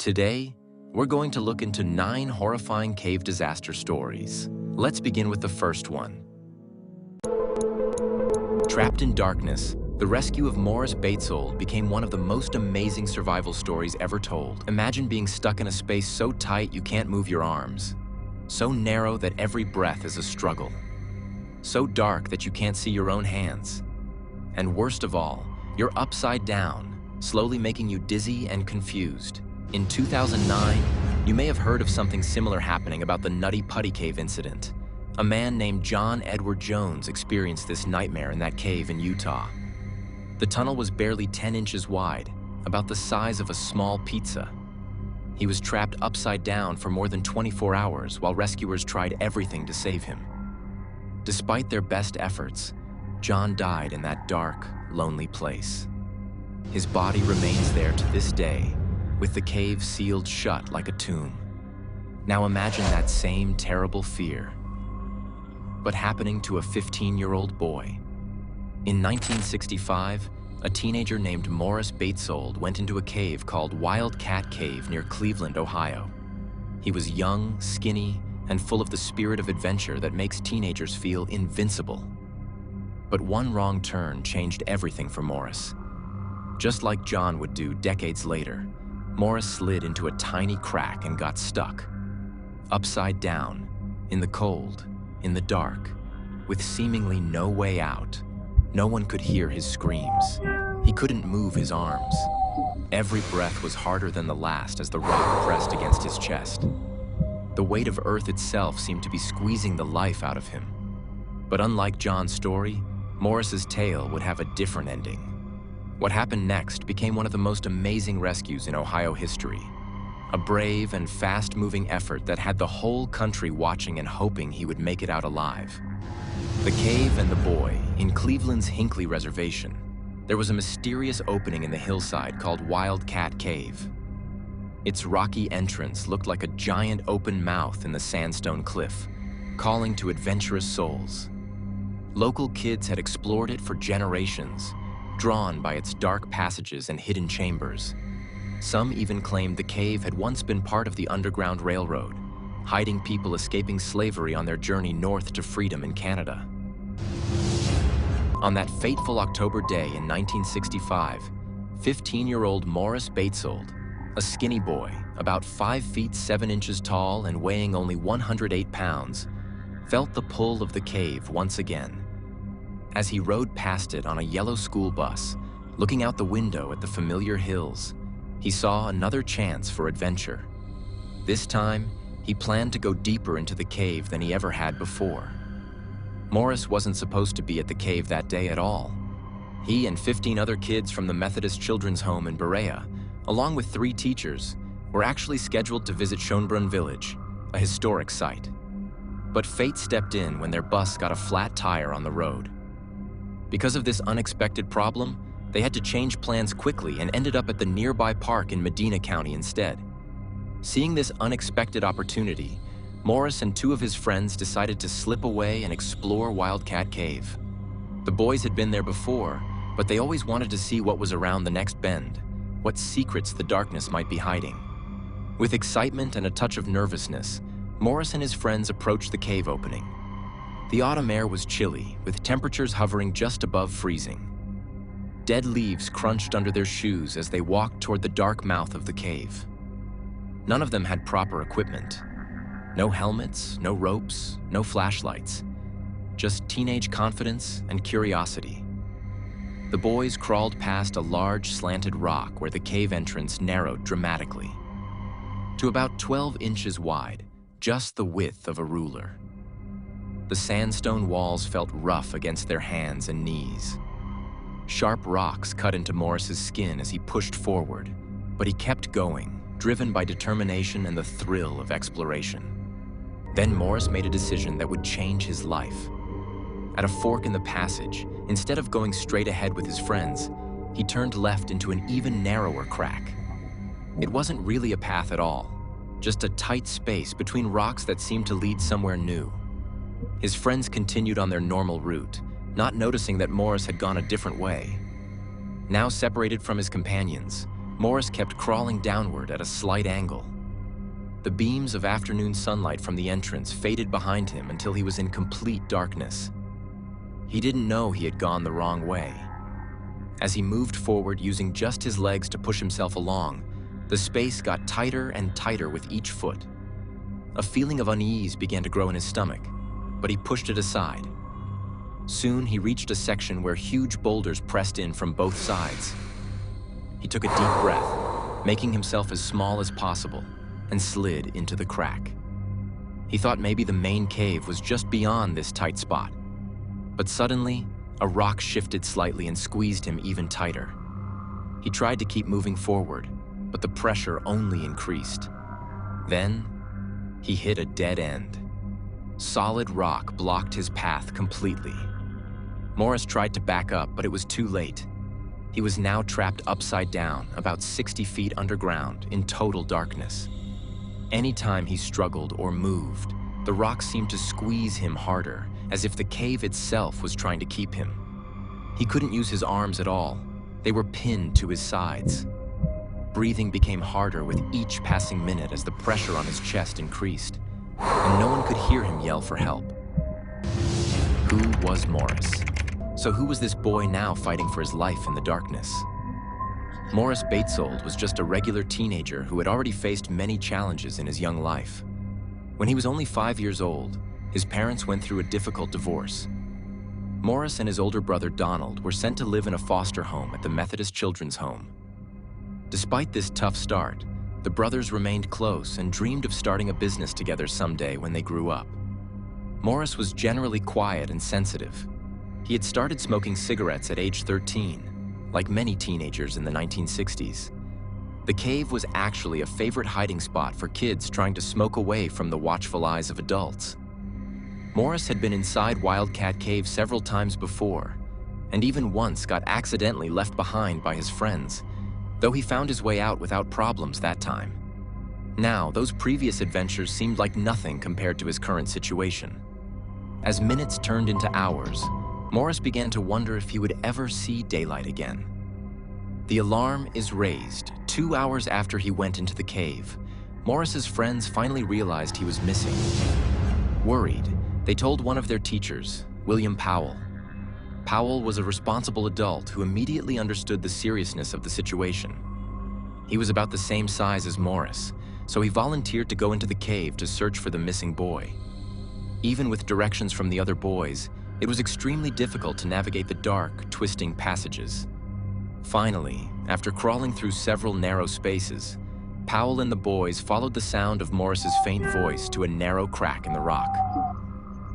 Today, we're going to look into 9 horrifying cave disaster stories. Let's begin with the first one. Trapped in darkness, the rescue of Morris Batesold became one of the most amazing survival stories ever told. Imagine being stuck in a space so tight you can't move your arms, so narrow that every breath is a struggle, so dark that you can't see your own hands. And worst of all, you're upside down, slowly making you dizzy and confused. In 2009, you may have heard of something similar happening about the Nutty Putty cave incident. A man named John Edward Jones experienced this nightmare in that cave in Utah. The tunnel was barely 10 inches wide, about the size of a small pizza. He was trapped upside down for more than 24 hours while rescuers tried everything to save him. Despite their best efforts, John died in that dark, lonely place. His body remains there to this day, with the cave sealed shut like a tomb. Now imagine that same terrible fear, but happening to a 15-year-old boy. In 1965, a teenager named Morris Batesold went into a cave called Wildcat Cave near Cleveland, Ohio. He was young, skinny, and full of the spirit of adventure that makes teenagers feel invincible. But one wrong turn changed everything for Morris. Just like John would do decades later, Morris slid into a tiny crack and got stuck. Upside down, in the cold, in the dark, with seemingly no way out. No one could hear his screams. He couldn't move his arms. Every breath was harder than the last as the rock pressed against his chest. The weight of Earth itself seemed to be squeezing the life out of him. But unlike John's story, Morris's tale would have a different ending. What happened next became one of the most amazing rescues in Ohio history. A brave and fast-moving effort that had the whole country watching and hoping he would make it out alive. The Cave and the Boy, in Cleveland's Hinckley Reservation, there was a mysterious opening in the hillside called Wildcat Cave. Its rocky entrance looked like a giant open mouth in the sandstone cliff, calling to adventurous souls. Local kids had explored it for generations, drawn by its dark passages and hidden chambers. Some even claimed the cave had once been part of the Underground Railroad, hiding people escaping slavery on their journey north to freedom in Canada. On that fateful October day in 1965, 15-year-old Morris Batesold, a skinny boy, about 5 feet 7 inches tall and weighing only 108 pounds, felt the pull of the cave once again. As he rode past it on a yellow school bus, looking out the window at the familiar hills, he saw another chance for adventure. This time, he planned to go deeper into the cave than he ever had before. Morris wasn't supposed to be at the cave that day at all. He and 15 other kids from the Methodist Children's Home in Berea, along with 3 teachers, were actually scheduled to visit Schönbrunn Village, a historic site. But fate stepped in when their bus got a flat tire on the road. Because of this unexpected problem, they had to change plans quickly and ended up at the nearby park in Medina County instead. Seeing this unexpected opportunity, Morris and 2 of his friends decided to slip away and explore Wildcat Cave. The boys had been there before, but they always wanted to see what was around the next bend, what secrets the darkness might be hiding. With excitement and a touch of nervousness, Morris and his friends approached the cave opening. The autumn air was chilly, with temperatures hovering just above freezing. Dead leaves crunched under their shoes as they walked toward the dark mouth of the cave. None of them had proper equipment. No helmets, no ropes, no flashlights. Just teenage confidence and curiosity. The boys crawled past a large slanted rock where the cave entrance narrowed dramatically to about 12 inches wide, just the width of a ruler. The sandstone walls felt rough against their hands and knees. Sharp rocks cut into Morris's skin as he pushed forward, but he kept going, driven by determination and the thrill of exploration. Then Morris made a decision that would change his life. At a fork in the passage, instead of going straight ahead with his friends, he turned left into an even narrower crack. It wasn't really a path at all, just a tight space between rocks that seemed to lead somewhere new. His friends continued on their normal route, not noticing that Morris had gone a different way. Now separated from his companions, Morris kept crawling downward at a slight angle. The beams of afternoon sunlight from the entrance faded behind him until he was in complete darkness. He didn't know he had gone the wrong way. As he moved forward using just his legs to push himself along, the space got tighter and tighter with each foot. A feeling of unease began to grow in his stomach, but he pushed it aside. Soon he reached a section where huge boulders pressed in from both sides. He took a deep breath, making himself as small as possible, and slid into the crack. He thought maybe the main cave was just beyond this tight spot. But suddenly, a rock shifted slightly and squeezed him even tighter. He tried to keep moving forward, but the pressure only increased. Then, he hit a dead end. Solid rock blocked his path completely. Morris tried to back up, but it was too late. He was now trapped upside down, about 60 feet underground, in total darkness. Anytime he struggled or moved, the rock seemed to squeeze him harder, as if the cave itself was trying to keep him. He couldn't use his arms at all. They were pinned to his sides. Breathing became harder with each passing minute as the pressure on his chest increased, and no one could hear him yell for help. Who was Morris? So who was this boy now fighting for his life in the darkness? Morris Batesold was just a regular teenager who had already faced many challenges in his young life. When he was only 5 years old, his parents went through a difficult divorce. Morris and his older brother Donald were sent to live in a foster home at the Methodist Children's Home. Despite this tough start, the brothers remained close and dreamed of starting a business together someday when they grew up. Morris was generally quiet and sensitive. He had started smoking cigarettes at age 13, like many teenagers in the 1960s. The cave was actually a favorite hiding spot for kids trying to smoke away from the watchful eyes of adults. Morris had been inside Wildcat Cave several times before, and even once got accidentally left behind by his friends, though he found his way out without problems that time. Now, those previous adventures seemed like nothing compared to his current situation. As minutes turned into hours, Morris began to wonder if he would ever see daylight again. The alarm is raised 2 hours after he went into the cave. Morris's friends finally realized he was missing. Worried, they told one of their teachers, William Powell. Powell was a responsible adult who immediately understood the seriousness of the situation. He was about the same size as Morris, so he volunteered to go into the cave to search for the missing boy. Even with directions from the other boys, it was extremely difficult to navigate the dark, twisting passages. Finally, after crawling through several narrow spaces, Powell and the boys followed the sound of Morris's faint voice to a narrow crack in the rock.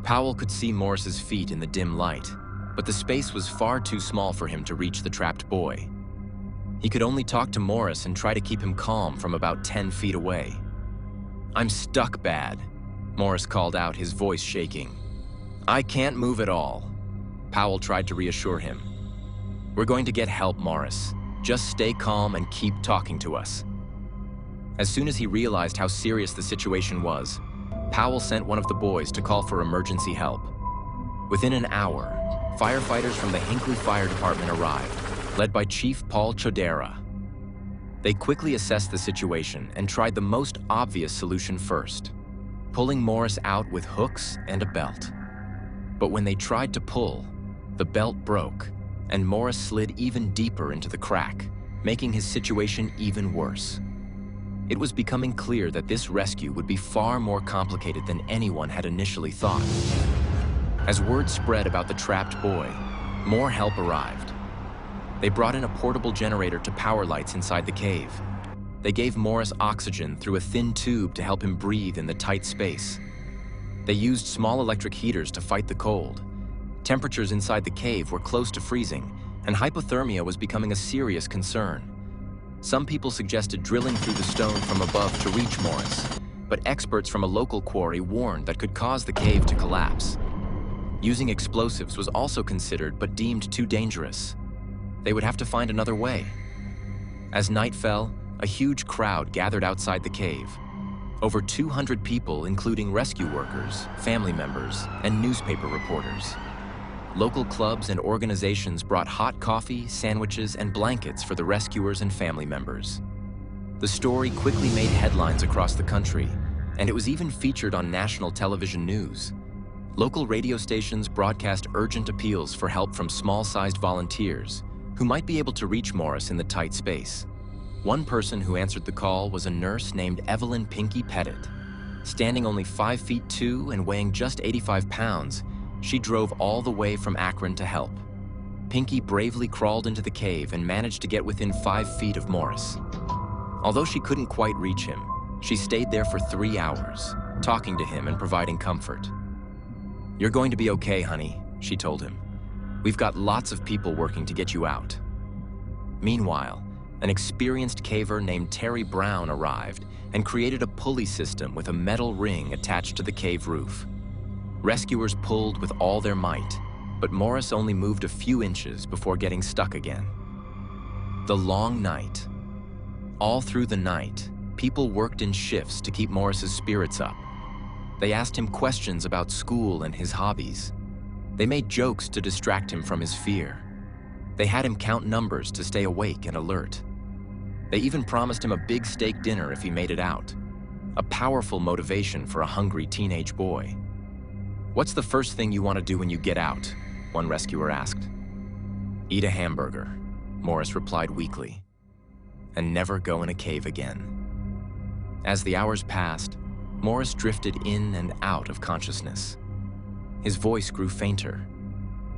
Powell could see Morris's feet in the dim light, but the space was far too small for him to reach the trapped boy. He could only talk to Morris and try to keep him calm from about 10 feet away. "I'm stuck bad," Morris called out, his voice shaking. "I can't move at all." Powell tried to reassure him. "We're going to get help, Morris. Just stay calm and keep talking to us." As soon as he realized how serious the situation was, Powell sent one of the boys to call for emergency help. Within an hour, firefighters from the Hinckley Fire Department arrived, led by Chief Paul Chodera. They quickly assessed the situation and tried the most obvious solution first, pulling Morris out with hooks and a belt. But when they tried to pull, the belt broke, and Morris slid even deeper into the crack, making his situation even worse. It was becoming clear that this rescue would be far more complicated than anyone had initially thought. As word spread about the trapped boy, more help arrived. They brought in a portable generator to power lights inside the cave. They gave Morris oxygen through a thin tube to help him breathe in the tight space. They used small electric heaters to fight the cold. Temperatures inside the cave were close to freezing, and hypothermia was becoming a serious concern. Some people suggested drilling through the stone from above to reach Morris, but experts from a local quarry warned that could cause the cave to collapse. Using explosives was also considered but deemed too dangerous. They would have to find another way. As night fell, a huge crowd gathered outside the cave. Over 200 people, including rescue workers, family members, and newspaper reporters. Local clubs and organizations brought hot coffee, sandwiches, and blankets for the rescuers and family members. The story quickly made headlines across the country, and it was even featured on national television news. Local radio stations broadcast urgent appeals for help from small-sized volunteers who might be able to reach Morris in the tight space. One person who answered the call was a nurse named Evelyn Pinky Pettit. Standing only 5'2" and weighing just 85 pounds, she drove all the way from Akron to help. Pinky bravely crawled into the cave and managed to get within 5 feet of Morris. Although she couldn't quite reach him, she stayed there for 3 hours, talking to him and providing comfort. "You're going to be okay, honey," she told him. "We've got lots of people working to get you out." Meanwhile, an experienced caver named Terry Brown arrived and created a pulley system with a metal ring attached to the cave roof. Rescuers pulled with all their might, but Morris only moved a few inches before getting stuck again. The long night. All through the night, people worked in shifts to keep Morris's spirits up. They asked him questions about school and his hobbies. They made jokes to distract him from his fear. They had him count numbers to stay awake and alert. They even promised him a big steak dinner if he made it out, a powerful motivation for a hungry teenage boy. "What's the first thing you want to do when you get out?" one rescuer asked. "Eat a hamburger," Morris replied weakly, "and never go in a cave again." As the hours passed, Morris drifted in and out of consciousness. His voice grew fainter.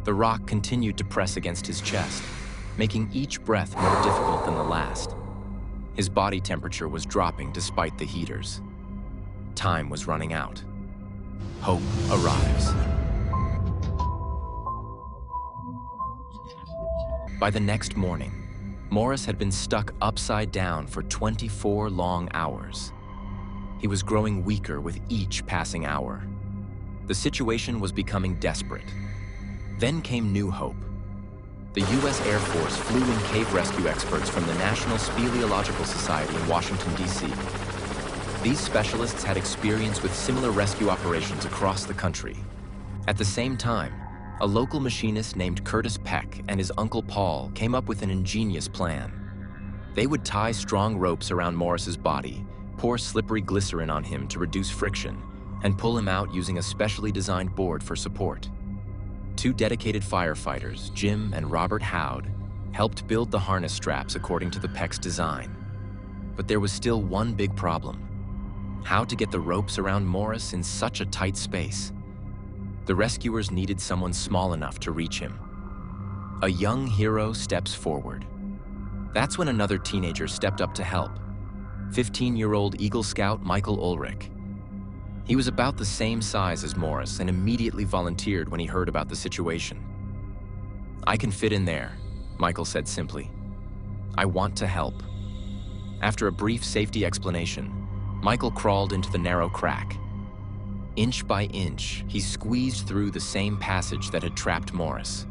The rock continued to press against his chest, making each breath more difficult than the last. His body temperature was dropping despite the heaters. Time was running out. Hope arrives. By the next morning, Morris had been stuck upside down for 24 long hours. He was growing weaker with each passing hour. The situation was becoming desperate. Then came new hope. The U.S. Air Force flew in cave rescue experts from the National Speleological Society in Washington, D.C. These specialists had experience with similar rescue operations across the country. At the same time, a local machinist named Curtis Peck and his uncle Paul came up with an ingenious plan. They would tie strong ropes around Morris's body, pour slippery glycerin on him to reduce friction, and pull him out using a specially designed board for support. 2 dedicated firefighters, Jim and Robert Howd, helped build the harness straps according to the Peck's design. But there was still one big problem: how to get the ropes around Morris in such a tight space. The rescuers needed someone small enough to reach him. A young hero steps forward. That's when another teenager stepped up to help: 15-year-old Eagle Scout Michael Ulrich. He was about the same size as Morris and immediately volunteered when he heard about the situation. "I can fit in there," Michael said simply. "I want to help." After a brief safety explanation, Michael crawled into the narrow crack. Inch by inch, he squeezed through the same passage that had trapped Morris.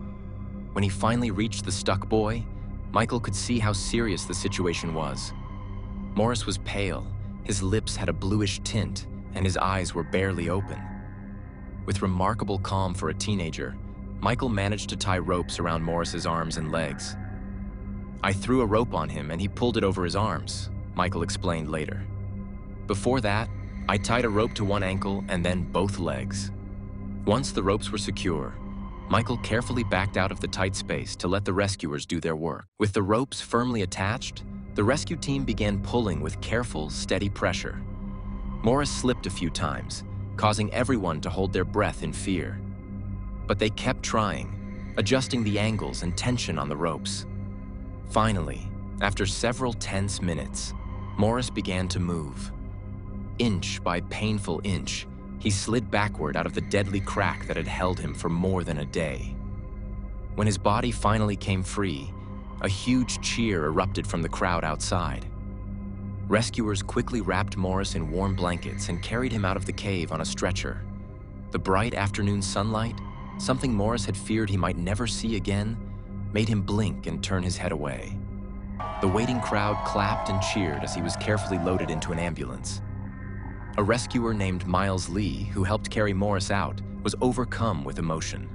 When he finally reached the stuck boy, Michael could see how serious the situation was. Morris was pale, his lips had a bluish tint, and his eyes were barely open. With remarkable calm for a teenager, Michael managed to tie ropes around Morris's arms and legs. "I threw a rope on him and he pulled it over his arms," Michael explained later. "Before that, I tied a rope to one ankle and then both legs." Once the ropes were secure, Michael carefully backed out of the tight space to let the rescuers do their work. With the ropes firmly attached, the rescue team began pulling with careful, steady pressure. Morris slipped a few times, causing everyone to hold their breath in fear. But they kept trying, adjusting the angles and tension on the ropes. Finally, after several tense minutes, Morris began to move. Inch by painful inch, he slid backward out of the deadly crack that had held him for more than a day. When his body finally came free, a huge cheer erupted from the crowd outside. Rescuers quickly wrapped Morris in warm blankets and carried him out of the cave on a stretcher. The bright afternoon sunlight, something Morris had feared he might never see again, made him blink and turn his head away. The waiting crowd clapped and cheered as he was carefully loaded into an ambulance. A rescuer named Miles Lee, who helped carry Morris out, was overcome with emotion.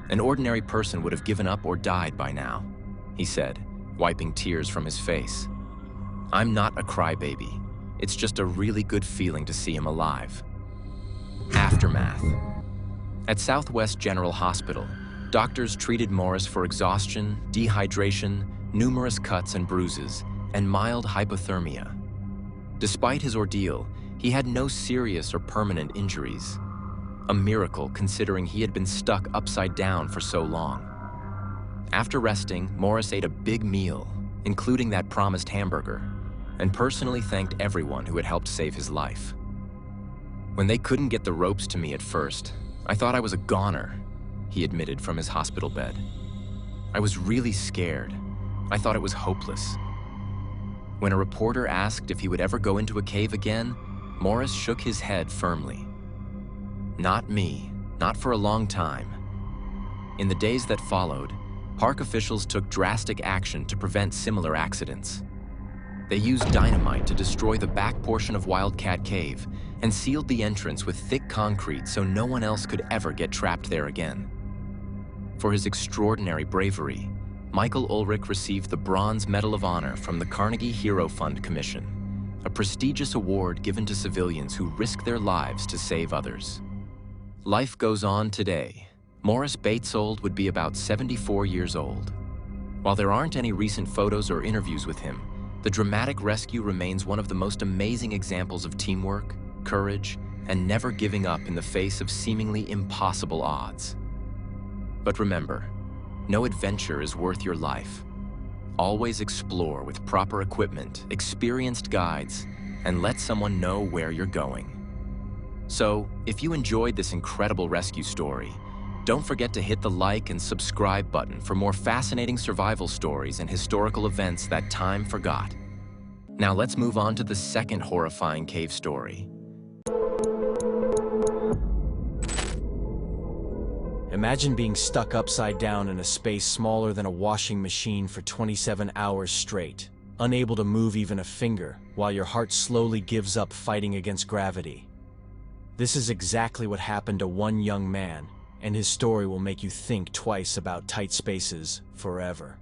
An ordinary person would have given up or died by now, he said, wiping tears from his face. I'm not a crybaby. It's just a really good feeling to see him alive. Aftermath. At Southwest General Hospital, doctors treated Morris for exhaustion, dehydration, numerous cuts and bruises, and mild hypothermia. Despite his ordeal, he had no serious or permanent injuries. A miracle considering he had been stuck upside down for so long. After resting, Morris ate a big meal, including that promised hamburger, and personally thanked everyone who had helped save his life. When they couldn't get the ropes to me at first, I thought I was a goner, he admitted from his hospital bed. I was really scared. I thought it was hopeless. When a reporter asked if he would ever go into a cave again, Morris shook his head firmly. Not me, not for a long time. In the days that followed, park officials took drastic action to prevent similar accidents. They used dynamite to destroy the back portion of Wildcat Cave and sealed the entrance with thick concrete so no one else could ever get trapped there again. For his extraordinary bravery, Michael Ulrich received the Bronze Medal of Honor from the Carnegie Hero Fund Commission, a prestigious award given to civilians who risk their lives to save others. Life goes on today. Morris Batesold would be about 74 years old. While there aren't any recent photos or interviews with him, the dramatic rescue remains one of the most amazing examples of teamwork, courage, and never giving up in the face of seemingly impossible odds. But remember, no adventure is worth your life. Always explore with proper equipment, experienced guides, and let someone know where you're going. So, if you enjoyed this incredible rescue story, don't forget to hit the like and subscribe button for more fascinating survival stories and historical events that time forgot. Now let's move on to the second horrifying cave story. Imagine being stuck upside down in a space smaller than a washing machine for 27 hours straight, unable to move even a finger, while your heart slowly gives up fighting against gravity. This is exactly what happened to one young man, and his story will make you think twice about tight spaces forever.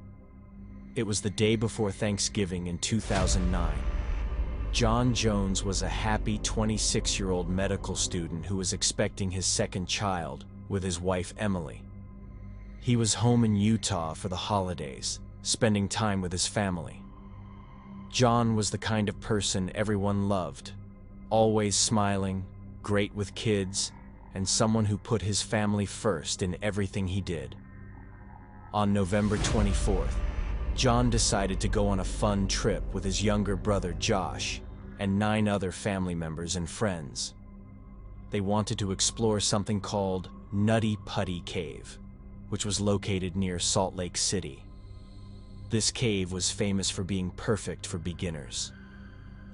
It was the day before Thanksgiving in 2009. John Jones was a happy 26-year-old medical student who was expecting his second child with his wife Emily. He was home in Utah for the holidays, spending time with his family. John was the kind of person everyone loved, always smiling, great with kids, and someone who put his family first in everything he did. On November 24th, John decided to go on a fun trip with his younger brother Josh and 9 other family members and friends. They wanted to explore something called Nutty Putty Cave, which was located near Salt Lake City. This cave was famous for being perfect for beginners.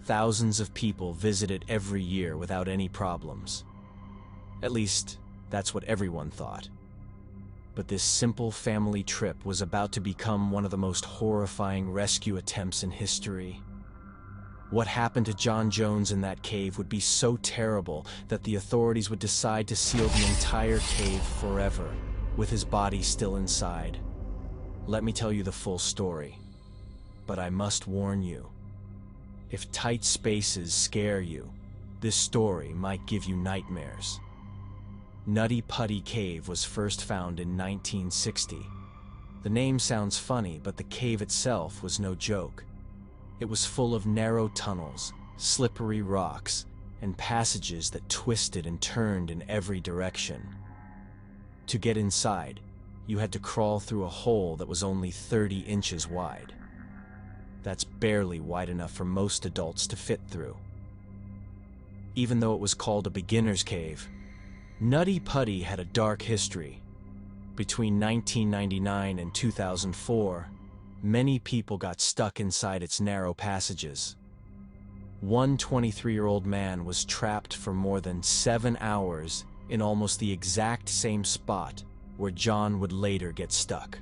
Thousands of people visit it every year without any problems. At least, that's what everyone thought. But this simple family trip was about to become one of the most horrifying rescue attempts in history. What happened to John Jones in that cave would be so terrible that the authorities would decide to seal the entire cave forever, with his body still inside. Let me tell you the full story. But I must warn you, if tight spaces scare you, this story might give you nightmares. Nutty Putty Cave was first found in 1960. The name sounds funny, but the cave itself was no joke. It was full of narrow tunnels, slippery rocks, and passages that twisted and turned in every direction. To get inside, you had to crawl through a hole that was only 30 inches wide. That's barely wide enough for most adults to fit through. Even though it was called a beginner's cave, Nutty Putty had a dark history. Between 1999 and 2004, many people got stuck inside its narrow passages. One 23-year-old man was trapped for more than 7 hours in almost the exact same spot where John would later get stuck.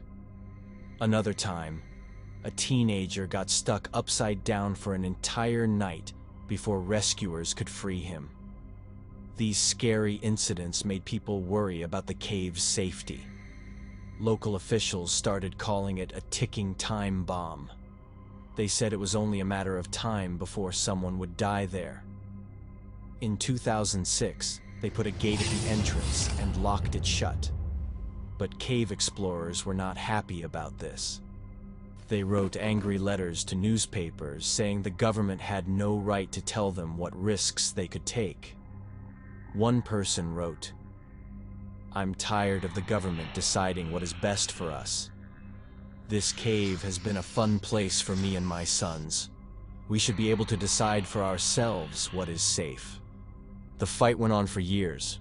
Another time, a teenager got stuck upside down for an entire night before rescuers could free him. These scary incidents made people worry about the cave's safety. local officials started calling it a ticking time bomb. They said it was only a matter of time before someone would die there. In 2006, they put a gate at the entrance and locked it shut. But cave explorers were not happy about this. They wrote angry letters to newspapers saying the government had no right to tell them what risks they could take. One person wrote, "I'm tired of the government deciding what is best for us. This cave has been a fun place for me and my sons. We should be able to decide for ourselves what is safe." The fight went on for years.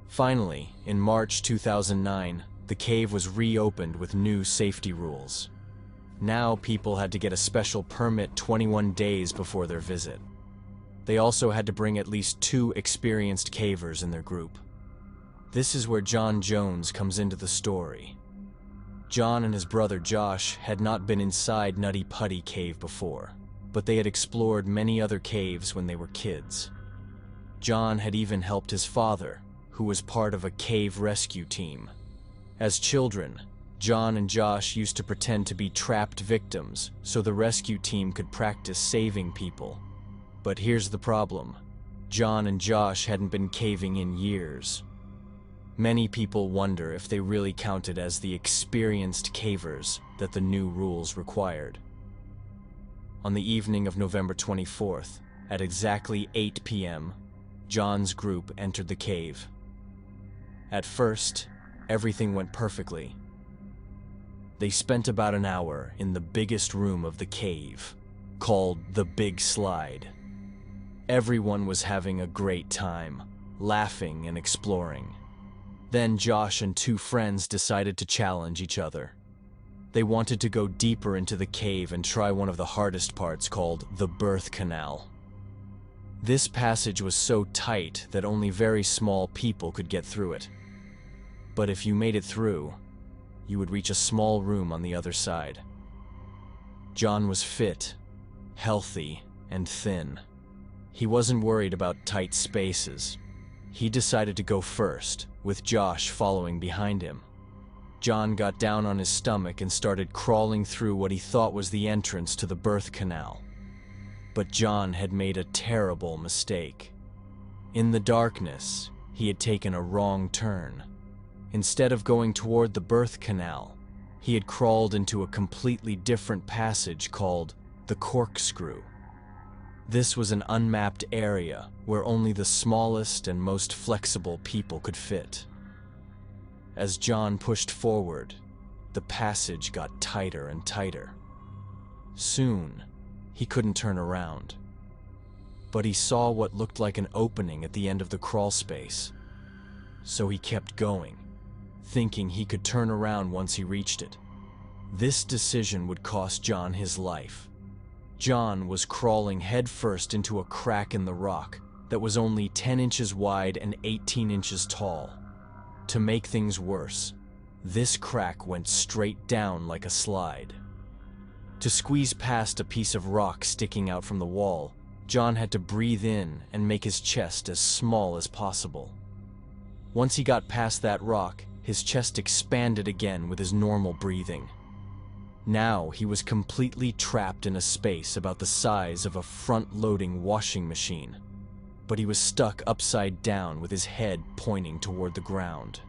Finally, in March 2009, the cave was reopened with new safety rules. Now people had to get a special permit 21 days before their visit. They also had to bring at least 2 experienced cavers in their group. This is where John Jones comes into the story. John and his brother Josh had not been inside Nutty Putty cave before, but they had explored many other caves when they were kids. John had even helped his father, who was part of a cave rescue team. As children, John and Josh used to pretend to be trapped victims so the rescue team could practice saving people. But here's the problem. John and Josh hadn't been caving in years. Many people wonder if they really counted as the experienced cavers that the new rules required. On the evening of November 24th, at exactly 8 p.m., John's group entered the cave. At first, everything went perfectly. They spent about an hour in the biggest room of the cave, called the Big Slide. Everyone was having a great time, laughing and exploring. Then Josh and 2 friends decided to challenge each other. They wanted to go deeper into the cave and try one of the hardest parts called the birth canal. This passage was so tight that only very small people could get through it. But if you made it through, you would reach a small room on the other side. John was fit, healthy, and thin. He wasn't worried about tight spaces. He decided to go first, with Josh following behind him. John got down on his stomach and started crawling through what he thought was the entrance to the birth canal. But John had made a terrible mistake. In the darkness, he had taken a wrong turn. Instead of going toward the birth canal, he had crawled into a completely different passage called the corkscrew. This was an unmapped area where only the smallest and most flexible people could fit. As John pushed forward, the passage got tighter and tighter. Soon, he couldn't turn around. But he saw what looked like an opening at the end of the crawl space. So he kept going, thinking he could turn around once he reached it. This decision would cost John his life. John was crawling headfirst into a crack in the rock that was only 10 inches wide and 18 inches tall. To make things worse, this crack went straight down like a slide. To squeeze past a piece of rock sticking out from the wall, John had to breathe in and make his chest as small as possible. Once he got past that rock, his chest expanded again with his normal breathing. Now he was completely trapped in a space about the size of a front-loading washing machine. But he was stuck upside down with his head pointing toward the ground.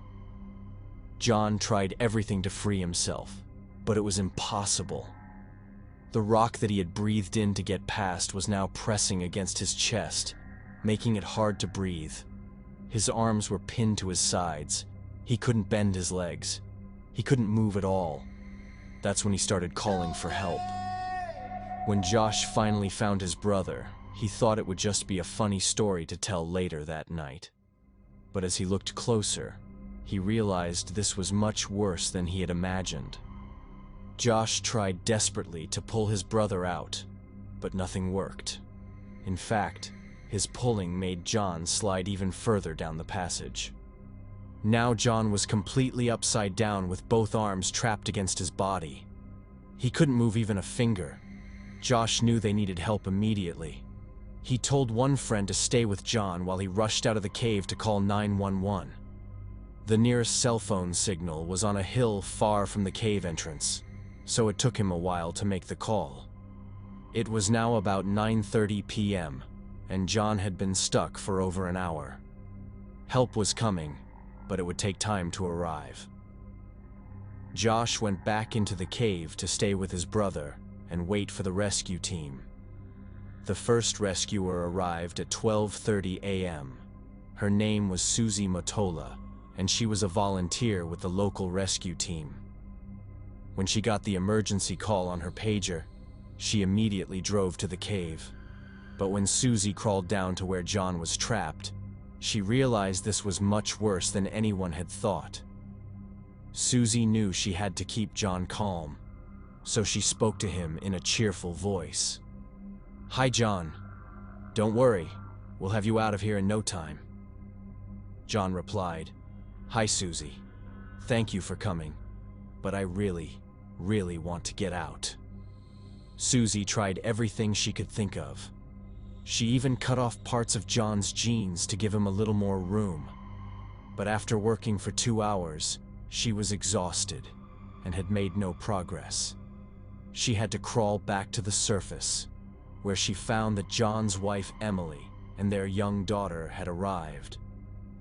John tried everything to free himself, but it was impossible. The rock that he had breathed in to get past was now pressing against his chest, making it hard to breathe. His arms were pinned to his sides. He couldn't bend his legs. He couldn't move at all. That's when he started calling for help. When Josh finally found his brother, he thought it would just be a funny story to tell later that night. But as he looked closer, he realized this was much worse than he had imagined. Josh tried desperately to pull his brother out, but nothing worked. In fact, his pulling made John slide even further down the passage. Now John was completely upside down with both arms trapped against his body. He couldn't move even a finger. Josh knew they needed help immediately. He told one friend to stay with John while he rushed out of the cave to call 911. The nearest cell phone signal was on a hill far from the cave entrance, so it took him a while to make the call. It was now about 9:30 p.m., and John had been stuck for over an hour. Help was coming, but it would take time to arrive. Josh went back into the cave to stay with his brother and wait for the rescue team. The first rescuer arrived at 12:30 a.m. Her name was Susie Motola, and she was a volunteer with the local rescue team. When she got the emergency call on her pager, she immediately drove to the cave. But when Susie crawled down to where John was trapped, she realized this was much worse than anyone had thought. Susie knew she had to keep John calm, so she spoke to him in a cheerful voice. "Hi, John. Don't worry, we'll have you out of here in no time." John replied, "Hi, Susie. Thank you for coming, but I really want to get out." Susie tried everything she could think of. She even cut off parts of John's jeans to give him a little more room. But after working for 2 hours, she was exhausted and had made no progress. She had to crawl back to the surface, where she found that John's wife Emily and their young daughter had arrived,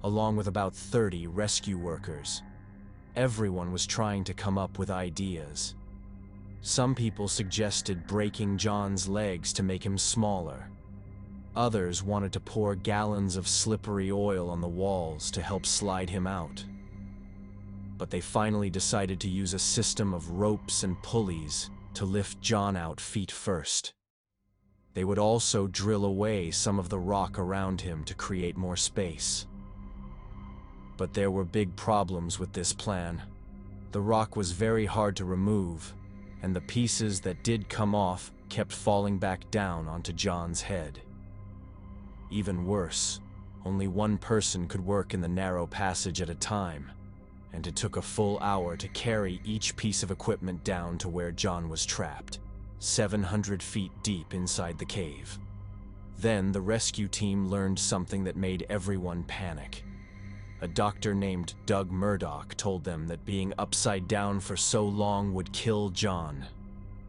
along with about 30 rescue workers. Everyone was trying to come up with ideas. Some people suggested breaking John's legs to make him smaller. Others wanted to pour gallons of slippery oil on the walls to help slide him out. But they finally decided to use a system of ropes and pulleys to lift John out feet first. They would also drill away some of the rock around him to create more space. But there were big problems with this plan. The rock was very hard to remove, and the pieces that did come off kept falling back down onto John's head. Even worse, only one person could work in the narrow passage at a time, and it took a full hour to carry each piece of equipment down to where John was trapped, 700 feet deep inside the cave. Then the rescue team learned something that made everyone panic. A doctor named Doug Murdoch told them that being upside down for so long would kill John.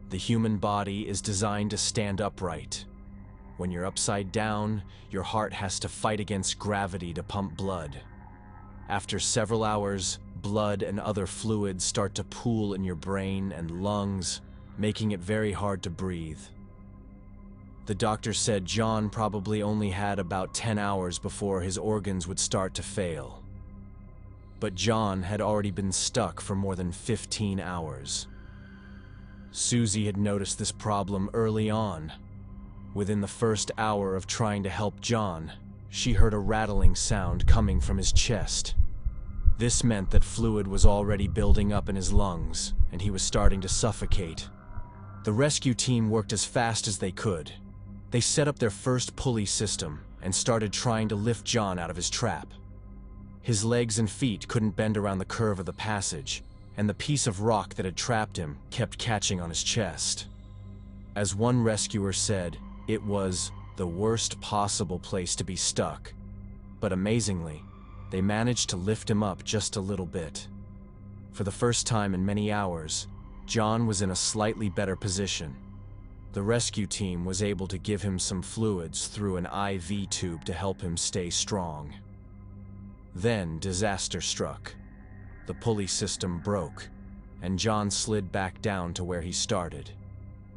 The human body is designed to stand upright. When you're upside down, your heart has to fight against gravity to pump blood. After several hours, blood and other fluids start to pool in your brain and lungs, making it very hard to breathe. The doctor said John probably only had about 10 hours before his organs would start to fail. But John had already been stuck for more than 15 hours. Susie had noticed this problem early on. Within the first hour of trying to help John, she heard a rattling sound coming from his chest. This meant that fluid was already building up in his lungs, and he was starting to suffocate. The rescue team worked as fast as they could. They set up their first pulley system and started trying to lift John out of his trap. His legs and feet couldn't bend around the curve of the passage, and the piece of rock that had trapped him kept catching on his chest. As one rescuer said, it was the worst possible place to be stuck, but amazingly, they managed to lift him up just a little bit. For the first time in many hours, John was in a slightly better position. The rescue team was able to give him some fluids through an IV tube to help him stay strong. Then disaster struck. The pulley system broke, and John slid back down to where he started.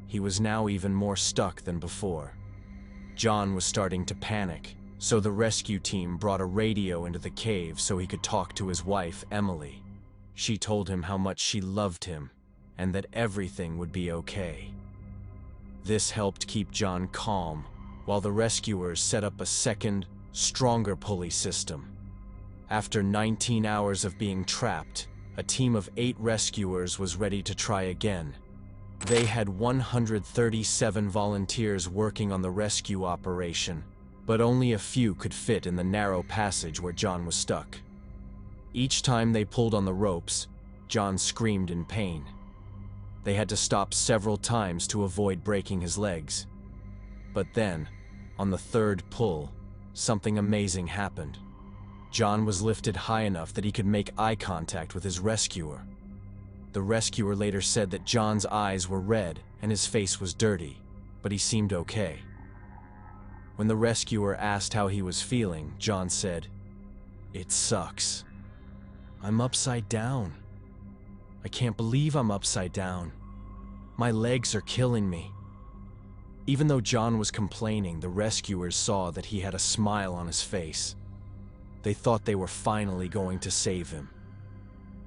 He was now even more stuck than before. John was starting to panic, so the rescue team brought a radio into the cave so he could talk to his wife, Emily. She told him how much she loved him, and that everything would be okay. This helped keep John calm, while the rescuers set up a second, stronger pulley system. After 19 hours of being trapped, a team of 8 rescuers was ready to try again. They had 137 volunteers working on the rescue operation, but only a few could fit in the narrow passage where John was stuck. Each time they pulled on the ropes, John screamed in pain. They had to stop several times to avoid breaking his legs. But then, on the third pull, something amazing happened. John was lifted high enough that he could make eye contact with his rescuer. The rescuer later said that John's eyes were red and his face was dirty, but he seemed okay. When the rescuer asked how he was feeling, John said, "It sucks. I'm upside down. I can't believe I'm upside down. My legs are killing me." Even though John was complaining, the rescuers saw that he had a smile on his face. They thought they were finally going to save him.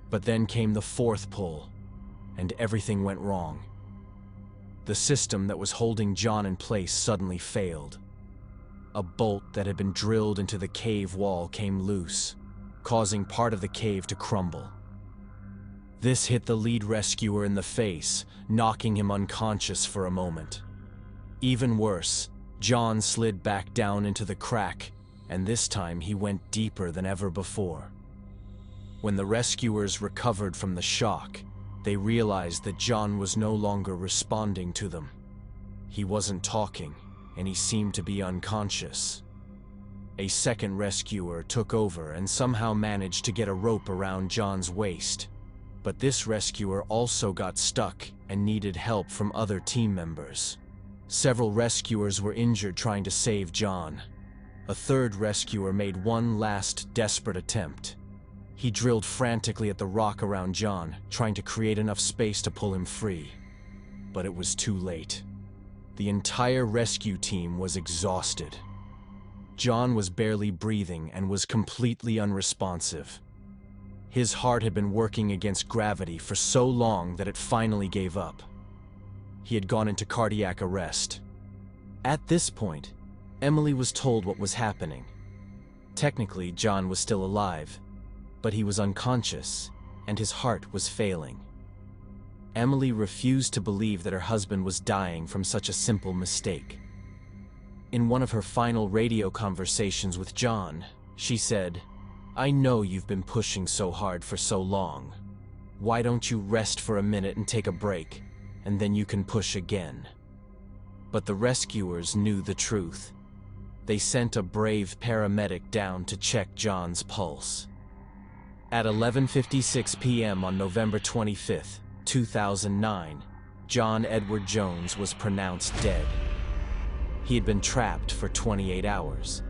But then came the fourth pull, and everything went wrong. The system that was holding John in place suddenly failed. A bolt that had been drilled into the cave wall came loose, causing part of the cave to crumble. This hit the lead rescuer in the face, knocking him unconscious for a moment. Even worse, John slid back down into the crack, and this time he went deeper than ever before. When the rescuers recovered from the shock, they realized that John was no longer responding to them. He wasn't talking, and he seemed to be unconscious. A second rescuer took over and somehow managed to get a rope around John's waist. But this rescuer also got stuck and needed help from other team members. Several rescuers were injured trying to save John. A third rescuer made one last desperate attempt. He drilled frantically at the rock around John, trying to create enough space to pull him free. But it was too late. The entire rescue team was exhausted. John was barely breathing and was completely unresponsive. His heart had been working against gravity for so long that it finally gave up. He had gone into cardiac arrest. At this point, Emily was told what was happening. Technically, John was still alive, but he was unconscious, and his heart was failing. Emily refused to believe that her husband was dying from such a simple mistake. In one of her final radio conversations with John, she said, "I know you've been pushing so hard for so long. Why don't you rest for a minute and take a break, and then you can push again?" But the rescuers knew the truth. They sent a brave paramedic down to check John's pulse. At 11:56 p.m. on November 25th, 2009, John Edward Jones was pronounced dead. He had been trapped for 28 hours.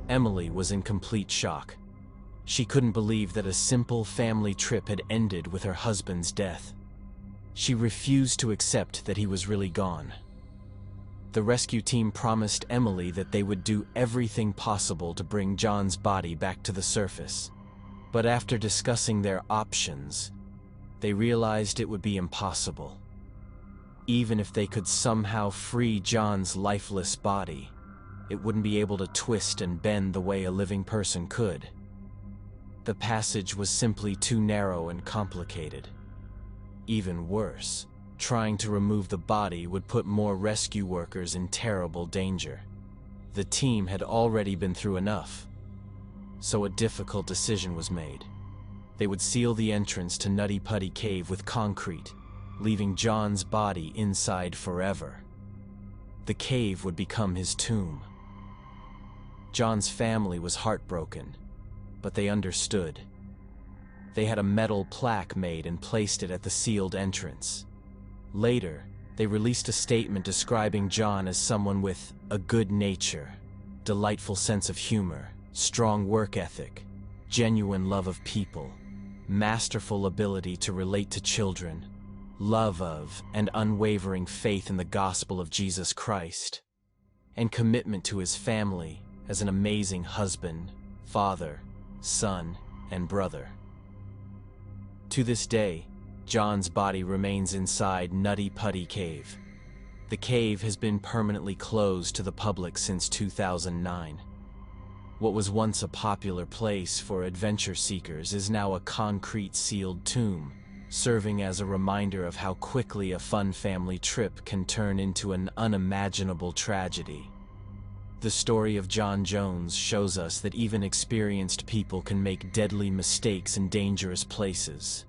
Emily was in complete shock. She couldn't believe that a simple family trip had ended with her husband's death. She refused to accept that he was really gone. The rescue team promised Emily that they would do everything possible to bring John's body back to the surface. But after discussing their options, they realized it would be impossible. Even if they could somehow free John's lifeless body, it wouldn't be able to twist and bend the way a living person could. The passage was simply too narrow and complicated. Even worse, trying to remove the body would put more rescue workers in terrible danger. The team had already been through enough, so a difficult decision was made. They would seal the entrance to Nutty Putty Cave with concrete, leaving John's body inside forever. The cave would become his tomb. John's family was heartbroken, but they understood. They had a metal plaque made and placed it at the sealed entrance. Later, they released a statement describing John as someone with a good nature, delightful sense of humor, strong work ethic, genuine love of people, masterful ability to relate to children, love of and unwavering faith in the gospel of Jesus Christ, and commitment to his family as an amazing husband, father, son, and brother. To this day, John's body remains inside Nutty Putty Cave. The cave has been permanently closed to the public since 2009. What was once a popular place for adventure seekers is now a concrete sealed tomb, serving as a reminder of how quickly a fun family trip can turn into an unimaginable tragedy. The story of John Jones shows us that even experienced people can make deadly mistakes in dangerous places.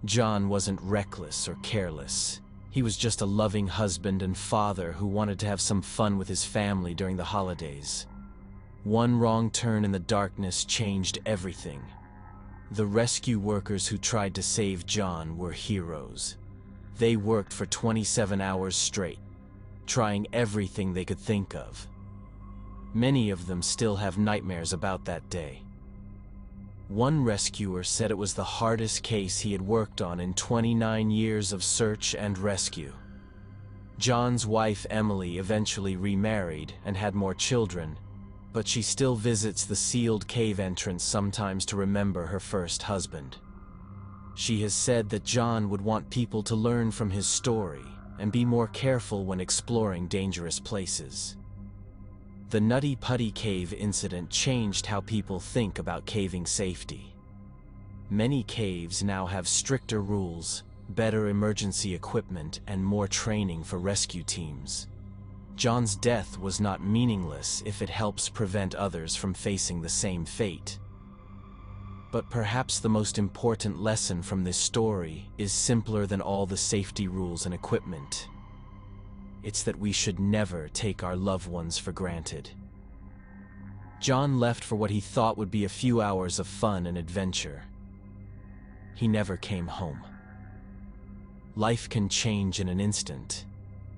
John wasn't reckless or careless. He was just a loving husband and father who wanted to have some fun with his family during the holidays. One wrong turn in the darkness changed everything. The rescue workers who tried to save John were heroes. They worked for 27 hours straight, trying everything they could think of. Many of them still have nightmares about that day. One rescuer said it was the hardest case he had worked on in 29 years of search and rescue. John's wife Emily eventually remarried and had more children, but she still visits the sealed cave entrance sometimes to remember her first husband. She has said that John would want people to learn from his story and be more careful when exploring dangerous places. The Nutty Putty cave incident changed how people think about caving safety. Many caves now have stricter rules, better emergency equipment, and more training for rescue teams. John's death was not meaningless if it helps prevent others from facing the same fate. But perhaps the most important lesson from this story is simpler than all the safety rules and equipment. It's that we should never take our loved ones for granted. John left for what he thought would be a few hours of fun and adventure. He never came home. Life can change in an instant,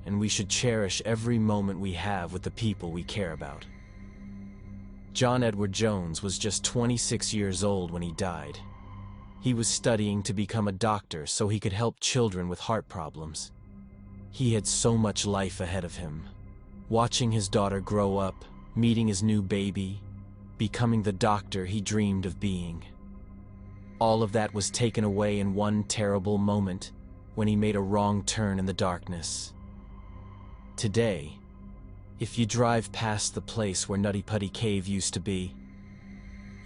and we should cherish every moment we have with the people we care about. John Edward Jones was just 26 years old when he died. He was studying to become a doctor so he could help children with heart problems. He had so much life ahead of him. Watching his daughter grow up, meeting his new baby, becoming the doctor he dreamed of being. All of that was taken away in one terrible moment when he made a wrong turn in the darkness. Today, if you drive past the place where Nutty Putty Cave used to be,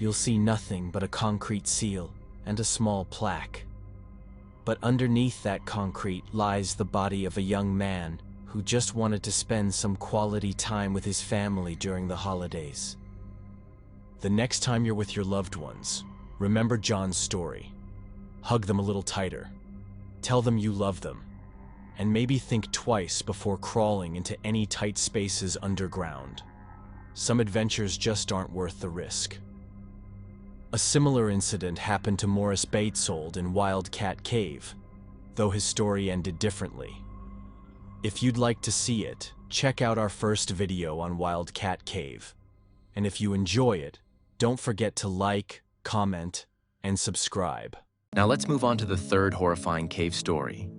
you'll see nothing but a concrete seal and a small plaque. But underneath that concrete lies the body of a young man who just wanted to spend some quality time with his family during the holidays. The next time you're with your loved ones, remember John's story. Hug them a little tighter. Tell them you love them. And maybe think twice before crawling into any tight spaces underground. Some adventures just aren't worth the risk. A similar incident happened to Morris Batesold in Wildcat Cave, though his story ended differently. If you'd like to see it, check out our first video on Wildcat Cave. And if you enjoy it, don't forget to like, comment, and subscribe. Now let's move on to the third horrifying cave story.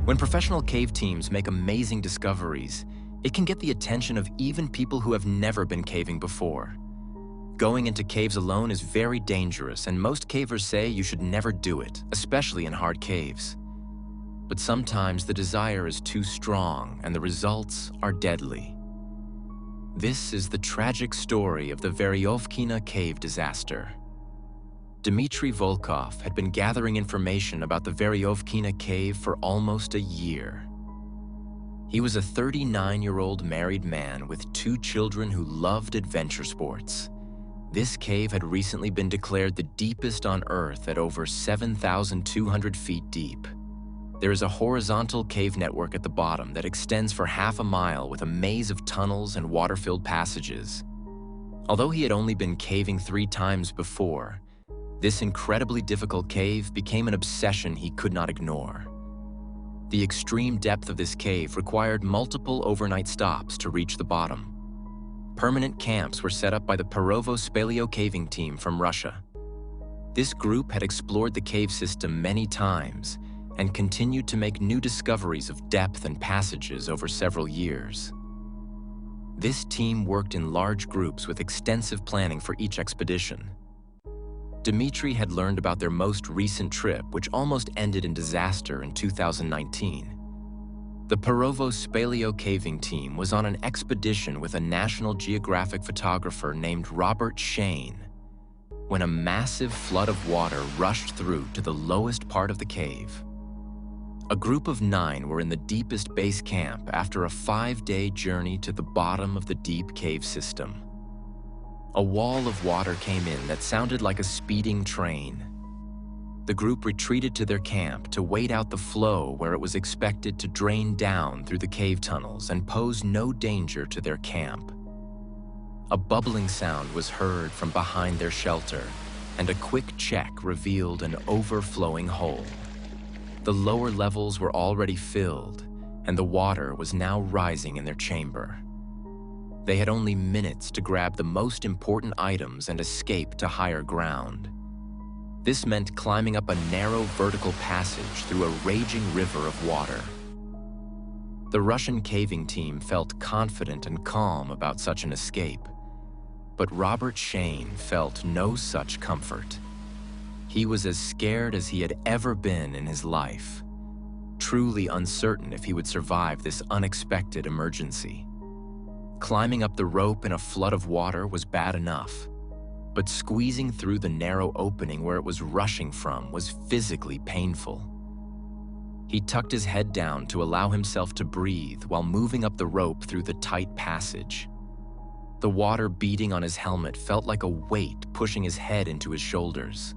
When professional cave teams make amazing discoveries, it can get the attention of even people who have never been caving before. Going into caves alone is very dangerous, and most cavers say you should never do it, especially in hard caves. But sometimes the desire is too strong, and the results are deadly. This is the tragic story of the Veryovkina cave disaster. Dmitry Volkov had been gathering information about the Veryovkina cave for almost a year. He was a 39-year-old married man with 2 children who loved adventure sports. This cave had recently been declared the deepest on Earth at over 7,200 feet deep. There is a horizontal cave network at the bottom that extends for half a mile with a maze of tunnels and water-filled passages. Although he had only been caving 3 times before, this incredibly difficult cave became an obsession he could not ignore. The extreme depth of this cave required multiple overnight stops to reach the bottom. Permanent camps were set up by the Veryovkina caving team from Russia. This group had explored the cave system many times and continued to make new discoveries of depth and passages over several years. This team worked in large groups with extensive planning for each expedition. Dmitry had learned about their most recent trip, which almost ended in disaster in 2019. The Veryovkina caving team was on an expedition with a National Geographic photographer named Robert Shane when a massive flood of water rushed through to the lowest part of the cave. A group of 9 were in the deepest base camp after a 5-day journey to the bottom of the deep cave system. A wall of water came in that sounded like a speeding train. The group retreated to their camp to wait out the flow where it was expected to drain down through the cave tunnels and pose no danger to their camp. A bubbling sound was heard from behind their shelter, and a quick check revealed an overflowing hole. The lower levels were already filled, and the water was now rising in their chamber. They had only minutes to grab the most important items and escape to higher ground. This meant climbing up a narrow vertical passage through a raging river of water. The Russian caving team felt confident and calm about such an escape, but Robert Shane felt no such comfort. He was as scared as he had ever been in his life, truly uncertain if he would survive this unexpected emergency. Climbing up the rope in a flood of water was bad enough, but squeezing through the narrow opening where it was rushing from was physically painful. He tucked his head down to allow himself to breathe while moving up the rope through the tight passage. The water beating on his helmet felt like a weight pushing his head into his shoulders.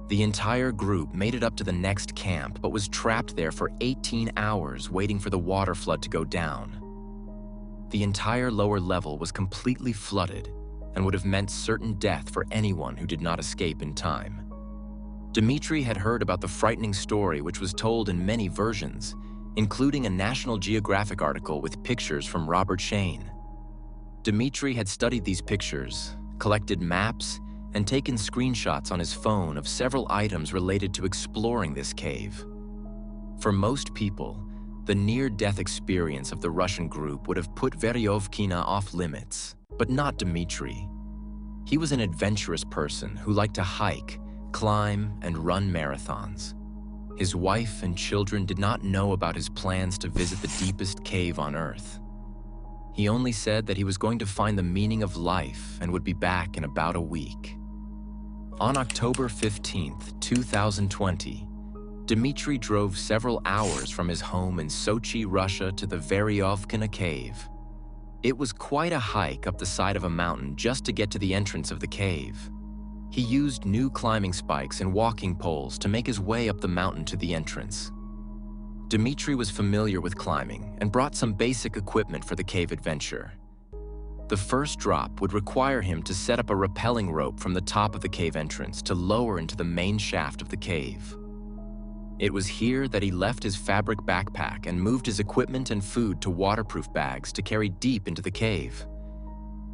The entire group made it up to the next camp, but was trapped there for 18 hours waiting for the water flood to go down. The entire lower level was completely flooded and would have meant certain death for anyone who did not escape in time. Dmitri had heard about the frightening story, which was told in many versions, including a National Geographic article with pictures from Robert Shane. Dmitri had studied these pictures, collected maps, and taken screenshots on his phone of several items related to exploring this cave. For most people, the near-death experience of the Russian group would have put Veryovkina off limits, but not Dmitri. He was an adventurous person who liked to hike, climb, and run marathons. His wife and children did not know about his plans to visit the deepest cave on Earth. He only said that he was going to find the meaning of life and would be back in about a week. On October 15th, 2020, Dmitri drove several hours from his home in Sochi, Russia to the Veryovkina cave. It was quite a hike up the side of a mountain just to get to the entrance of the cave. He used new climbing spikes and walking poles to make his way up the mountain to the entrance. Dmitri was familiar with climbing and brought some basic equipment for the cave adventure. The first drop would require him to set up a rappelling rope from the top of the cave entrance to lower into the main shaft of the cave. It was here that he left his fabric backpack and moved his equipment and food to waterproof bags to carry deep into the cave.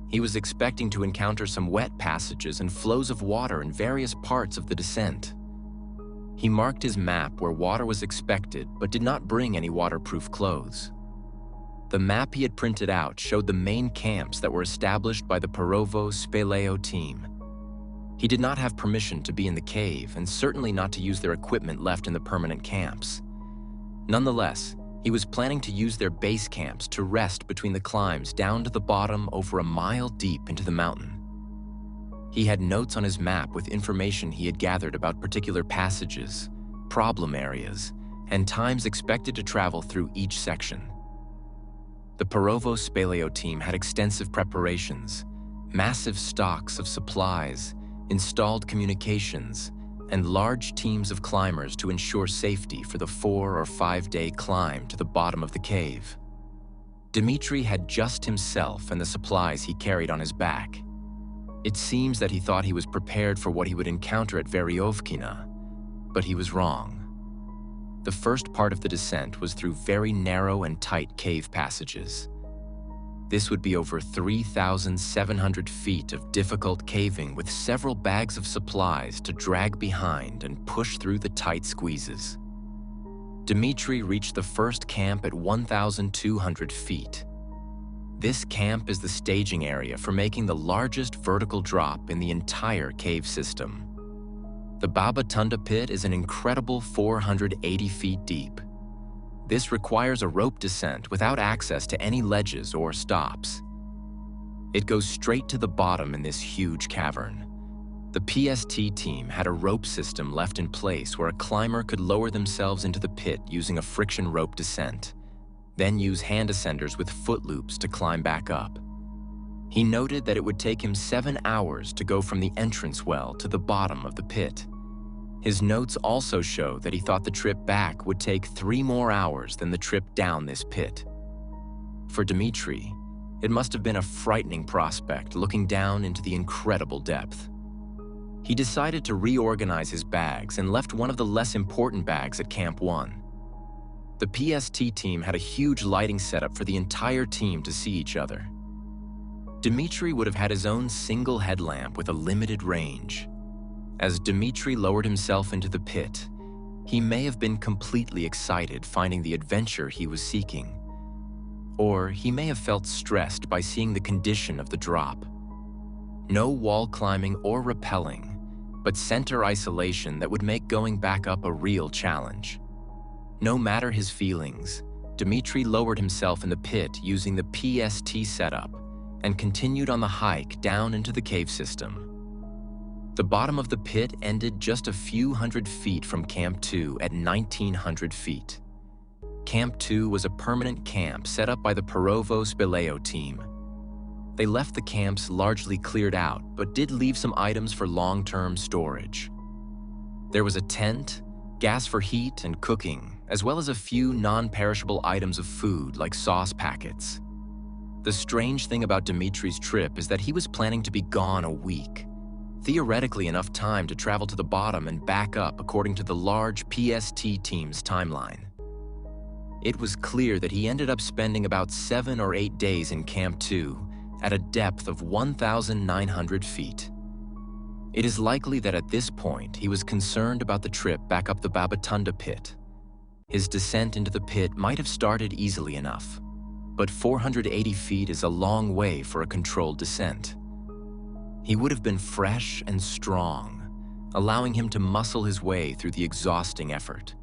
He was expecting to encounter some wet passages and flows of water in various parts of the descent. He marked his map where water was expected but did not bring any waterproof clothes. The map he had printed out showed the main camps that were established by the Veryovkina team. He did not have permission to be in the cave and certainly not to use their equipment left in the permanent camps. Nonetheless, he was planning to use their base camps to rest between the climbs down to the bottom over a mile deep into the mountain. He had notes on his map with information he had gathered about particular passages, problem areas, and times expected to travel through each section. The Veryovkina team had extensive preparations, massive stocks of supplies, installed communications, and large teams of climbers to ensure safety for the 4 or 5 day climb to the bottom of the cave. Dmitri had just himself and the supplies he carried on his back. It seems that he thought he was prepared for what he would encounter at Veryovkina, but he was wrong. The first part of the descent was through very narrow and tight cave passages. This would be over 3,700 feet of difficult caving with several bags of supplies to drag behind and push through the tight squeezes. Dmitri reached the first camp at 1,200 feet. This camp is the staging area for making the largest vertical drop in the entire cave system. The Baba Tunda pit is an incredible 480 feet deep. This requires a rope descent without access to any ledges or stops. It goes straight to the bottom in this huge cavern. The PST team had a rope system left in place where a climber could lower themselves into the pit using a friction rope descent, then use hand ascenders with foot loops to climb back up. He noted that it would take him 7 hours to go from the entrance well to the bottom of the pit. His notes also show that he thought the trip back would take 3 more hours than the trip down this pit. For Dmitry, it must have been a frightening prospect looking down into the incredible depth. He decided to reorganize his bags and left one of the less important bags at Camp 1. The PST team had a huge lighting setup for the entire team to see each other. Dmitry would have had his own single headlamp with a limited range. As Dmitry lowered himself into the pit, he may have been completely excited finding the adventure he was seeking. Or he may have felt stressed by seeing the condition of the drop. No wall climbing or rappelling, but center isolation that would make going back up a real challenge. No matter his feelings, Dmitry lowered himself in the pit using the PST setup and continued on the hike down into the cave system. The bottom of the pit ended just a few hundred feet from Camp 2 at 1,900 feet. Camp 2 was a permanent camp set up by the Veryovkina team. They left the camps largely cleared out, but did leave some items for long-term storage. There was a tent, gas for heat and cooking, as well as a few non-perishable items of food like sauce packets. The strange thing about Dmitry's trip is that he was planning to be gone a week. Theoretically enough time to travel to the bottom and back up according to the large PST team's timeline. It was clear that he ended up spending about 7 or 8 days in Camp 2 at a depth of 1,900 feet. It is likely that at this point he was concerned about the trip back up the Babatunda pit. His descent into the pit might have started easily enough, but 480 feet is a long way for a controlled descent. He would have been fresh and strong, allowing him to muscle his way through the exhausting effort.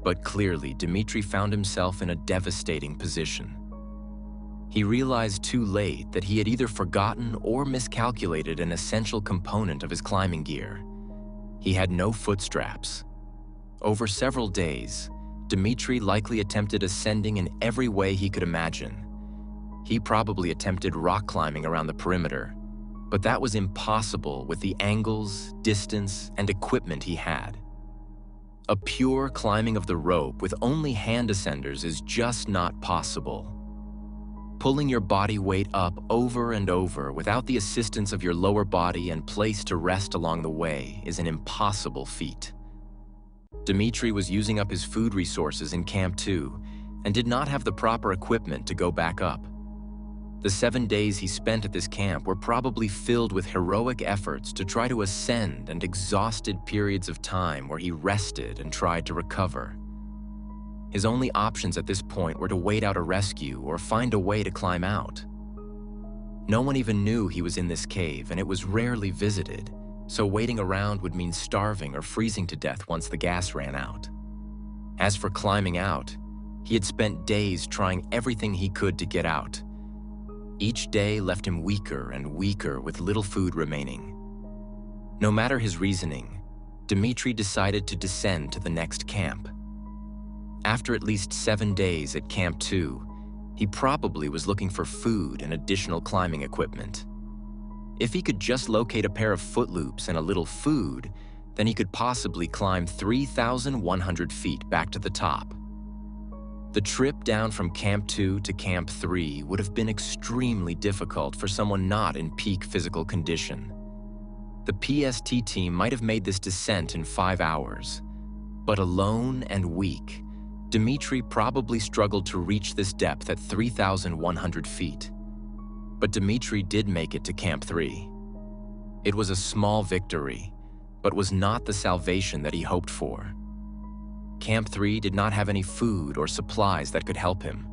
But clearly, Dmitry found himself in a devastating position. He realized too late that he had either forgotten or miscalculated an essential component of his climbing gear. He had no foot straps. Over several days, Dmitry likely attempted ascending in every way he could imagine. He probably attempted rock climbing around the perimeter, but that was impossible with the angles, distance, and equipment he had. A pure climbing of the rope with only hand ascenders is just not possible. Pulling your body weight up over and over without the assistance of your lower body and place to rest along the way is an impossible feat. Dmitry was using up his food resources in Camp 2 and did not have the proper equipment to go back up. The 7 days he spent at this camp were probably filled with heroic efforts to try to ascend and exhausted periods of time where he rested and tried to recover. His only options at this point were to wait out a rescue or find a way to climb out. No one even knew he was in this cave, and it was rarely visited, so waiting around would mean starving or freezing to death once the gas ran out. As for climbing out, he had spent days trying everything he could to get out. Each day left him weaker and weaker with little food remaining. No matter his reasoning, Dmitry decided to descend to the next camp. After at least 7 days at Camp 2, he probably was looking for food and additional climbing equipment. If he could just locate a pair of foot loops and a little food, then he could possibly climb 3,100 feet back to the top. The trip down from Camp 2 to Camp 3 would have been extremely difficult for someone not in peak physical condition. The PST team might have made this descent in 5 hours, but alone and weak, Dmitry probably struggled to reach this depth at 3,100 feet. But Dmitry did make it to Camp 3. It was a small victory, but was not the salvation that he hoped for. Camp 3 did not have any food or supplies that could help him.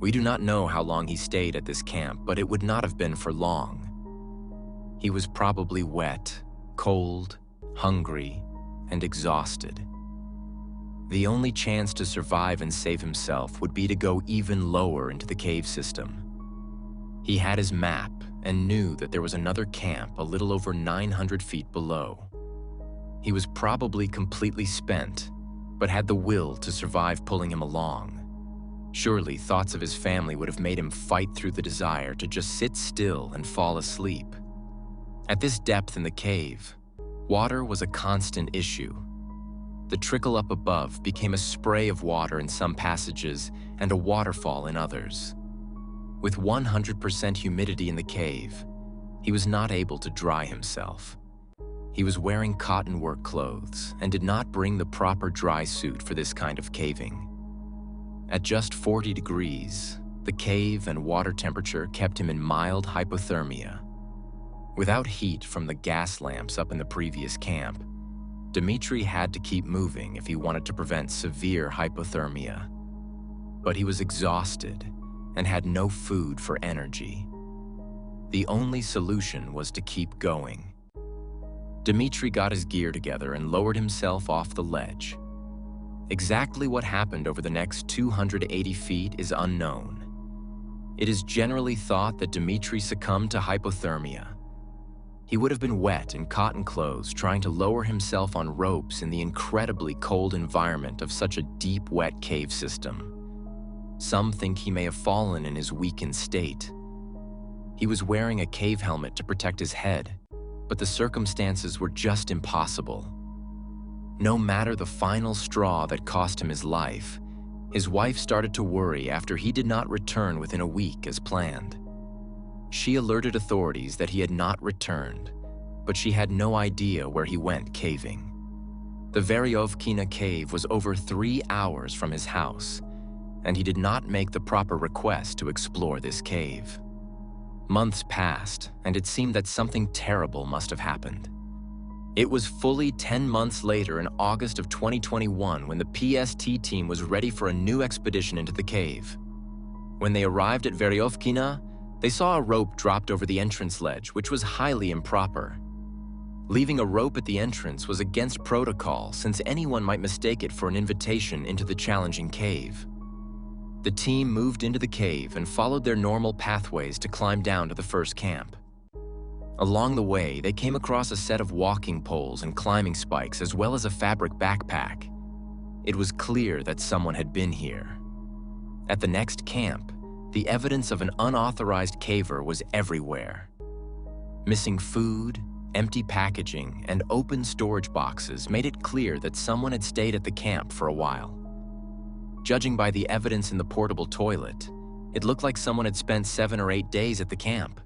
We do not know how long he stayed at this camp, but it would not have been for long. He was probably wet, cold, hungry, and exhausted. The only chance to survive and save himself would be to go even lower into the cave system. He had his map and knew that there was another camp a little over 900 feet below. He was probably completely spent, but had the will to survive pulling him along. Surely thoughts of his family would have made him fight through the desire to just sit still and fall asleep. At this depth in the cave, Water was a constant issue. The trickle up above became a spray of water in some passages and a waterfall in others. With 100% humidity in the cave, he was not able to dry himself. He was wearing cotton work clothes and did not bring the proper dry suit for this kind of caving. At just 40 degrees, the cave and water temperature kept him in mild hypothermia. Without heat from the gas lamps up in the previous camp, Dmitri had to keep moving if he wanted to prevent severe hypothermia. But he was exhausted and had no food for energy. The only solution was to keep going. Dmitri got his gear together and lowered himself off the ledge. Exactly what happened over the next 280 feet is unknown. It is generally thought that Dmitri succumbed to hypothermia. He would have been wet in cotton clothes trying to lower himself on ropes in the incredibly cold environment of such a deep, wet cave system. Some think he may have fallen in his weakened state. He was wearing a cave helmet to protect his head, but the circumstances were just impossible. No matter the final straw that cost him his life, his wife started to worry after he did not return within a week as planned. She alerted authorities that he had not returned, but she had no idea where he went caving. The Veryovkina cave was over 3 hours from his house, and he did not make the proper request to explore this cave. Months passed, and it seemed that something terrible must have happened. It was fully 10 months later in August of 2021 when the PST team was ready for a new expedition into the cave. When they arrived at Veryovkina, they saw a rope dropped over the entrance ledge, which was highly improper. Leaving a rope at the entrance was against protocol since anyone might mistake it for an invitation into the challenging cave. The team moved into the cave and followed their normal pathways to climb down to the first camp. Along the way, they came across a set of walking poles and climbing spikes as well as a fabric backpack. It was clear that someone had been here. At the next camp, the evidence of an unauthorized caver was everywhere. Missing food, empty packaging, and open storage boxes made it clear that someone had stayed at the camp for a while. Judging by the evidence in the portable toilet, it looked like someone had spent 7 or 8 days at the camp.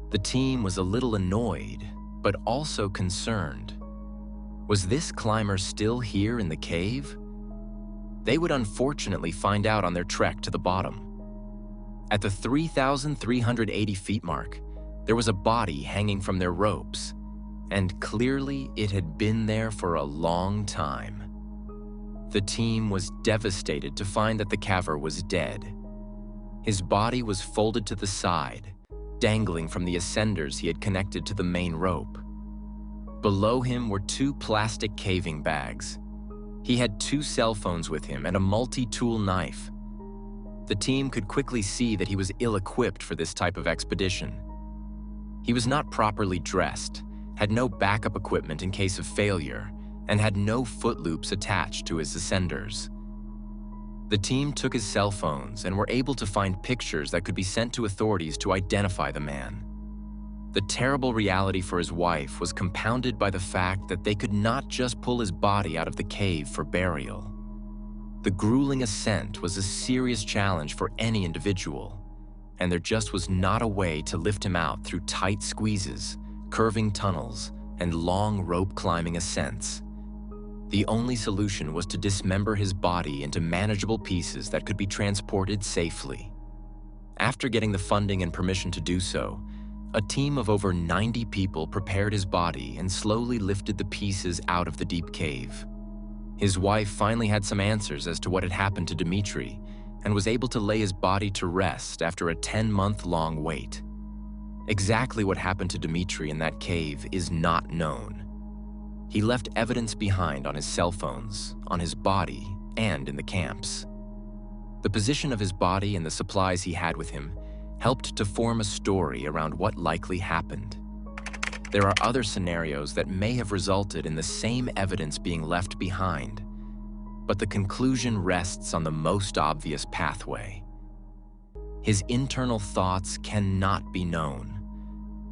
The team was a little annoyed, but also concerned. Was this climber still here in the cave? They would unfortunately find out on their trek to the bottom. At the 3,380 feet mark, there was a body hanging from their ropes, and clearly it had been there for a long time. The team was devastated to find that the caver was dead. His body was folded to the side, dangling from the ascenders he had connected to the main rope. Below him were 2 plastic caving bags. He had 2 cell phones with him and a multi-tool knife. The team could quickly see that he was ill-equipped for this type of expedition. He was not properly dressed, had no backup equipment in case of failure, and had no foot loops attached to his ascenders. The team took his cell phones and were able to find pictures that could be sent to authorities to identify the man. The terrible reality for his wife was compounded by the fact that they could not just pull his body out of the cave for burial. The grueling ascent was a serious challenge for any individual, and there just was not a way to lift him out through tight squeezes, curving tunnels, and long rope climbing ascents. The only solution was to dismember his body into manageable pieces that could be transported safely. After getting the funding and permission to do so, a team of over 90 people prepared his body and slowly lifted the pieces out of the deep cave. His wife finally had some answers as to what had happened to Dmitri and was able to lay his body to rest after a 10-month-long wait. Exactly what happened to Dmitri in that cave is not known. He left evidence behind on his cell phones, on his body, and in the camps. The position of his body and the supplies he had with him helped to form a story around what likely happened. There are other scenarios that may have resulted in the same evidence being left behind, but the conclusion rests on the most obvious pathway. His internal thoughts cannot be known,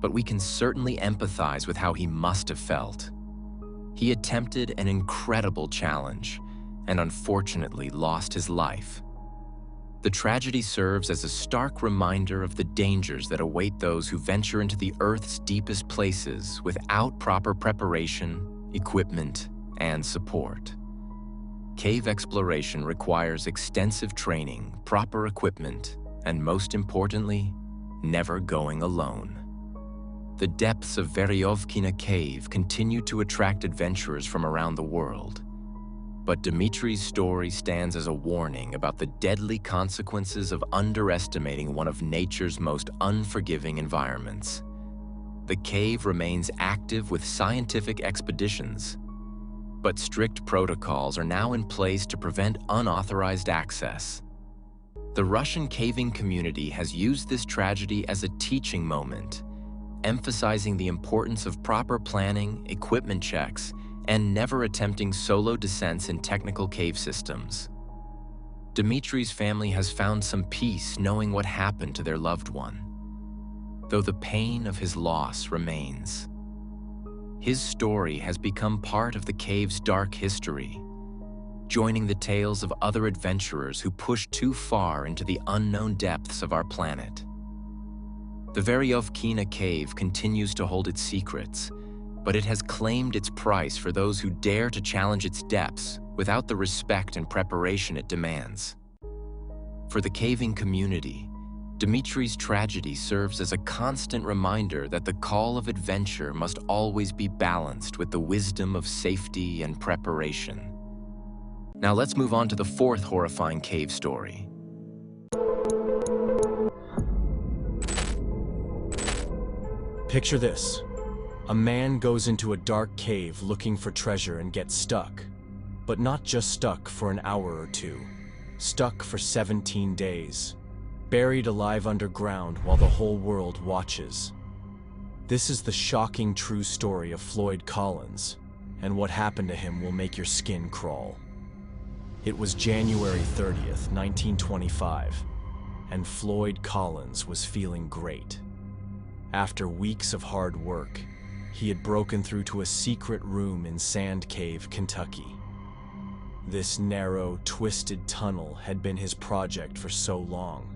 but we can certainly empathize with how he must have felt. He attempted an incredible challenge and unfortunately lost his life. The tragedy serves as a stark reminder of the dangers that await those who venture into the Earth's deepest places without proper preparation, equipment, and support. Cave exploration requires extensive training, proper equipment, and most importantly, never going alone. The depths of Veryovkina cave continue to attract adventurers from around the world. But Dimitri's story stands as a warning about the deadly consequences of underestimating one of nature's most unforgiving environments. The cave remains active with scientific expeditions, but strict protocols are now in place to prevent unauthorized access. The Russian caving community has used this tragedy as a teaching moment, emphasizing the importance of proper planning, equipment checks, and never attempting solo descents in technical cave systems. Dimitri's family has found some peace knowing what happened to their loved one, though the pain of his loss remains. His story has become part of the cave's dark history, joining the tales of other adventurers who pushed too far into the unknown depths of our planet. The Veryovkina cave continues to hold its secrets, but it has claimed its price for those who dare to challenge its depths without the respect and preparation it demands. For the caving community, Dimitri's tragedy serves as a constant reminder that the call of adventure must always be balanced with the wisdom of safety and preparation. Now let's move on to the fourth horrifying cave story. Picture this. A man goes into a dark cave looking for treasure and gets stuck. But not just stuck for an hour or two. Stuck for 17 days. Buried alive underground while the whole world watches. This is the shocking true story of Floyid Collins, and what happened to him will make your skin crawl. It was January 30th, 1925, and Floyid Collins was feeling great. After weeks of hard work, he had broken through to a secret room in Sand Cave, Kentucky. This narrow, twisted tunnel had been his project for so long.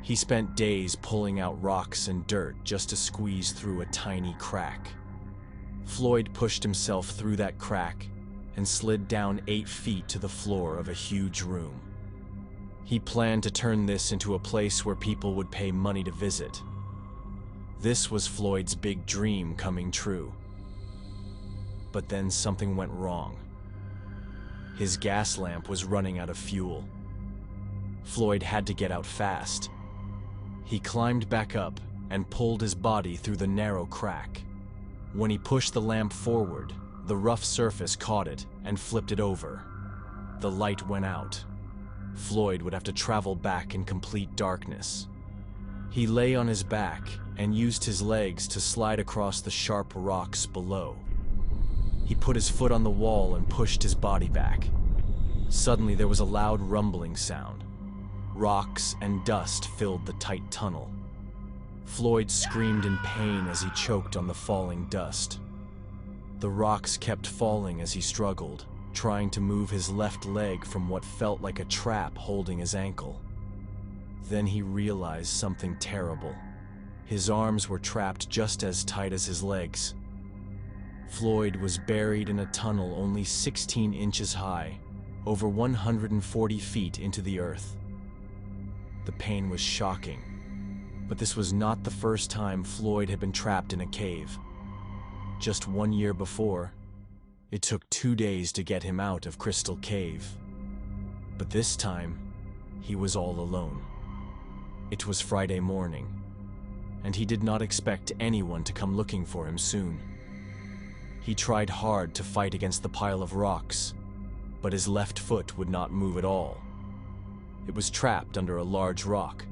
He spent days pulling out rocks and dirt just to squeeze through a tiny crack. Floyd pushed himself through that crack and slid down 8 feet to the floor of a huge room. He planned to turn this into a place where people would pay money to visit. This was Floyd's big dream coming true. But then something went wrong. His gas lamp was running out of fuel. Floyd had to get out fast. He climbed back up and pulled his body through the narrow crack. When he pushed the lamp forward, the rough surface caught it and flipped it over. The light went out. Floyd would have to travel back in complete darkness. He lay on his back and used his legs to slide across the sharp rocks below. He put his foot on the wall and pushed his body back. Suddenly there was a loud rumbling sound. Rocks and dust filled the tight tunnel. Floyd screamed in pain as he choked on the falling dust. The rocks kept falling as he struggled, trying to move his left leg from what felt like a trap holding his ankle. Then he realized something terrible. His arms were trapped just as tight as his legs. Floyd was buried in a tunnel only 16 inches high, over 140 feet into the earth. The pain was shocking, but this was not the first time Floyd had been trapped in a cave. Just 1 year before, it took 2 days to get him out of Crystal Cave. But this time, he was all alone. It was Friday morning, and he did not expect anyone to come looking for him soon. He tried hard to fight against the pile of rocks, but his left foot would not move at all. It was trapped under a large rock.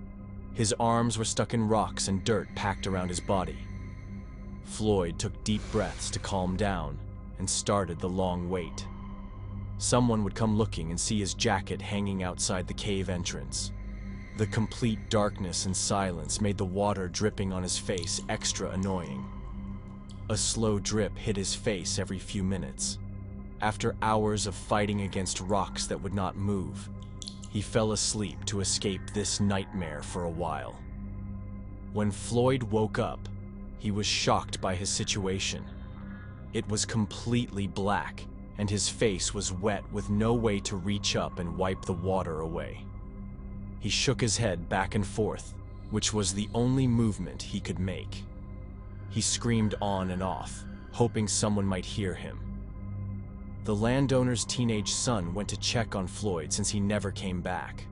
His arms were stuck in rocks and dirt packed around his body. Floyd took deep breaths to calm down and started the long wait. Someone would come looking and see his jacket hanging outside the cave entrance. The complete darkness and silence made the water dripping on his face extra annoying. A slow drip hit his face every few minutes. After hours of fighting against rocks that would not move, he fell asleep to escape this nightmare for a while. When Floyd woke up, he was shocked by his situation. It was completely black, and his face was wet with no way to reach up and wipe the water away. He shook his head back and forth, which was the only movement he could make. He screamed on and off, hoping someone might hear him. The landowner's teenage son went to check on Floyd since he never came back.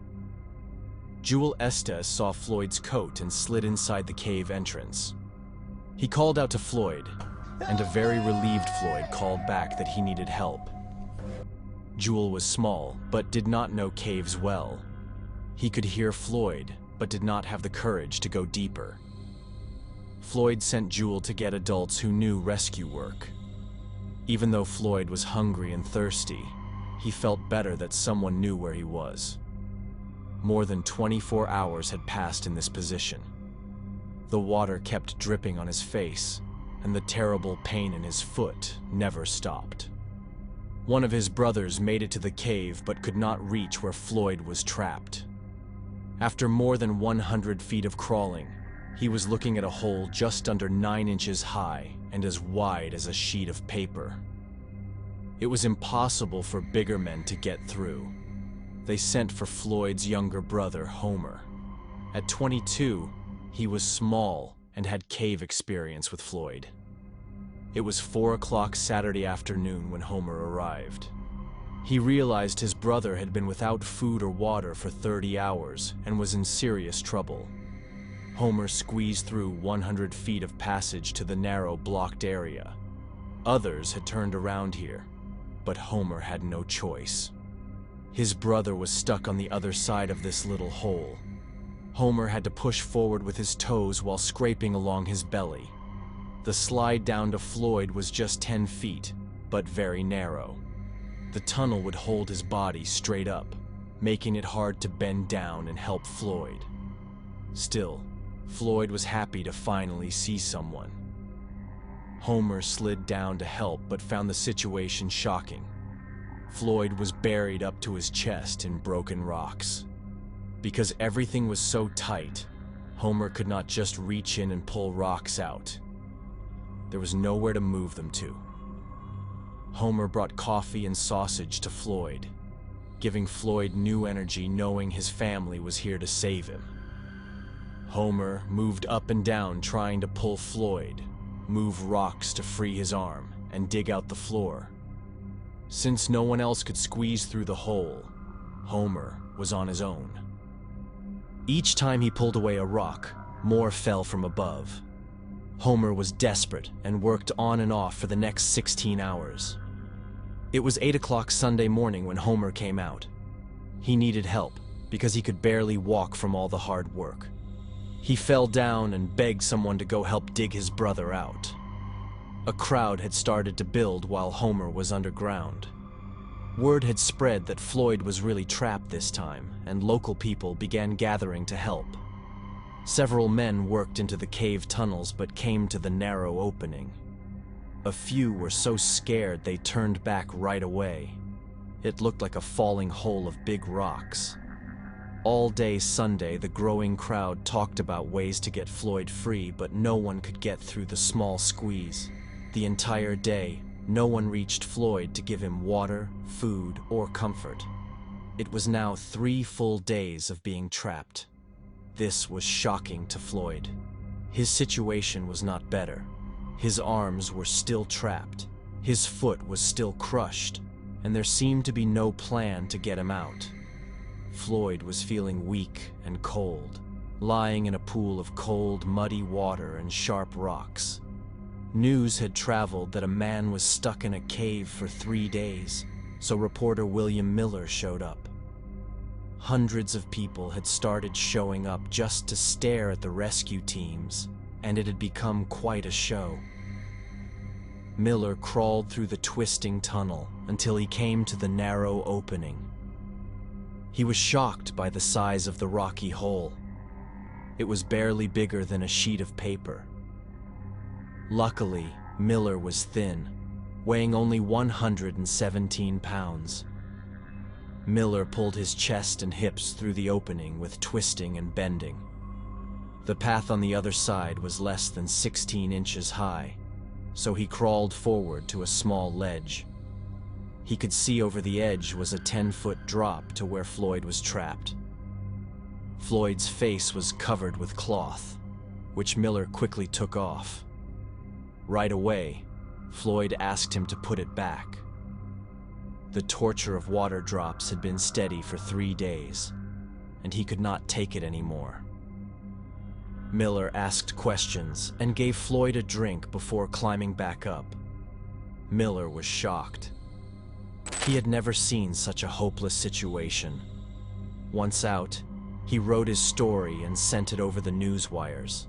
Jewel Estes saw Floyd's coat and slid inside the cave entrance. He called out to Floyd, and a very relieved Floyd called back that he needed help. Jewel was small, but did not know caves well. He could hear Floyd, but did not have the courage to go deeper. Floyd sent Jewel to get adults who knew rescue work. Even though Floyd was hungry and thirsty, he felt better that someone knew where he was. More than 24 hours had passed in this position. The water kept dripping on his face, and the terrible pain in his foot never stopped. One of his brothers made it to the cave but could not reach where Floyd was trapped. After more than 100 feet of crawling, he was looking at a hole just under 9 inches high and as wide as a sheet of paper. It was impossible for bigger men to get through. They sent for Floyd's younger brother, Homer. At 22, he was small and had cave experience with Floyd. It was 4 o'clock Saturday afternoon when Homer arrived. He realized his brother had been without food or water for 30 hours and was in serious trouble. Homer squeezed through 100 feet of passage to the narrow, blocked area. Others had turned around here, but Homer had no choice. His brother was stuck on the other side of this little hole. Homer had to push forward with his toes while scraping along his belly. The slide down to Floyd was just 10 feet, but very narrow. The tunnel would hold his body straight up, making it hard to bend down and help Floyd. Still, Floyd was happy to finally see someone. Homer slid down to help but found the situation shocking. Floyd was buried up to his chest in broken rocks. Because everything was so tight, Homer could not just reach in and pull rocks out. There was nowhere to move them to. Homer brought coffee and sausage to Floyd, giving Floyd new energy knowing his family was here to save him. Homer moved up and down trying to pull Floyd, move rocks to free his arm, and dig out the floor. Since no one else could squeeze through the hole, Homer was on his own. Each time he pulled away a rock, more fell from above. Homer was desperate and worked on and off for the next 16 hours. It was 8 o'clock Sunday morning when Homer came out. He needed help because he could barely walk from all the hard work. He fell down and begged someone to go help dig his brother out. A crowd had started to build while Homer was underground. Word had spread that Floyd was really trapped this time, and local people began gathering to help. Several men worked into the cave tunnels but came to the narrow opening. A few were so scared they turned back right away. It looked like a falling hole of big rocks. All day Sunday, the growing crowd talked about ways to get Floyd free, but no one could get through the small squeeze. The entire day, no one reached Floyd to give him water, food, or comfort. It was now 3 full days of being trapped. This was shocking to Floyd. His situation was not better. His arms were still trapped, his foot was still crushed, and there seemed to be no plan to get him out. Floyd was feeling weak and cold, lying in a pool of cold, muddy water and sharp rocks. News had traveled that a man was stuck in a cave for 3 days, so reporter William Miller showed up. Hundreds of people had started showing up just to stare at the rescue teams, and it had become quite a show. Miller crawled through the twisting tunnel until he came to the narrow opening. He was shocked by the size of the rocky hole. It was barely bigger than a sheet of paper. Luckily, Miller was thin, weighing only 117 pounds. Miller pulled his chest and hips through the opening with twisting and bending. The path on the other side was less than 16 inches high, so he crawled forward to a small ledge. He could see over the edge was a 10-foot drop to where Floyd was trapped. Floyd's face was covered with cloth, which Miller quickly took off. Right away, Floyd asked him to put it back. The torture of water drops had been steady for 3 days, and he could not take it anymore. Miller asked questions and gave Floyd a drink before climbing back up. Miller was shocked. He had never seen such a hopeless situation. Once out, he wrote his story and sent it over the news wires.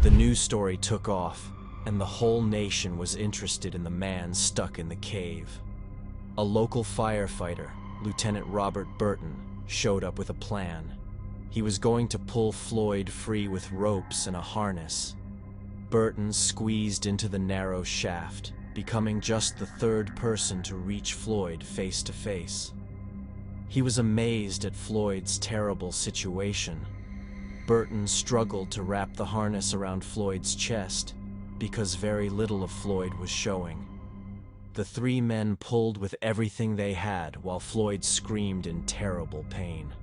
The news story took off, and the whole nation was interested in the man stuck in the cave. A local firefighter, Lieutenant Robert Burton, showed up with a plan. He was going to pull Floyd free with ropes and a harness. Burton squeezed into the narrow shaft, becoming just the third person to reach Floyd face to face. He was amazed at Floyd's terrible situation. Burton struggled to wrap the harness around Floyd's chest because very little of Floyd was showing. The three men pulled with everything they had while Floyd screamed in terrible pain.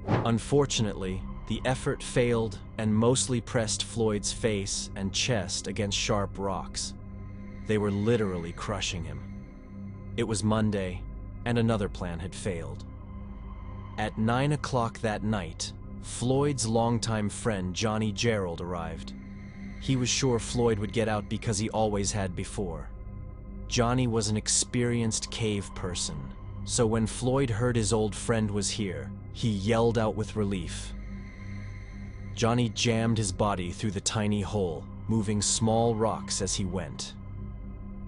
Unfortunately, the effort failed and mostly pressed Floyd's face and chest against sharp rocks. They were literally crushing him. It was Monday, and another plan had failed. At 9 o'clock that night, Floyd's longtime friend Johnny Gerald arrived. He was sure Floyd would get out because he always had before. Johnny was an experienced cave person, so when Floyd heard his old friend was here, he yelled out with relief. Johnny jammed his body through the tiny hole, moving small rocks as he went.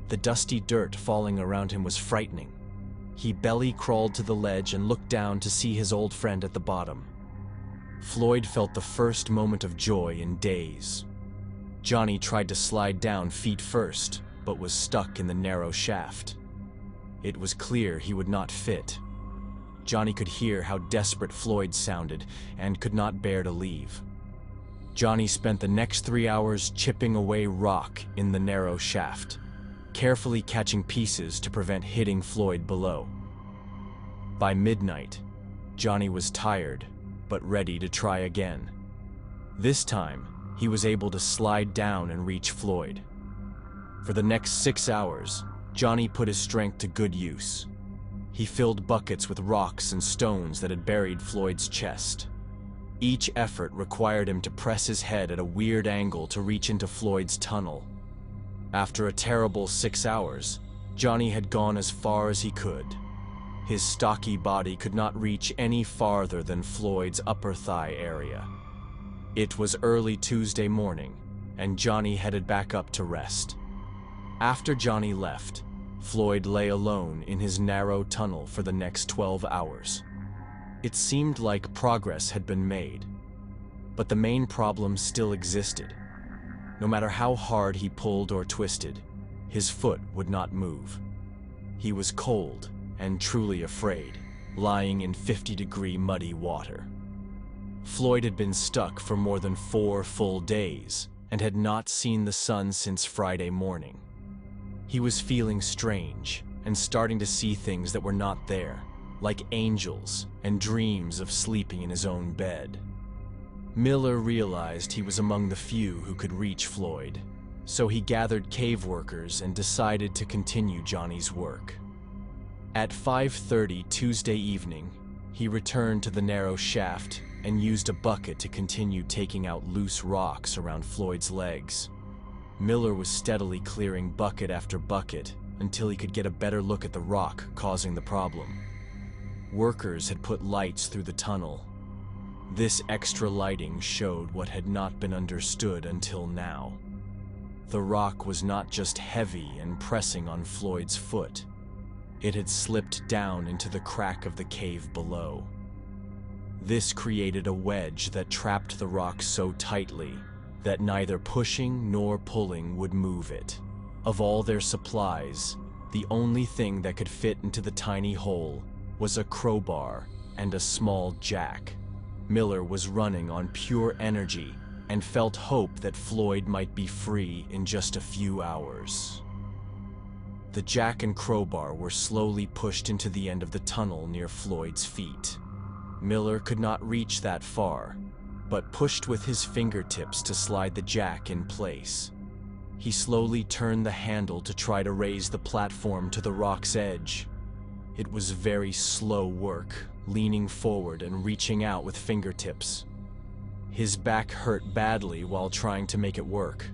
The dusty dirt falling around him was frightening. He belly crawled to the ledge and looked down to see his old friend at the bottom. Floyd felt the first moment of joy in days. Johnny tried to slide down feet first, but was stuck in the narrow shaft. It was clear he would not fit. Johnny could hear how desperate Floyd sounded and could not bear to leave. Johnny spent the next 3 hours chipping away rock in the narrow shaft, carefully catching pieces to prevent hitting Floyd below. By midnight, Johnny was tired, but ready to try again. This time, he was able to slide down and reach Floyd. For the next 6 hours, Johnny put his strength to good use. He filled buckets with rocks and stones that had buried Floyd's chest. Each effort required him to press his head at a weird angle to reach into Floyd's tunnel. After a terrible 6 hours, Johnny had gone as far as he could. His stocky body could not reach any farther than Floyd's upper thigh area. It was early Tuesday morning, and Johnny headed back up to rest. After Johnny left, Floyd lay alone in his narrow tunnel for the next 12 hours. It seemed like progress had been made, but the main problem still existed. No matter how hard he pulled or twisted, his foot would not move. He was cold and truly afraid, lying in 50-degree muddy water. Floyd had been stuck for more than 4 full days and had not seen the sun since Friday morning. He was feeling strange and starting to see things that were not there, like angels and dreams of sleeping in his own bed. Miller realized he was among the few who could reach Floyd, so he gathered cave workers and decided to continue Johnny's work. At 5:30 Tuesday evening, he returned to the narrow shaft and used a bucket to continue taking out loose rocks around Floyd's legs. Miller was steadily clearing bucket after bucket until he could get a better look at the rock causing the problem. Workers had put lights through the tunnel. This extra lighting showed what had not been understood until now. The rock was not just heavy and pressing on Floyd's foot. It had slipped down into the crack of the cave below. This created a wedge that trapped the rock so tightly that neither pushing nor pulling would move it. Of all their supplies, the only thing that could fit into the tiny hole was a crowbar and a small jack. Miller was running on pure energy and felt hope that Floyd might be free in just a few hours. The jack and crowbar were slowly pushed into the end of the tunnel near Floyd's feet. Miller could not reach that far, but pushed with his fingertips to slide the jack in place. He slowly turned the handle to try to raise the platform to the rock's edge. It was very slow work, leaning forward and reaching out with fingertips. His back hurt badly while trying to make it work.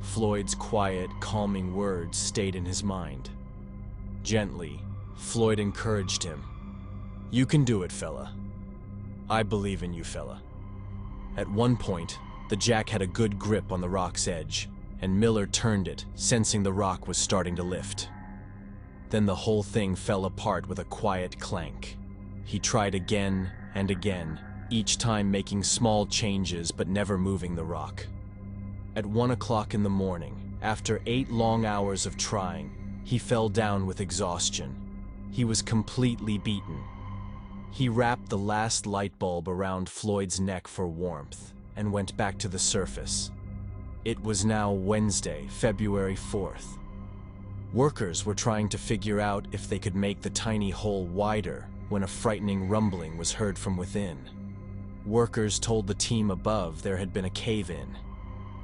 Floyd's quiet, calming words stayed in his mind. Gently, Floyd encouraged him. "You can do it, fella. I believe in you, fella." At one point, the jack had a good grip on the rock's edge, and Miller turned it, sensing the rock was starting to lift. Then the whole thing fell apart with a quiet clank. He tried again and again, each time making small changes but never moving the rock. At 1 o'clock in the morning, after 8 long hours of trying, he fell down with exhaustion. He was completely beaten. He wrapped the last light bulb around Floyd's neck for warmth and went back to the surface. It was now Wednesday, February 4th. Workers were trying to figure out if they could make the tiny hole wider when a frightening rumbling was heard from within. Workers told the team above there had been a cave-in.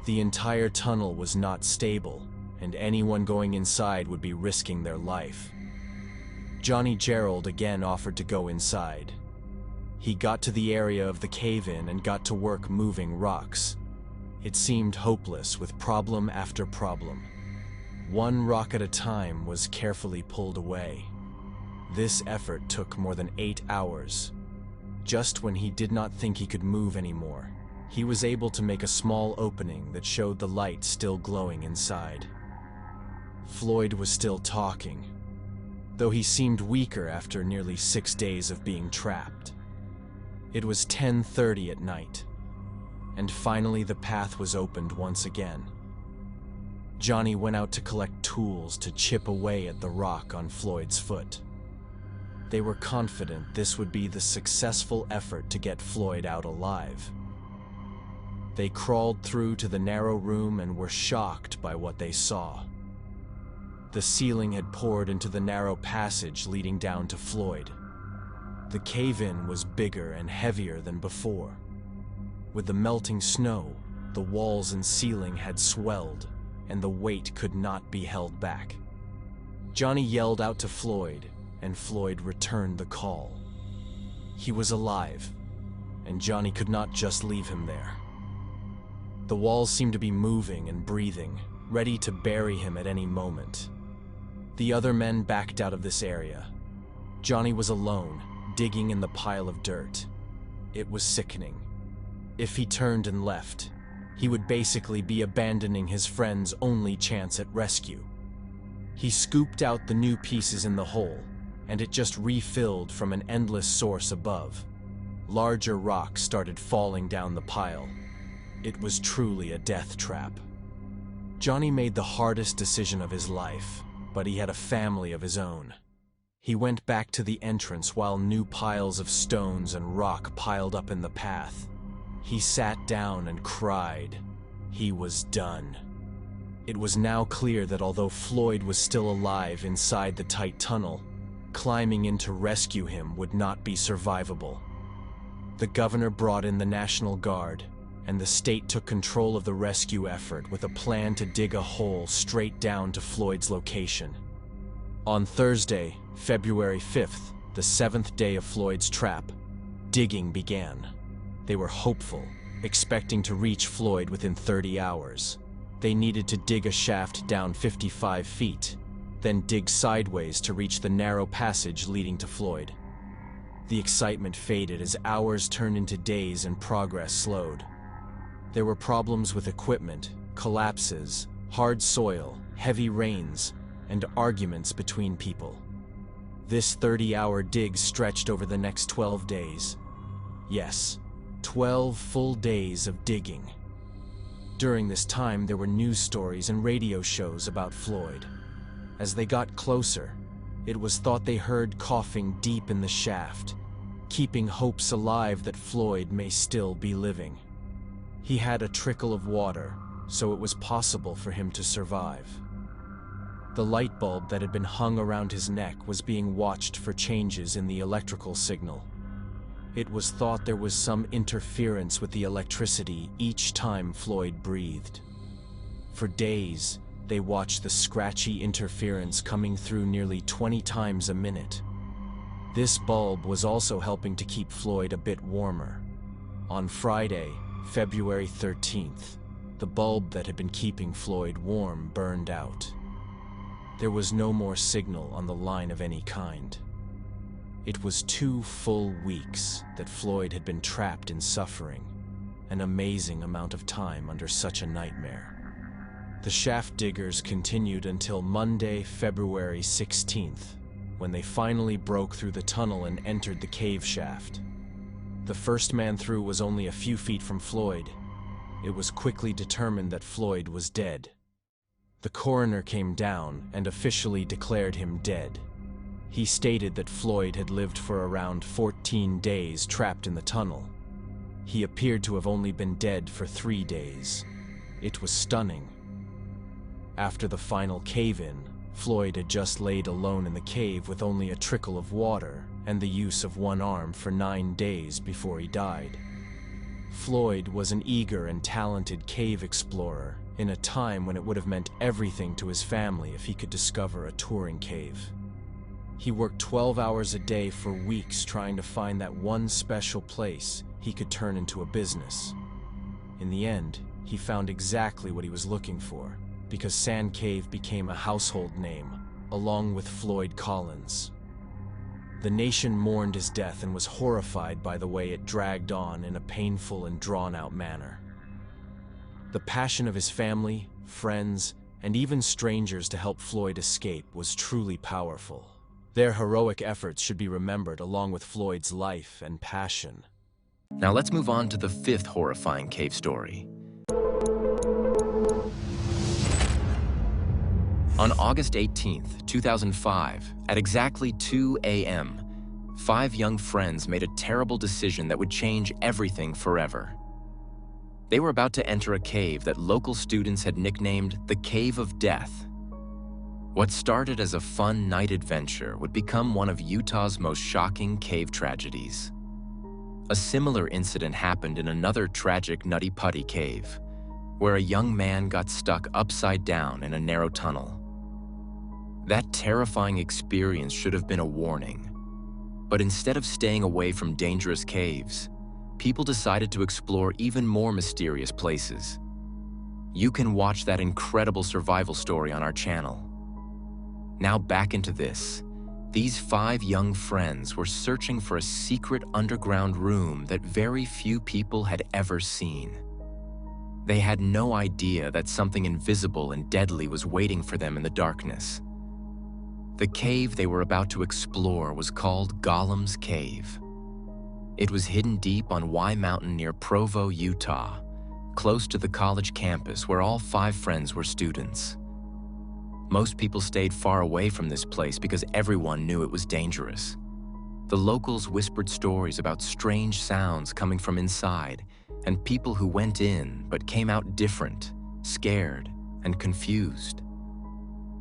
The entire tunnel was not stable, and anyone going inside would be risking their life. Johnny Gerald again offered to go inside. He got to the area of the cave-in and got to work moving rocks. It seemed hopeless with problem after problem. One rock at a time was carefully pulled away. This effort took more than 8 hours. Just when he did not think he could move anymore, he was able to make a small opening that showed the light still glowing inside. Floyd was still talking, though he seemed weaker after nearly 6 days of being trapped. It was 10:30 at night, and finally the path was opened once again. Johnny went out to collect tools to chip away at the rock on Floyd's foot. They were confident this would be the successful effort to get Floyd out alive. They crawled through to the narrow room and were shocked by what they saw. The ceiling had poured into the narrow passage leading down to Floyd. The cave-in was bigger and heavier than before. With the melting snow, the walls and ceiling had swelled, and the weight could not be held back. Johnny yelled out to Floyd, and Floyd returned the call. He was alive, and Johnny could not just leave him there. The walls seemed to be moving and breathing, ready to bury him at any moment. The other men backed out of this area. Johnny was alone, digging in the pile of dirt. It was sickening. If he turned and left, he would basically be abandoning his friend's only chance at rescue. He scooped out the new pieces in the hole, and it just refilled from an endless source above. Larger rocks started falling down the pile. It was truly a death trap. Johnny made the hardest decision of his life, but he had a family of his own. He went back to the entrance while new piles of stones and rock piled up in the path. He sat down and cried. He was done. It was now clear that although Floyd was still alive inside the tight tunnel, climbing in to rescue him would not be survivable. The governor brought in the National Guard, and the state took control of the rescue effort with a plan to dig a hole straight down to Floyd's location. On Thursday, February 5th, the 7th day of Floyd's trap, digging began. They were hopeful, expecting to reach Floyd within 30 hours. They needed to dig a shaft down 55 feet, then dig sideways to reach the narrow passage leading to Floyd. The excitement faded as hours turned into days and progress slowed. There were problems with equipment, collapses, hard soil, heavy rains, and arguments between people. This 30-hour dig stretched over the next 12 days. Yes, 12 full days of digging. During this time, there were news stories and radio shows about Floyd. As they got closer, it was thought they heard coughing deep in the shaft, keeping hopes alive that Floyd may still be living. He had a trickle of water, so it was possible for him to survive. The light bulb that had been hung around his neck was being watched for changes in the electrical signal. It was thought there was some interference with the electricity each time Floyd breathed. For days, they watched the scratchy interference coming through nearly 20 times a minute. This bulb was also helping to keep Floyd a bit warmer. On Friday, February 13th, the bulb that had been keeping Floyd warm burned out. There was no more signal on the line of any kind. It was 2 full weeks that Floyd had been trapped in suffering, an amazing amount of time under such a nightmare. The shaft diggers continued until Monday, February 16th, when they finally broke through the tunnel and entered the cave shaft. The first man through was only a few feet from Floyd. It was quickly determined that Floyd was dead. The coroner came down and officially declared him dead. He stated that Floyd had lived for around 14 days trapped in the tunnel. He appeared to have only been dead for 3 days. It was stunning. After the final cave-in, Floyd had just laid alone in the cave with only a trickle of water and the use of one arm for 9 days before he died. Floyd was an eager and talented cave explorer in a time when it would have meant everything to his family if he could discover a touring cave. He worked 12 hours a day for weeks trying to find that one special place he could turn into a business. In the end, he found exactly what he was looking for, because Sand Cave became a household name, along with Floyd Collins. The nation mourned his death and was horrified by the way it dragged on in a painful and drawn-out manner. The passion of his family, friends, and even strangers to help Floyd escape was truly powerful. Their heroic efforts should be remembered along with Floyd's life and passion. Now let's move on to the 5th horrifying cave story. On August 18th, 2005, at exactly 2 a.m., 5 young friends made a terrible decision that would change everything forever. They were about to enter a cave that local students had nicknamed the Cave of Death. What started as a fun night adventure would become one of Utah's most shocking cave tragedies. A similar incident happened in another tragic Nutty Putty cave, where a young man got stuck upside down in a narrow tunnel. That terrifying experience should have been a warning. But instead of staying away from dangerous caves, people decided to explore even more mysterious places. You can watch that incredible survival story on our channel. Now back into this. These 5 young friends were searching for a secret underground room that very few people had ever seen. They had no idea that something invisible and deadly was waiting for them in the darkness. The cave they were about to explore was called Gollum's Cave. It was hidden deep on Y Mountain near Provo, Utah, close to the college campus where all 5 friends were students. Most people stayed far away from this place because everyone knew it was dangerous. The locals whispered stories about strange sounds coming from inside and people who went in but came out different, scared, and confused.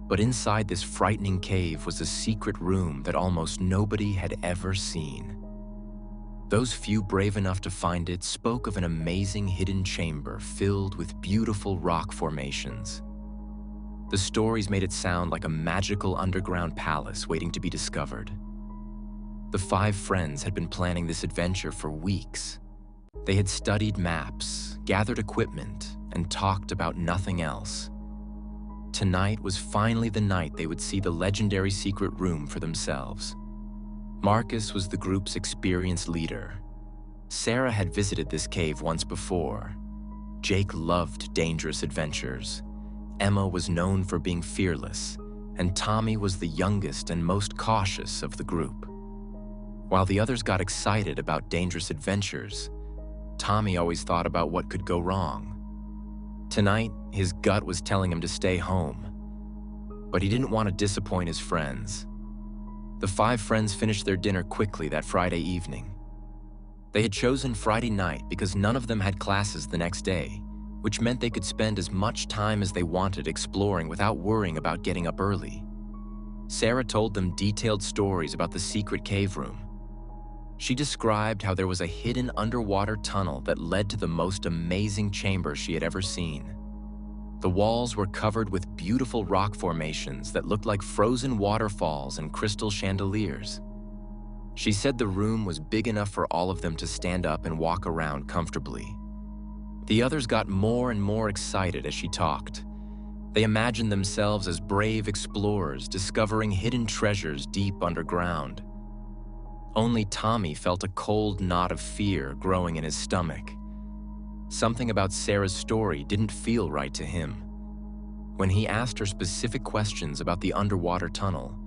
But inside this frightening cave was a secret room that almost nobody had ever seen. Those few brave enough to find it spoke of an amazing hidden chamber filled with beautiful rock formations. The stories made it sound like a magical underground palace waiting to be discovered. The 5 friends had been planning this adventure for weeks. They had studied maps, gathered equipment, and talked about nothing else. Tonight was finally the night they would see the legendary secret room for themselves. Marcus was the group's experienced leader. Sarah had visited this cave once before. Jake loved dangerous adventures. Emma was known for being fearless, and Tommy was the youngest and most cautious of the group. While the others got excited about dangerous adventures, Tommy always thought about what could go wrong. Tonight, his gut was telling him to stay home, but he didn't want to disappoint his friends. The 5 friends finished their dinner quickly that Friday evening. They had chosen Friday night because none of them had classes the next day, which meant they could spend as much time as they wanted exploring without worrying about getting up early. Sarah told them detailed stories about the secret cave room. She described how there was a hidden underwater tunnel that led to the most amazing chamber she had ever seen. The walls were covered with beautiful rock formations that looked like frozen waterfalls and crystal chandeliers. She said the room was big enough for all of them to stand up and walk around comfortably. The others got more and more excited as she talked. They imagined themselves as brave explorers discovering hidden treasures deep underground. Only Tommy felt a cold knot of fear growing in his stomach. Something about Sarah's story didn't feel right to him. When he asked her specific questions about the underwater tunnel,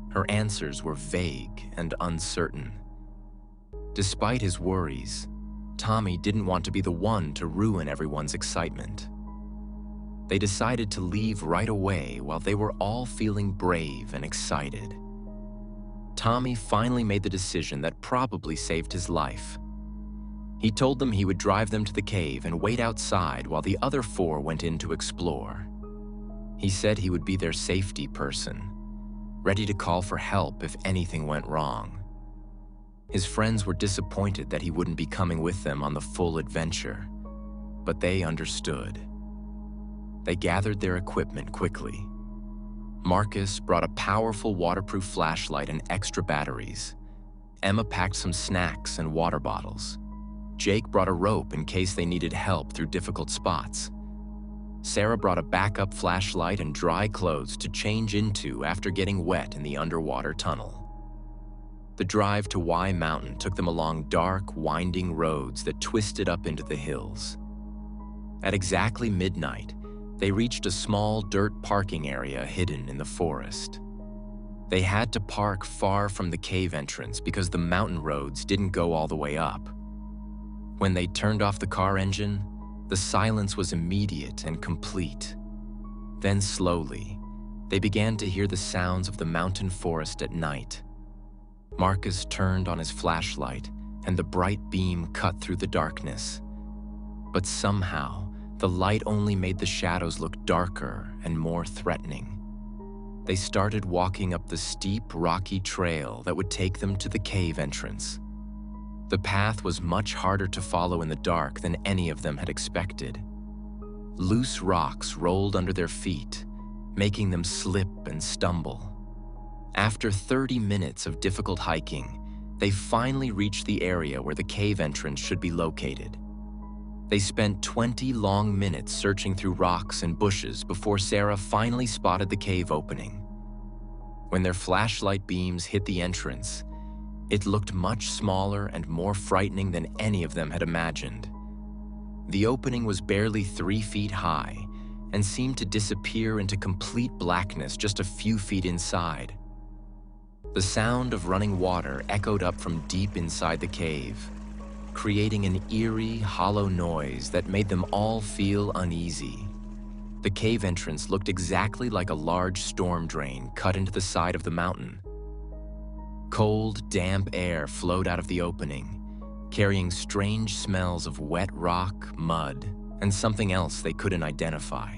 her answers were vague and uncertain. Despite his worries, Tommy didn't want to be the one to ruin everyone's excitement. They decided to leave right away while they were all feeling brave and excited. Tommy finally made the decision that probably saved his life. He told them he would drive them to the cave and wait outside while the other 4 went in to explore. He said he would be their safety person, ready to call for help if anything went wrong. His friends were disappointed that he wouldn't be coming with them on the full adventure, but they understood. They gathered their equipment quickly. Marcus brought a powerful waterproof flashlight and extra batteries. Emma packed some snacks and water bottles. Jake brought a rope in case they needed help through difficult spots. Sarah brought a backup flashlight and dry clothes to change into after getting wet in the underwater tunnel. The drive to Y Mountain took them along dark, winding roads that twisted up into the hills. At exactly midnight, they reached a small dirt parking area hidden in the forest. They had to park far from the cave entrance because the mountain roads didn't go all the way up. When they turned off the car engine, the silence was immediate and complete. Then slowly, they began to hear the sounds of the mountain forest at night. Marcus turned on his flashlight, and the bright beam cut through the darkness. But somehow, the light only made the shadows look darker and more threatening. They started walking up the steep, rocky trail that would take them to the cave entrance. The path was much harder to follow in the dark than any of them had expected. Loose rocks rolled under their feet, making them slip and stumble. After 30 minutes of difficult hiking, they finally reached the area where the cave entrance should be located. They spent 20 long minutes searching through rocks and bushes before Sarah finally spotted the cave opening. When their flashlight beams hit the entrance, it looked much smaller and more frightening than any of them had imagined. The opening was barely 3 feet high and seemed to disappear into complete blackness just a few feet inside. The sound of running water echoed up from deep inside the cave, creating an eerie, hollow noise that made them all feel uneasy. The cave entrance looked exactly like a large storm drain cut into the side of the mountain. Cold, damp air flowed out of the opening, carrying strange smells of wet rock, mud, and something else they couldn't identify.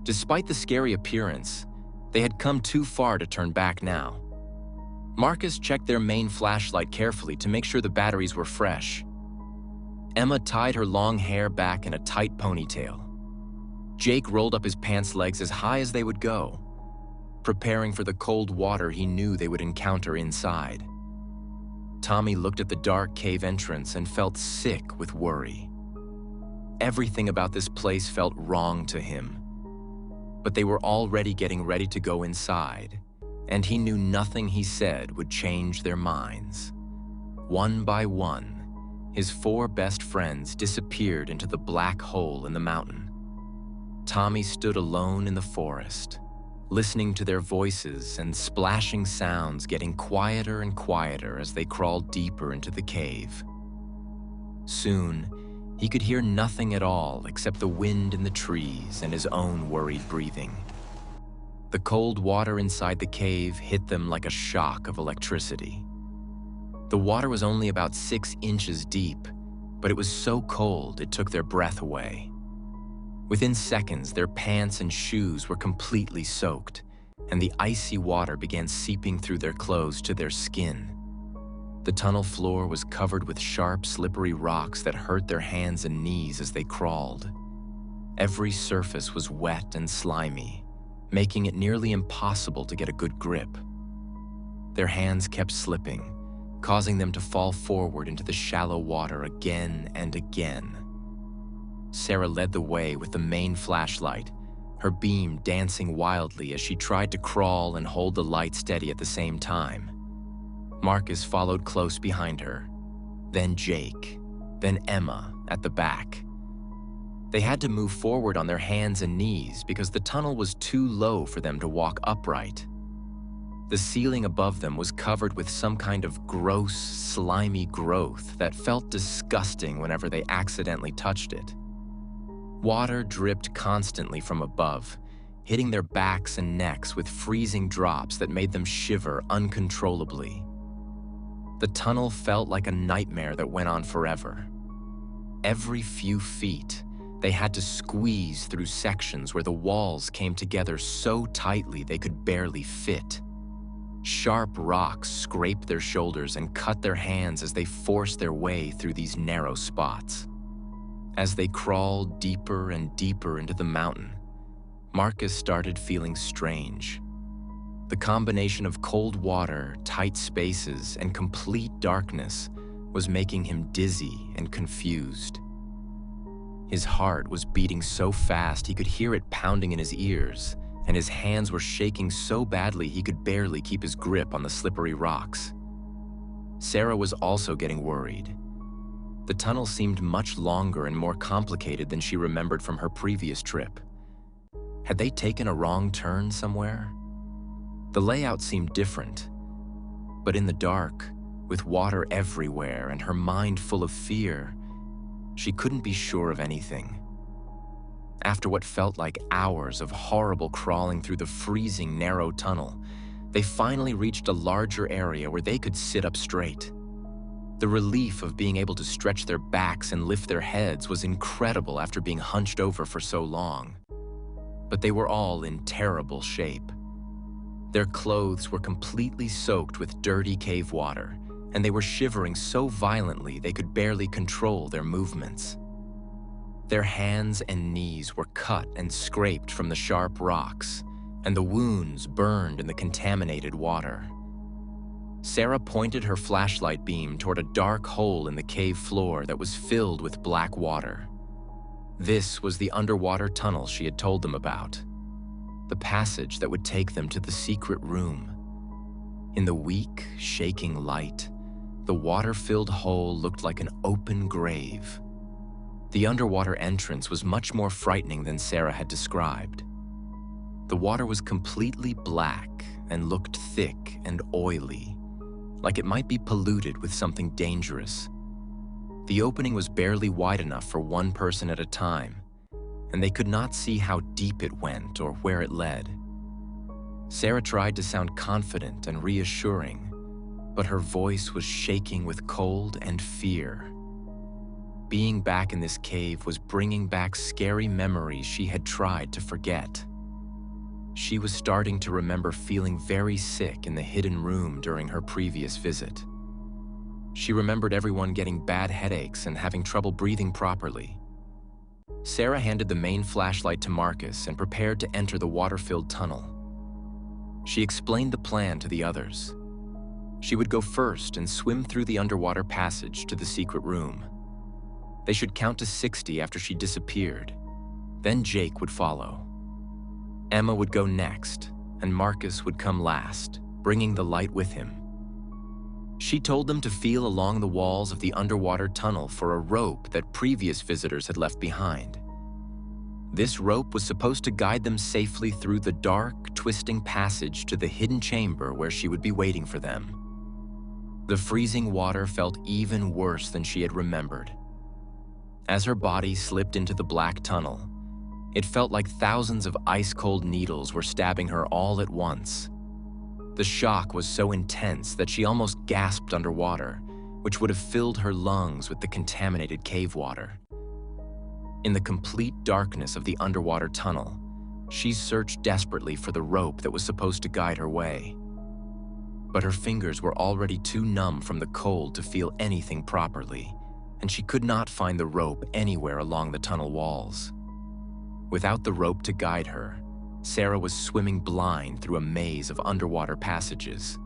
Despite the scary appearance, they had come too far to turn back now. Marcus checked their main flashlight carefully to make sure the batteries were fresh. Emma tied her long hair back in a tight ponytail. Jake rolled up his pants legs as high as they would go, preparing for the cold water he knew they would encounter inside. Tommy looked at the dark cave entrance and felt sick with worry. Everything about this place felt wrong to him, but they were already getting ready to go inside, and he knew nothing he said would change their minds. One by one, his 4 best friends disappeared into the black hole in the mountain. Tommy stood alone in the forest, listening to their voices and splashing sounds getting quieter and quieter as they crawled deeper into the cave. Soon, He could hear nothing at all except the wind in the trees and his own worried breathing. The cold water inside the cave hit them like a shock of electricity. The water was only about 6 inches deep, but it was so cold it took their breath away. Within seconds, their pants and shoes were completely soaked, and the icy water began seeping through their clothes to their skin. The tunnel floor was covered with sharp, slippery rocks that hurt their hands and knees as they crawled. Every surface was wet and slimy, making it nearly impossible to get a good grip. Their hands kept slipping, causing them to fall forward into the shallow water again and again. Sarah led the way with the main flashlight, her beam dancing wildly as she tried to crawl and hold the light steady at the same time. Marcus followed close behind her, then Jake, then Emma at the back. They had to move forward on their hands and knees because the tunnel was too low for them to walk upright. The ceiling above them was covered with some kind of gross, slimy growth that felt disgusting whenever they accidentally touched it. Water dripped constantly from above, hitting their backs and necks with freezing drops that made them shiver uncontrollably. The tunnel felt like a nightmare that went on forever. Every few feet, they had to squeeze through sections where the walls came together so tightly they could barely fit. Sharp rocks scraped their shoulders and cut their hands as they forced their way through these narrow spots. As they crawled deeper and deeper into the mountain, Marcus started feeling strange. The combination of cold water, tight spaces, and complete darkness was making him dizzy and confused. His heart was beating so fast he could hear it pounding in his ears, and his hands were shaking so badly he could barely keep his grip on the slippery rocks. Sarah was also getting worried. The tunnel seemed much longer and more complicated than she remembered from her previous trip. Had they taken a wrong turn somewhere? The layout seemed different, but in the dark, with water everywhere and her mind full of fear, she couldn't be sure of anything. After what felt like hours of horrible crawling through the freezing, narrow tunnel, they finally reached a larger area where they could sit up straight. The relief of being able to stretch their backs and lift their heads was incredible after being hunched over for so long. But they were all in terrible shape. Their clothes were completely soaked with dirty cave water, and they were shivering so violently they could barely control their movements. Their hands and knees were cut and scraped from the sharp rocks, and the wounds burned in the contaminated water. Sarah pointed her flashlight beam toward a dark hole in the cave floor that was filled with black water. This was the underwater tunnel she had told them about, the passage that would take them to the secret room. In the weak, shaking light, the water-filled hole looked like an open grave. The underwater entrance was much more frightening than Sarah had described. The water was completely black and looked thick and oily, like it might be polluted with something dangerous. The opening was barely wide enough for one person at a time, and they could not see how deep it went or where it led. Sarah tried to sound confident and reassuring, but her voice was shaking with cold and fear. Being back in this cave was bringing back scary memories she had tried to forget. She was starting to remember feeling very sick in the hidden room during her previous visit. She remembered everyone getting bad headaches and having trouble breathing properly. Sarah handed the main flashlight to Marcus and prepared to enter the water-filled tunnel. She explained the plan to the others. She would go first and swim through the underwater passage to the secret room. They should count to 60 after she disappeared. Then Jake would follow. Emma would go next, and Marcus would come last, bringing the light with him. She told them to feel along the walls of the underwater tunnel for a rope that previous visitors had left behind. This rope was supposed to guide them safely through the dark, twisting passage to the hidden chamber where she would be waiting for them. The freezing water felt even worse than she had remembered. As her body slipped into the black tunnel, it felt like thousands of ice-cold needles were stabbing her all at once. The shock was so intense that she almost gasped underwater, which would have filled her lungs with the contaminated cave water. In the complete darkness of the underwater tunnel, she searched desperately for the rope that was supposed to guide her way. But her fingers were already too numb from the cold to feel anything properly, and she could not find the rope anywhere along the tunnel walls. Without the rope to guide her, Sarah was swimming blind through a maze of underwater passages.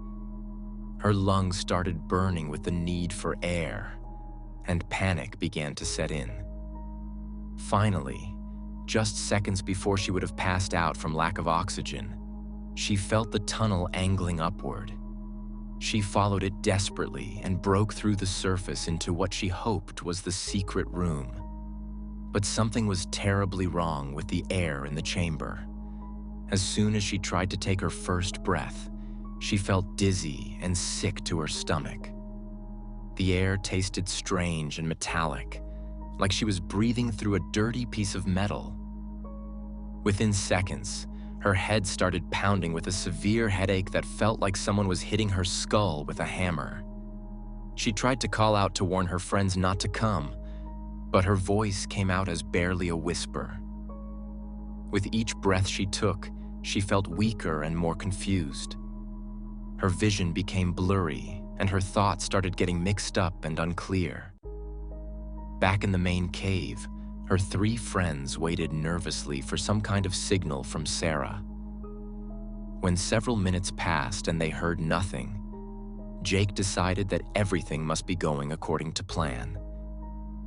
Her lungs started burning with the need for air, and panic began to set in. Finally, just seconds before she would have passed out from lack of oxygen, she felt the tunnel angling upward. She followed it desperately and broke through the surface into what she hoped was the secret room. But something was terribly wrong with the air in the chamber. As soon as she tried to take her first breath, she felt dizzy and sick to her stomach. The air tasted strange and metallic, like she was breathing through a dirty piece of metal. Within seconds, her head started pounding with a severe headache that felt like someone was hitting her skull with a hammer. She tried to call out to warn her friends not to come, but her voice came out as barely a whisper. With each breath she took, she felt weaker and more confused. Her vision became blurry, and her thoughts started getting mixed up and unclear. Back in the main cave, her three friends waited nervously for some kind of signal from Sarah. When several minutes passed and they heard nothing, Jake decided that everything must be going according to plan.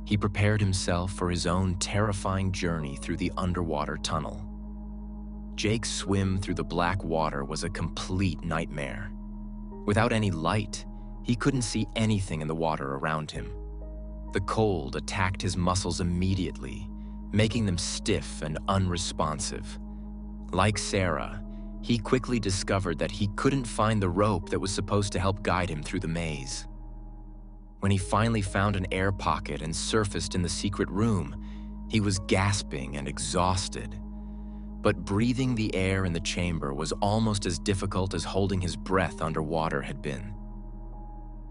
He prepared himself for his own terrifying journey through the underwater tunnel. Jake's swim through the black water was a complete nightmare. Without any light, he couldn't see anything in the water around him. The cold attacked his muscles immediately, making them stiff and unresponsive. Like Sarah, he quickly discovered that he couldn't find the rope that was supposed to help guide him through the maze. When he finally found an air pocket and surfaced in the secret room, he was gasping and exhausted. But breathing the air in the chamber was almost as difficult as holding his breath underwater had been.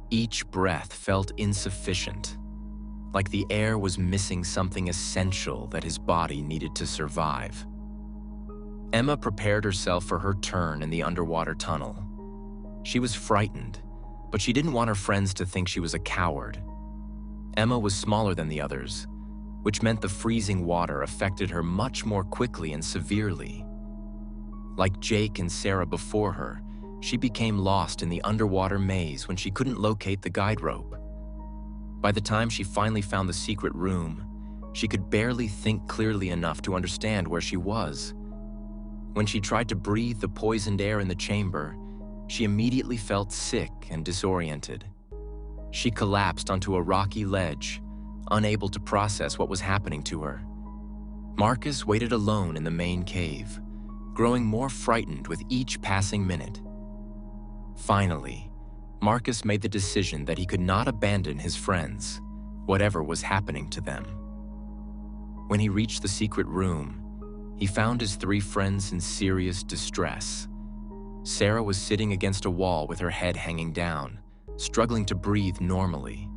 Each breath felt insufficient, like the air was missing something essential that his body needed to survive. Emma prepared herself for her turn in the underwater tunnel. She was frightened, but she didn't want her friends to think she was a coward. Emma was smaller than the others, which meant the freezing water affected her much more quickly and severely. Like Jake and Sarah before her, she became lost in the underwater maze when she couldn't locate the guide rope. By the time she finally found the secret room, she could barely think clearly enough to understand where she was. When she tried to breathe the poisoned air in the chamber, she immediately felt sick and disoriented. She collapsed onto a rocky ledge, unable to process what was happening to her. Marcus waited alone in the main cave, growing more frightened with each passing minute. Finally, Marcus made the decision that he could not abandon his friends, whatever was happening to them. When he reached the secret room, he found his three friends in serious distress. Sarah was sitting against a wall with her head hanging down, struggling to breathe normally.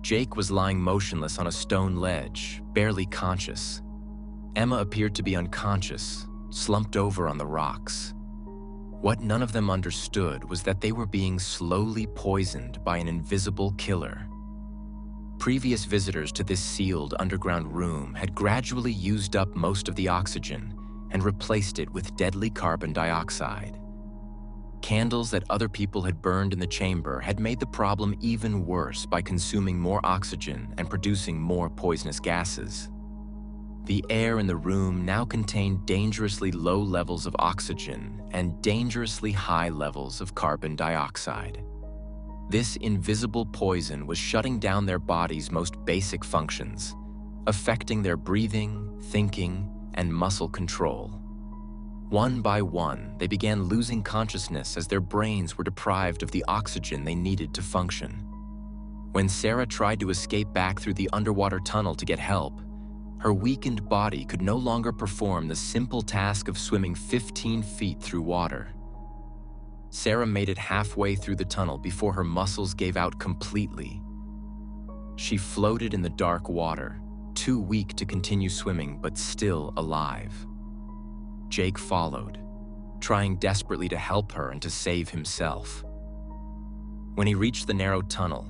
Jake was lying motionless on a stone ledge, barely conscious. Emma appeared to be unconscious, slumped over on the rocks. What none of them understood was that they were being slowly poisoned by an invisible killer. Previous visitors to this sealed underground room had gradually used up most of the oxygen and replaced it with deadly carbon dioxide. Candles that other people had burned in the chamber had made the problem even worse by consuming more oxygen and producing more poisonous gases. The air in the room now contained dangerously low levels of oxygen and dangerously high levels of carbon dioxide. This invisible poison was shutting down their body's most basic functions, affecting their breathing, thinking, and muscle control. One by one, they began losing consciousness as their brains were deprived of the oxygen they needed to function. When Sarah tried to escape back through the underwater tunnel to get help, her weakened body could no longer perform the simple task of swimming 15 feet through water. Sarah made it halfway through the tunnel before her muscles gave out completely. She floated in the dark water, too weak to continue swimming but still alive. Jake followed, trying desperately to help her and to save himself. When he reached the narrow tunnel,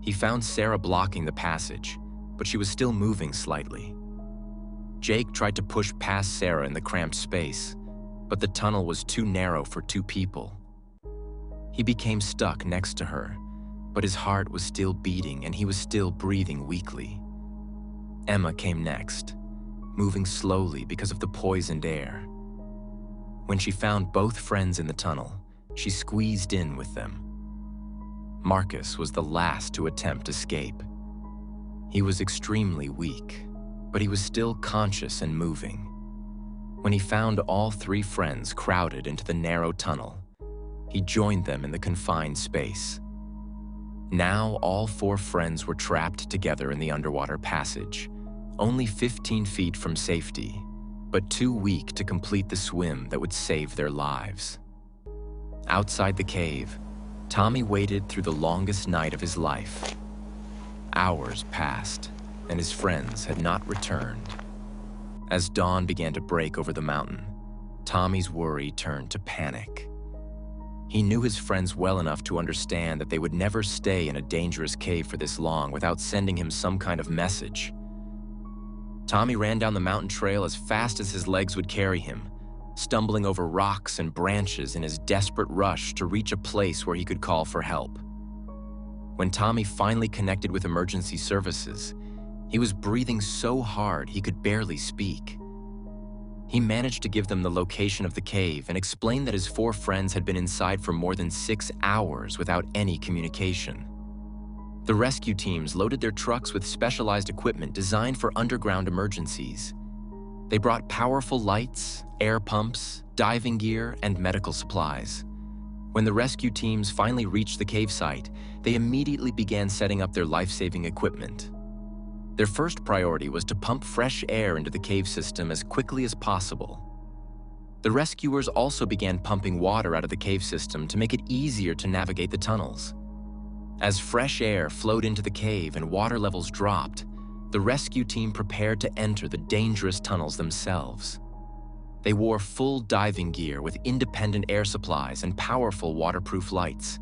he found Sarah blocking the passage, but she was still moving slightly. Jake tried to push past Sarah in the cramped space, but the tunnel was too narrow for two people. He became stuck next to her, but his heart was still beating and he was still breathing weakly. Emma came next, moving slowly because of the poisoned air. When she found both friends in the tunnel, she squeezed in with them. Marcus was the last to attempt escape. He was extremely weak, but he was still conscious and moving. When he found all three friends crowded into the narrow tunnel, he joined them in the confined space. Now all four friends were trapped together in the underwater passage, only 15 feet from safety, but too weak to complete the swim that would save their lives. Outside the cave, Tommy waited through the longest night of his life. Hours passed, and his friends had not returned. As dawn began to break over the mountain, Tommy's worry turned to panic. He knew his friends well enough to understand that they would never stay in a dangerous cave for this long without sending him some kind of message. Tommy ran down the mountain trail as fast as his legs would carry him, stumbling over rocks and branches in his desperate rush to reach a place where he could call for help. When Tommy finally connected with emergency services, he was breathing so hard he could barely speak. He managed to give them the location of the cave and explained that his four friends had been inside for more than 6 hours without any communication. The rescue teams loaded their trucks with specialized equipment designed for underground emergencies. They brought powerful lights, air pumps, diving gear, and medical supplies. When the rescue teams finally reached the cave site, they immediately began setting up their life-saving equipment. Their first priority was to pump fresh air into the cave system as quickly as possible. The rescuers also began pumping water out of the cave system to make it easier to navigate the tunnels. As fresh air flowed into the cave and water levels dropped, the rescue team prepared to enter the dangerous tunnels themselves. They wore full diving gear with independent air supplies and powerful waterproof lights.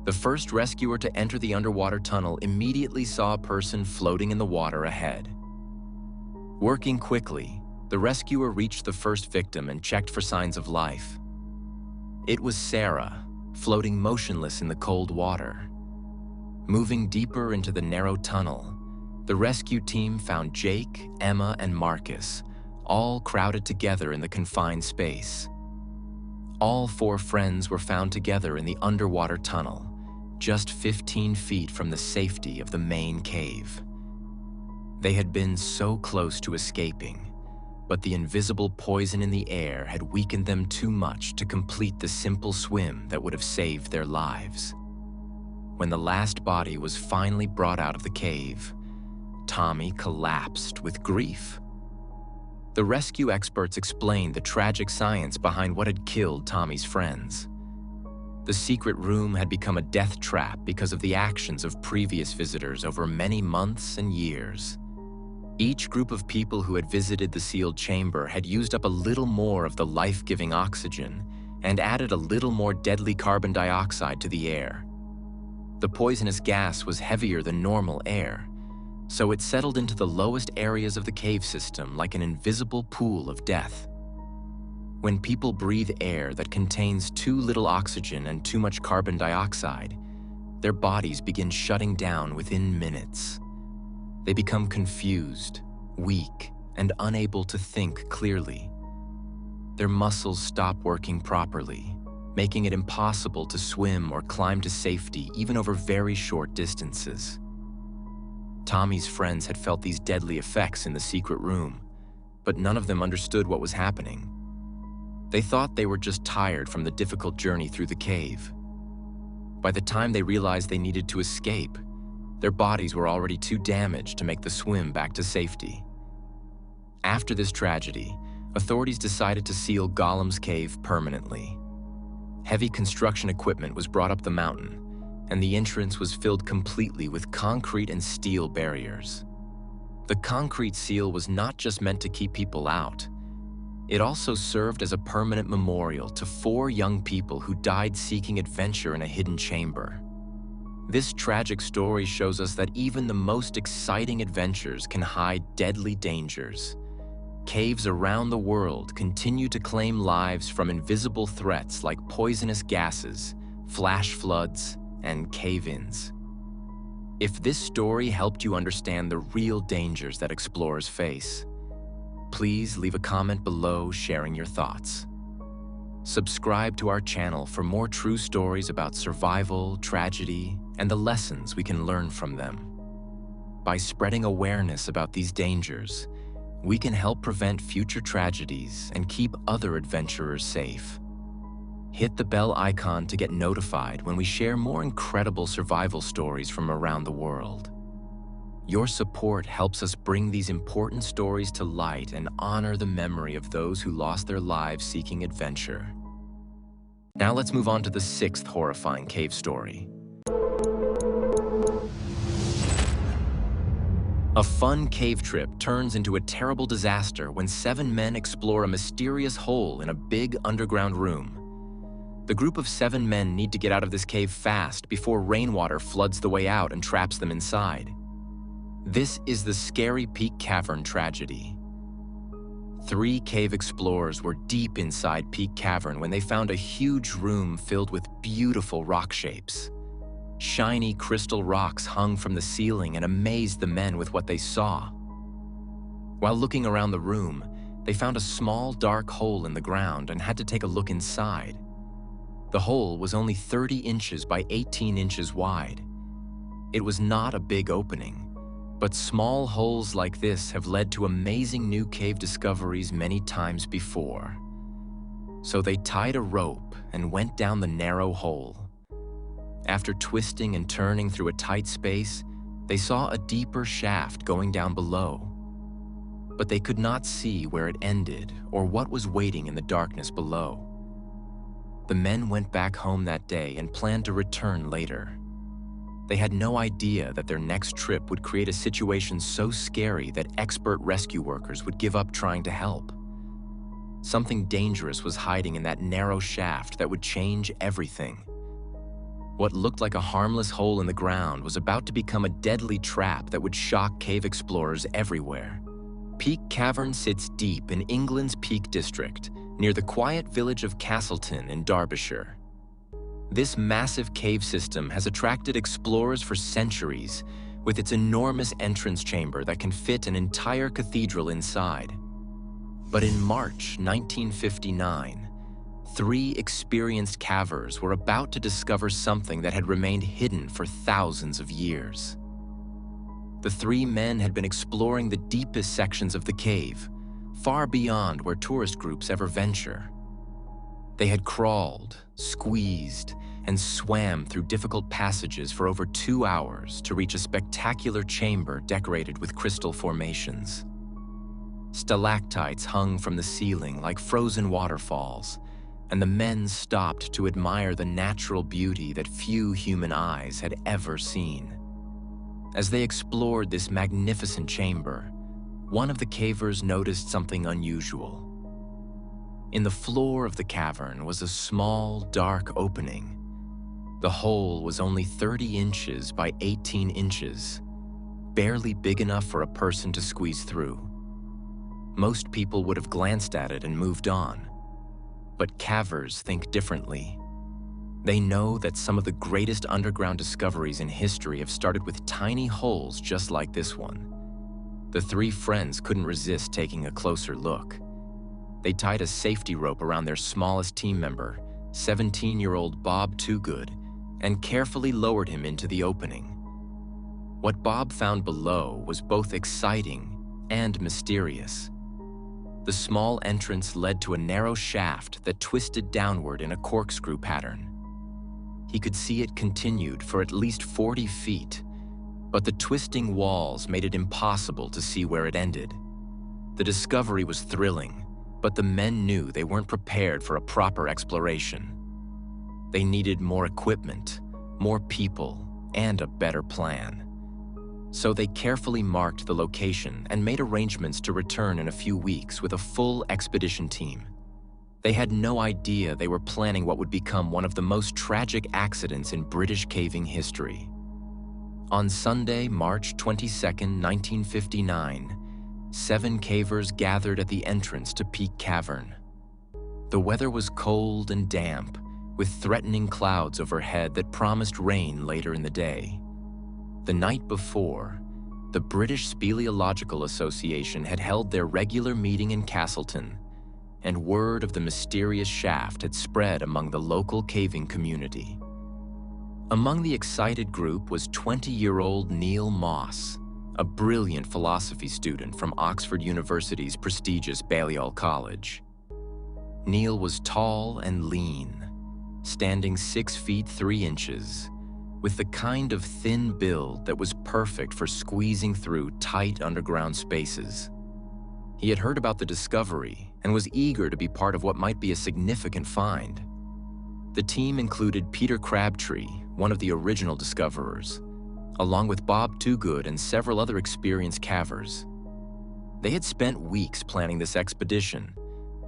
The first rescuer to enter the underwater tunnel immediately saw a person floating in the water ahead. Working quickly, the rescuer reached the first victim and checked for signs of life. It was Sarah, floating motionless in the cold water. Moving deeper into the narrow tunnel, the rescue team found Jake, Emma, and Marcus, all crowded together in the confined space. All four friends were found together in the underwater tunnel, just 15 feet from the safety of the main cave. They had been so close to escaping, but the invisible poison in the air had weakened them too much to complete the simple swim that would have saved their lives. When the last body was finally brought out of the cave, Tommy collapsed with grief. The rescue experts explained the tragic science behind what had killed Tommy's friends. The secret room had become a death trap because of the actions of previous visitors over many months and years. Each group of people who had visited the sealed chamber had used up a little more of the life-giving oxygen and added a little more deadly carbon dioxide to the air. The poisonous gas was heavier than normal air, so it settled into the lowest areas of the cave system like an invisible pool of death. When people breathe air that contains too little oxygen and too much carbon dioxide, their bodies begin shutting down within minutes. They become confused, weak, and unable to think clearly. Their muscles stop working properly, making it impossible to swim or climb to safety even over very short distances. Tommy's friends had felt these deadly effects in the secret room, but none of them understood what was happening. They thought they were just tired from the difficult journey through the cave. By the time they realized they needed to escape, Their bodies were already too damaged to make the swim back to safety. After this tragedy, authorities decided to seal Gollum's cave permanently. Heavy construction equipment was brought up the mountain, and the entrance was filled completely with concrete and steel barriers. The concrete seal was not just meant to keep people out. It also served as a permanent memorial to 4 young people who died seeking adventure in a hidden chamber. This tragic story shows us that even the most exciting adventures can hide deadly dangers. Caves around the world continue to claim lives from invisible threats like poisonous gases, flash floods, and cave-ins. If this story helped you understand the real dangers that explorers face, please leave a comment below sharing your thoughts. Subscribe to our channel for more true stories about survival, tragedy, and the lessons we can learn from them. By spreading awareness about these dangers, we can help prevent future tragedies and keep other adventurers safe. Hit the bell icon to get notified when we share more incredible survival stories from around the world. Your support helps us bring these important stories to light and honor the memory of those who lost their lives seeking adventure. Now let's move on to the 6th horrifying cave story. A fun cave trip turns into a terrible disaster when 7 men explore a mysterious hole in a big underground room. The group of 7 men need to get out of this cave fast before rainwater floods the way out and traps them inside. This is the scary Peak Cavern tragedy. 3 cave explorers were deep inside Peak Cavern when they found a huge room filled with beautiful rock shapes. Shiny crystal rocks hung from the ceiling and amazed the men with what they saw. While looking around the room, they found a small dark hole in the ground and had to take a look inside. The hole was only 30 inches by 18 inches wide. It was not a big opening, but small holes like this have led to amazing new cave discoveries many times before. So they tied a rope and went down the narrow hole. After twisting and turning through a tight space, they saw a deeper shaft going down below. But they could not see where it ended or what was waiting in the darkness below. The men went back home that day and planned to return later. They had no idea that their next trip would create a situation so scary that expert rescue workers would give up trying to help. Something dangerous was hiding in that narrow shaft that would change everything. What looked like a harmless hole in the ground was about to become a deadly trap that would shock cave explorers everywhere. Peak Cavern sits deep in England's Peak District, near the quiet village of Castleton in Derbyshire. This massive cave system has attracted explorers for centuries, with its enormous entrance chamber that can fit an entire cathedral inside. But in March 1959, 3 experienced cavers were about to discover something that had remained hidden for thousands of years. The 3 men had been exploring the deepest sections of the cave, far beyond where tourist groups ever venture. They had crawled, squeezed, and swam through difficult passages for over 2 hours to reach a spectacular chamber decorated with crystal formations. Stalactites hung from the ceiling like frozen waterfalls, and the men stopped to admire the natural beauty that few human eyes had ever seen. As they explored this magnificent chamber, one of the cavers noticed something unusual. In the floor of the cavern was a small, dark opening. The hole was only 30 inches by 18 inches, barely big enough for a person to squeeze through. Most people would have glanced at it and moved on. But cavers think differently. They know that some of the greatest underground discoveries in history have started with tiny holes just like this one. The 3 friends couldn't resist taking a closer look. They tied a safety rope around their smallest team member, 17-year-old Bob Toogood, and carefully lowered him into the opening. What Bob found below was both exciting and mysterious. The small entrance led to a narrow shaft that twisted downward in a corkscrew pattern. He could see it continued for at least 40 feet, But the twisting walls made it impossible to see where it ended. The discovery was thrilling, but the men knew they weren't prepared for a proper exploration. They needed more equipment, more people, and a better plan. So they carefully marked the location and made arrangements to return in a few weeks with a full expedition team. They had no idea they were planning what would become one of the most tragic accidents in British caving history. On Sunday, March 22, 1959, 7 cavers gathered at the entrance to Peak Cavern. The weather was cold and damp, with threatening clouds overhead that promised rain later in the day. The night before, the British Speleological Association had held their regular meeting in Castleton, and word of the mysterious shaft had spread among the local caving community. Among the excited group was 20-year-old Neil Moss, a brilliant philosophy student from Oxford University's prestigious Balliol College. Neil was tall and lean, standing 6 feet 3 inches, with the kind of thin build that was perfect for squeezing through tight underground spaces. He had heard about the discovery and was eager to be part of what might be a significant find. The team included Peter Crabtree, one of the original discoverers, along with Bob Toogood and several other experienced cavers. They had spent weeks planning this expedition,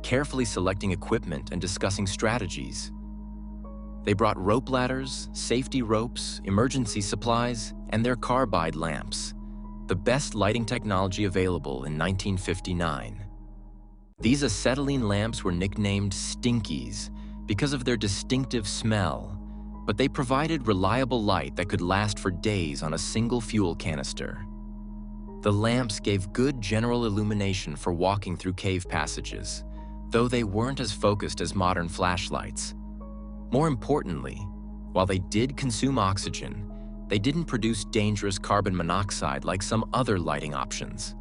carefully selecting equipment and discussing strategies. They brought rope ladders, safety ropes, emergency supplies, and their carbide lamps, the best lighting technology available in 1959. These acetylene lamps were nicknamed Stinkies because of their distinctive smell, but they provided reliable light that could last for days on a single fuel canister. The lamps gave good general illumination for walking through cave passages, though they weren't as focused as modern flashlights. More importantly, while they did consume oxygen, they didn't produce dangerous carbon monoxide like some other lighting options.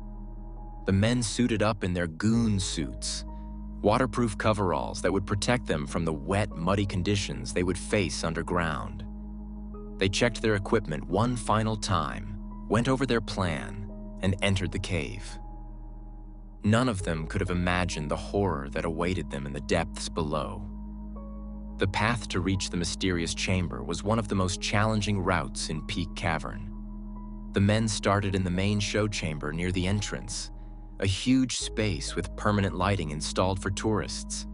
The men suited up in their goon suits, waterproof coveralls that would protect them from the wet, muddy conditions they would face underground. They checked their equipment one final time, went over their plan, and entered the cave. None of them could have imagined the horror that awaited them in the depths below. The path to reach the mysterious chamber was one of the most challenging routes in Peak Cavern. The men started in the main show chamber near the entrance, a huge space with permanent lighting installed for tourists.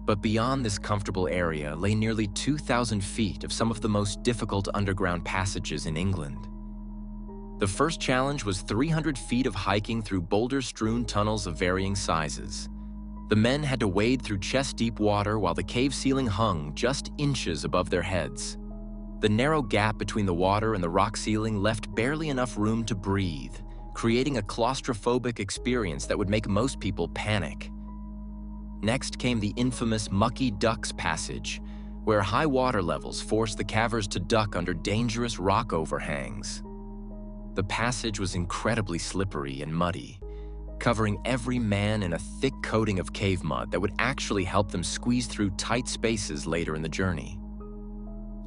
But beyond this comfortable area lay nearly 2,000 feet of some of the most difficult underground passages in England. The first challenge was 300 feet of hiking through boulder-strewn tunnels of varying sizes. The men had to wade through chest-deep water while the cave ceiling hung just inches above their heads. The narrow gap between the water and the rock ceiling left barely enough room to breathe, creating a claustrophobic experience that would make most people panic. Next came the infamous Mucky Ducks passage, where high water levels forced the cavers to duck under dangerous rock overhangs. The passage was incredibly slippery and muddy, covering every man in a thick coating of cave mud that would actually help them squeeze through tight spaces later in the journey.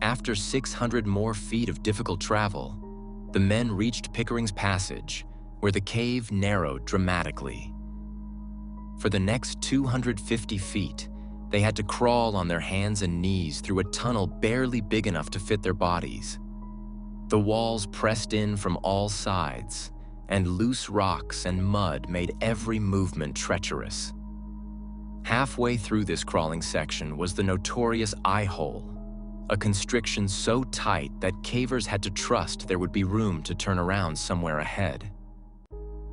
After 600 more feet of difficult travel, the men reached Pickering's Passage, where the cave narrowed dramatically. For the next 250 feet, they had to crawl on their hands and knees through a tunnel barely big enough to fit their bodies. The walls pressed in from all sides, and loose rocks and mud made every movement treacherous. Halfway through this crawling section was the notorious eye hole, a constriction so tight that cavers had to trust there would be room to turn around somewhere ahead.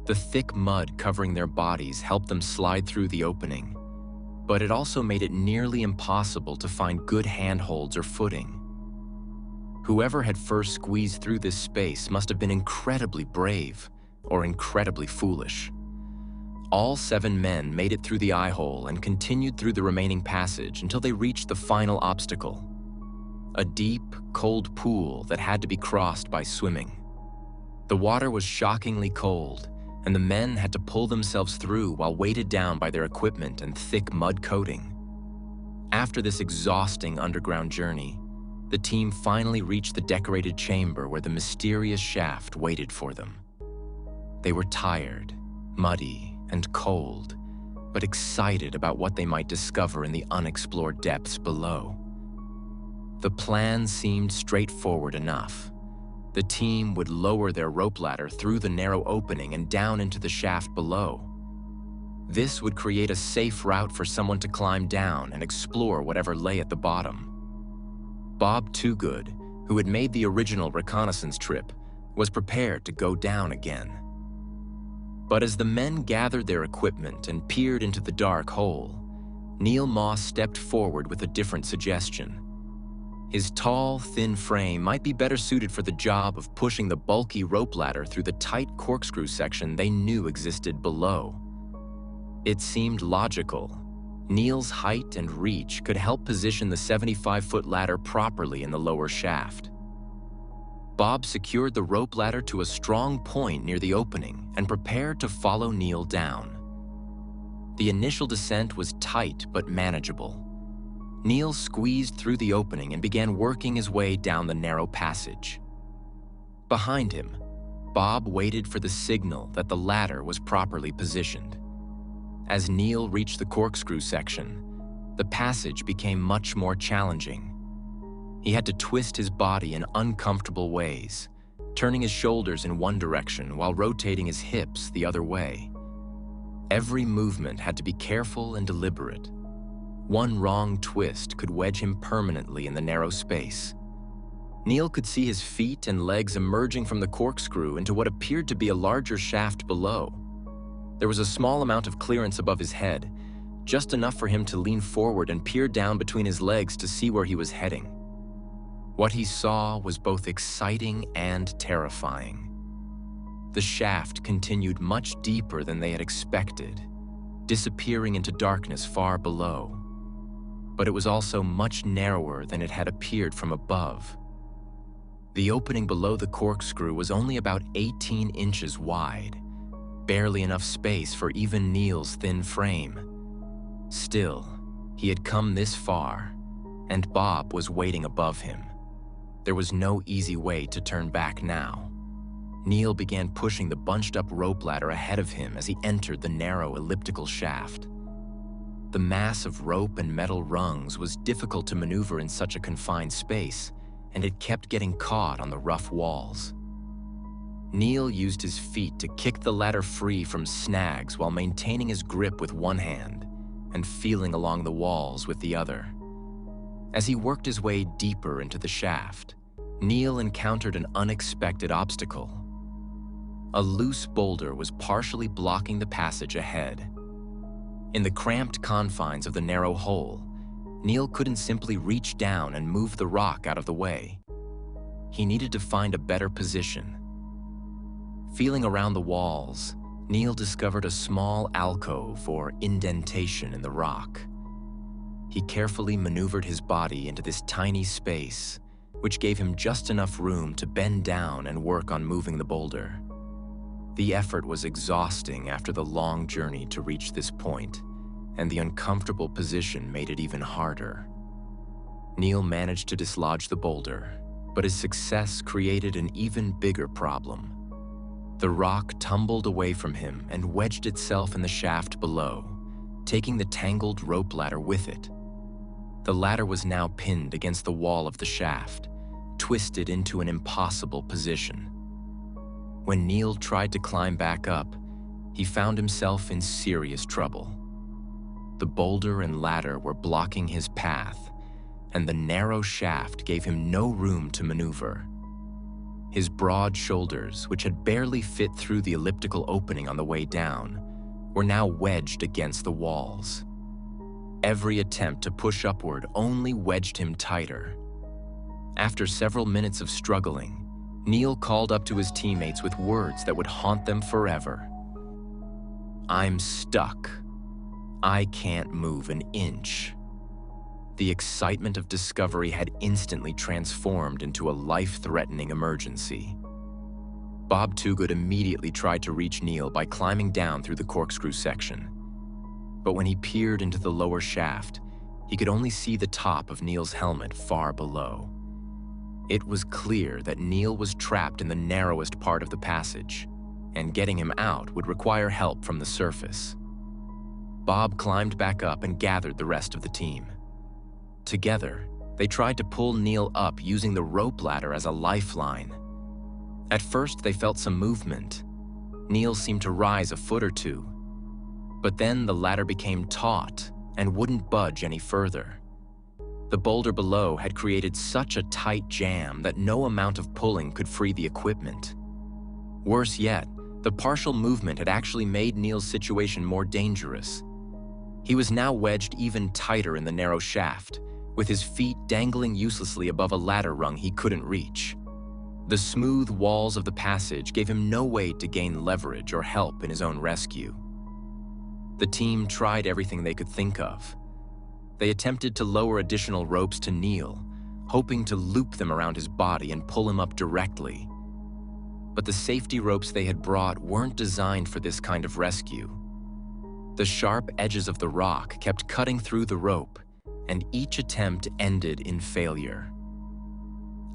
The thick mud covering their bodies helped them slide through the opening, but it also made it nearly impossible to find good handholds or footing. Whoever had first squeezed through this space must have been incredibly brave or incredibly foolish. All 7 men made it through the eye hole and continued through the remaining passage until they reached the final obstacle, a deep, cold pool that had to be crossed by swimming. The water was shockingly cold, and the men had to pull themselves through while weighted down by their equipment and thick mud coating. After this exhausting underground journey, the team finally reached the decorated chamber where the mysterious shaft waited for them. They were tired, muddy, and cold, but excited about what they might discover in the unexplored depths below. The plan seemed straightforward enough. The team would lower their rope ladder through the narrow opening and down into the shaft below. This would create a safe route for someone to climb down and explore whatever lay at the bottom. Bob Toogood, who had made the original reconnaissance trip, was prepared to go down again. But as the men gathered their equipment and peered into the dark hole, Neil Moss stepped forward with a different suggestion. His tall, thin frame might be better suited for the job of pushing the bulky rope ladder through the tight corkscrew section they knew existed below. It seemed logical. Neil's height and reach could help position the 75-foot ladder properly in the lower shaft. Bob secured the rope ladder to a strong point near the opening and prepared to follow Neil down. The initial descent was tight but manageable. Neil squeezed through the opening and began working his way down the narrow passage. Behind him, Bob waited for the signal that the ladder was properly positioned. As Neil reached the corkscrew section, the passage became much more challenging. He had to twist his body in uncomfortable ways, turning his shoulders in one direction while rotating his hips the other way. Every movement had to be careful and deliberate. One wrong twist could wedge him permanently in the narrow space. Neil could see his feet and legs emerging from the corkscrew into what appeared to be a larger shaft below. There was a small amount of clearance above his head, just enough for him to lean forward and peer down between his legs to see where he was heading. What he saw was both exciting and terrifying. The shaft continued much deeper than they had expected, disappearing into darkness far below. But it was also much narrower than it had appeared from above. The opening below the corkscrew was only about 18 inches wide, barely enough space for even Neil's thin frame. Still, he had come this far, and Bob was waiting above him. There was no easy way to turn back now. Neil began pushing the bunched-up rope ladder ahead of him as he entered the narrow elliptical shaft. The mass of rope and metal rungs was difficult to maneuver in such a confined space, and it kept getting caught on the rough walls. Neil used his feet to kick the ladder free from snags while maintaining his grip with one hand and feeling along the walls with the other. As he worked his way deeper into the shaft, Neil encountered an unexpected obstacle. A loose boulder was partially blocking the passage ahead. In the cramped confines of the narrow hole, Neil couldn't simply reach down and move the rock out of the way. He needed to find a better position. Feeling around the walls, Neil discovered a small alcove or indentation in the rock. He carefully maneuvered his body into this tiny space, which gave him just enough room to bend down and work on moving the boulder. The effort was exhausting after the long journey to reach this point, and the uncomfortable position made it even harder. Neil managed to dislodge the boulder, but his success created an even bigger problem. The rock tumbled away from him and wedged itself in the shaft below, taking the tangled rope ladder with it. The ladder was now pinned against the wall of the shaft, twisted into an impossible position. When Neil tried to climb back up, he found himself in serious trouble. The boulder and ladder were blocking his path, and the narrow shaft gave him no room to maneuver. His broad shoulders, which had barely fit through the elliptical opening on the way down, were now wedged against the walls. Every attempt to push upward only wedged him tighter. After several minutes of struggling, Neil called up to his teammates with words that would haunt them forever. "I'm stuck. I can't move an inch." The excitement of discovery had instantly transformed into a life-threatening emergency. Bob Toogood immediately tried to reach Neil by climbing down through the corkscrew section. But when he peered into the lower shaft, he could only see the top of Neil's helmet far below. It was clear that Neil was trapped in the narrowest part of the passage, and getting him out would require help from the surface. Bob climbed back up and gathered the rest of the team. Together, they tried to pull Neil up using the rope ladder as a lifeline. At first, they felt some movement. Neil seemed to rise a foot or two. But then the ladder became taut and wouldn't budge any further. The boulder below had created such a tight jam that no amount of pulling could free the equipment. Worse yet, the partial movement had actually made Neil's situation more dangerous. He was now wedged even tighter in the narrow shaft, with his feet dangling uselessly above a ladder rung he couldn't reach. The smooth walls of the passage gave him no way to gain leverage or help in his own rescue. The team tried everything they could think of. They attempted to lower additional ropes to Neil, hoping to loop them around his body and pull him up directly. But the safety ropes they had brought weren't designed for this kind of rescue. The sharp edges of the rock kept cutting through the rope, and each attempt ended in failure.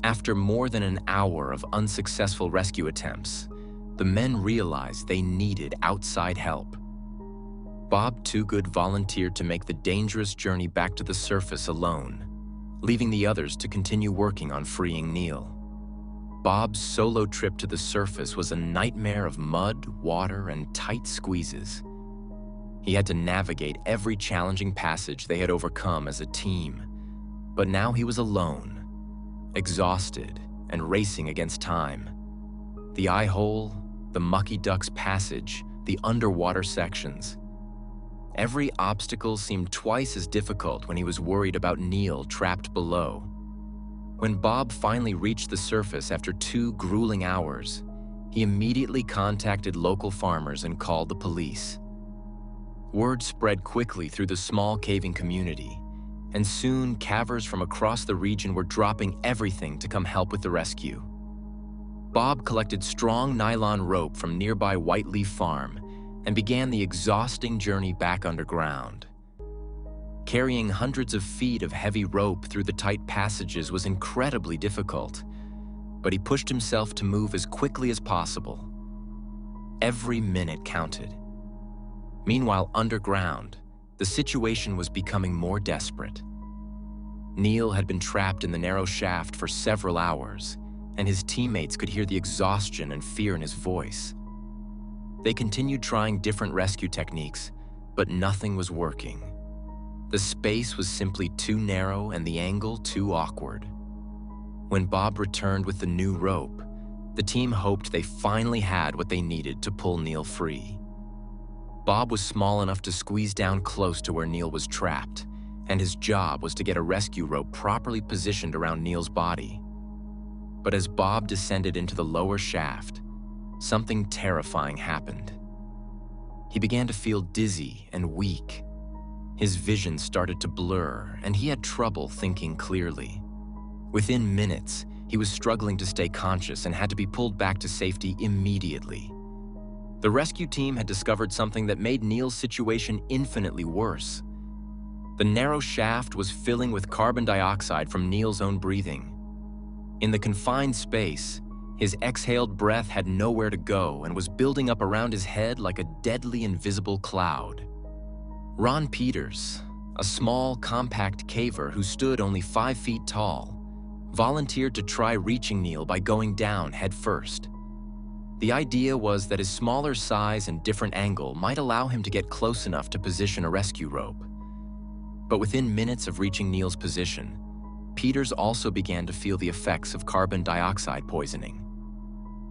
After more than an hour of unsuccessful rescue attempts, the men realized they needed outside help. Bob Toogood volunteered to make the dangerous journey back to the surface alone, leaving the others to continue working on freeing Neil. Bob's solo trip to the surface was a nightmare of mud, water, and tight squeezes. He had to navigate every challenging passage they had overcome as a team, but now he was alone, exhausted and racing against time. The eye hole, the Mucky Duck's passage, the underwater sections. Every obstacle seemed twice as difficult when he was worried about Neil trapped below. When Bob finally reached the surface after 2 grueling hours, he immediately contacted local farmers and called the police. Word spread quickly through the small caving community, and soon cavers from across the region were dropping everything to come help with the rescue. Bob collected strong nylon rope from nearby Whiteleaf Farm and began the exhausting journey back underground. Carrying hundreds of feet of heavy rope through the tight passages was incredibly difficult, but he pushed himself to move as quickly as possible. Every minute counted. Meanwhile, underground, the situation was becoming more desperate. Neil had been trapped in the narrow shaft for several hours, and his teammates could hear the exhaustion and fear in his voice. They continued trying different rescue techniques, but nothing was working. The space was simply too narrow and the angle too awkward. When Bob returned with the new rope, the team hoped they finally had what they needed to pull Neil free. Bob was small enough to squeeze down close to where Neil was trapped, and his job was to get a rescue rope properly positioned around Neil's body. But as Bob descended into the lower shaft, something terrifying happened. He began to feel dizzy and weak. His vision started to blur, and he had trouble thinking clearly. Within minutes, he was struggling to stay conscious and had to be pulled back to safety immediately. The rescue team had discovered something that made Neil's situation infinitely worse. The narrow shaft was filling with carbon dioxide from Neil's own breathing. In the confined space, his exhaled breath had nowhere to go and was building up around his head like a deadly invisible cloud. Ron Peters, a small, compact caver who stood only 5 feet tall, volunteered to try reaching Neil by going down head first. The idea was that his smaller size and different angle might allow him to get close enough to position a rescue rope. But within minutes of reaching Neil's position, Peters also began to feel the effects of carbon dioxide poisoning.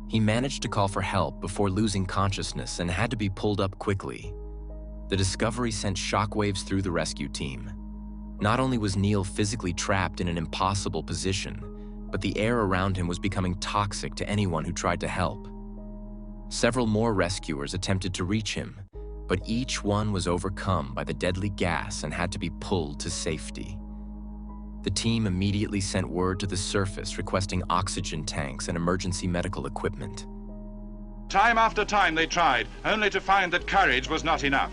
He managed to call for help before losing consciousness and had to be pulled up quickly. The discovery sent shockwaves through the rescue team. Not only was Neil physically trapped in an impossible position, but the air around him was becoming toxic to anyone who tried to help. Several more rescuers attempted to reach him, but each one was overcome by the deadly gas and had to be pulled to safety. The team immediately sent word to the surface requesting oxygen tanks and emergency medical equipment. Time after time they tried, only to find that courage was not enough.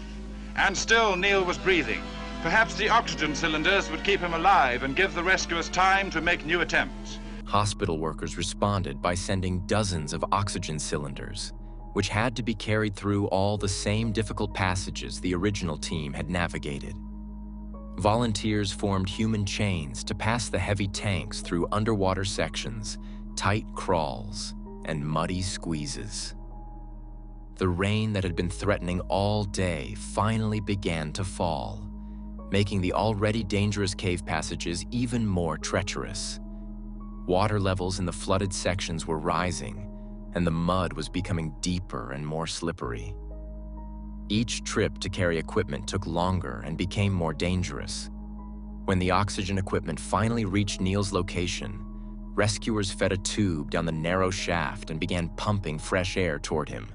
And still Neil was breathing. Perhaps the oxygen cylinders would keep him alive and give the rescuers time to make new attempts. Hospital workers responded by sending dozens of oxygen cylinders, which had to be carried through all the same difficult passages the original team had navigated. Volunteers formed human chains to pass the heavy tanks through underwater sections, tight crawls, and muddy squeezes. The rain that had been threatening all day finally began to fall, making the already dangerous cave passages even more treacherous. Water levels in the flooded sections were rising, and the mud was becoming deeper and more slippery. Each trip to carry equipment took longer and became more dangerous. When the oxygen equipment finally reached Neil's location, rescuers fed a tube down the narrow shaft and began pumping fresh air toward him.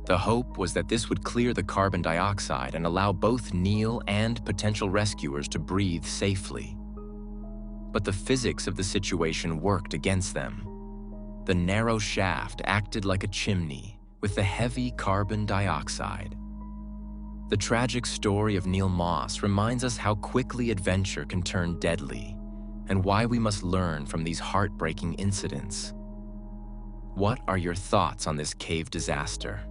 The hope was that this would clear the carbon dioxide and allow both Neil and potential rescuers to breathe safely. But the physics of the situation worked against them. The narrow shaft acted like a chimney with the heavy carbon dioxide. The tragic story of Neil Moss reminds us how quickly adventure can turn deadly and why we must learn from these heartbreaking incidents. What are your thoughts on this cave disaster?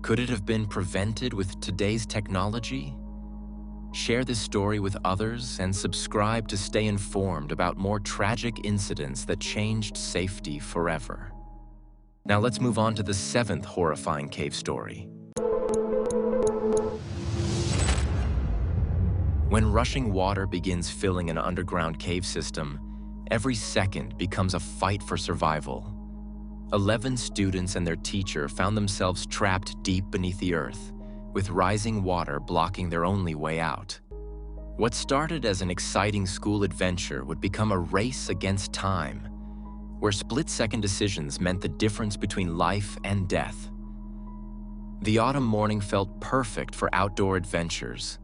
Could it have been prevented with today's technology? Share this story with others and subscribe to stay informed about more tragic incidents that changed safety forever. Now let's move on to the 7th horrifying cave story. When rushing water begins filling an underground cave system, every second becomes a fight for survival. 11 students and their teacher found themselves trapped deep beneath the earth, with rising water blocking their only way out. What started as an exciting school adventure would become a race against time, where split-second decisions meant the difference between life and death. The autumn morning felt perfect for outdoor adventures.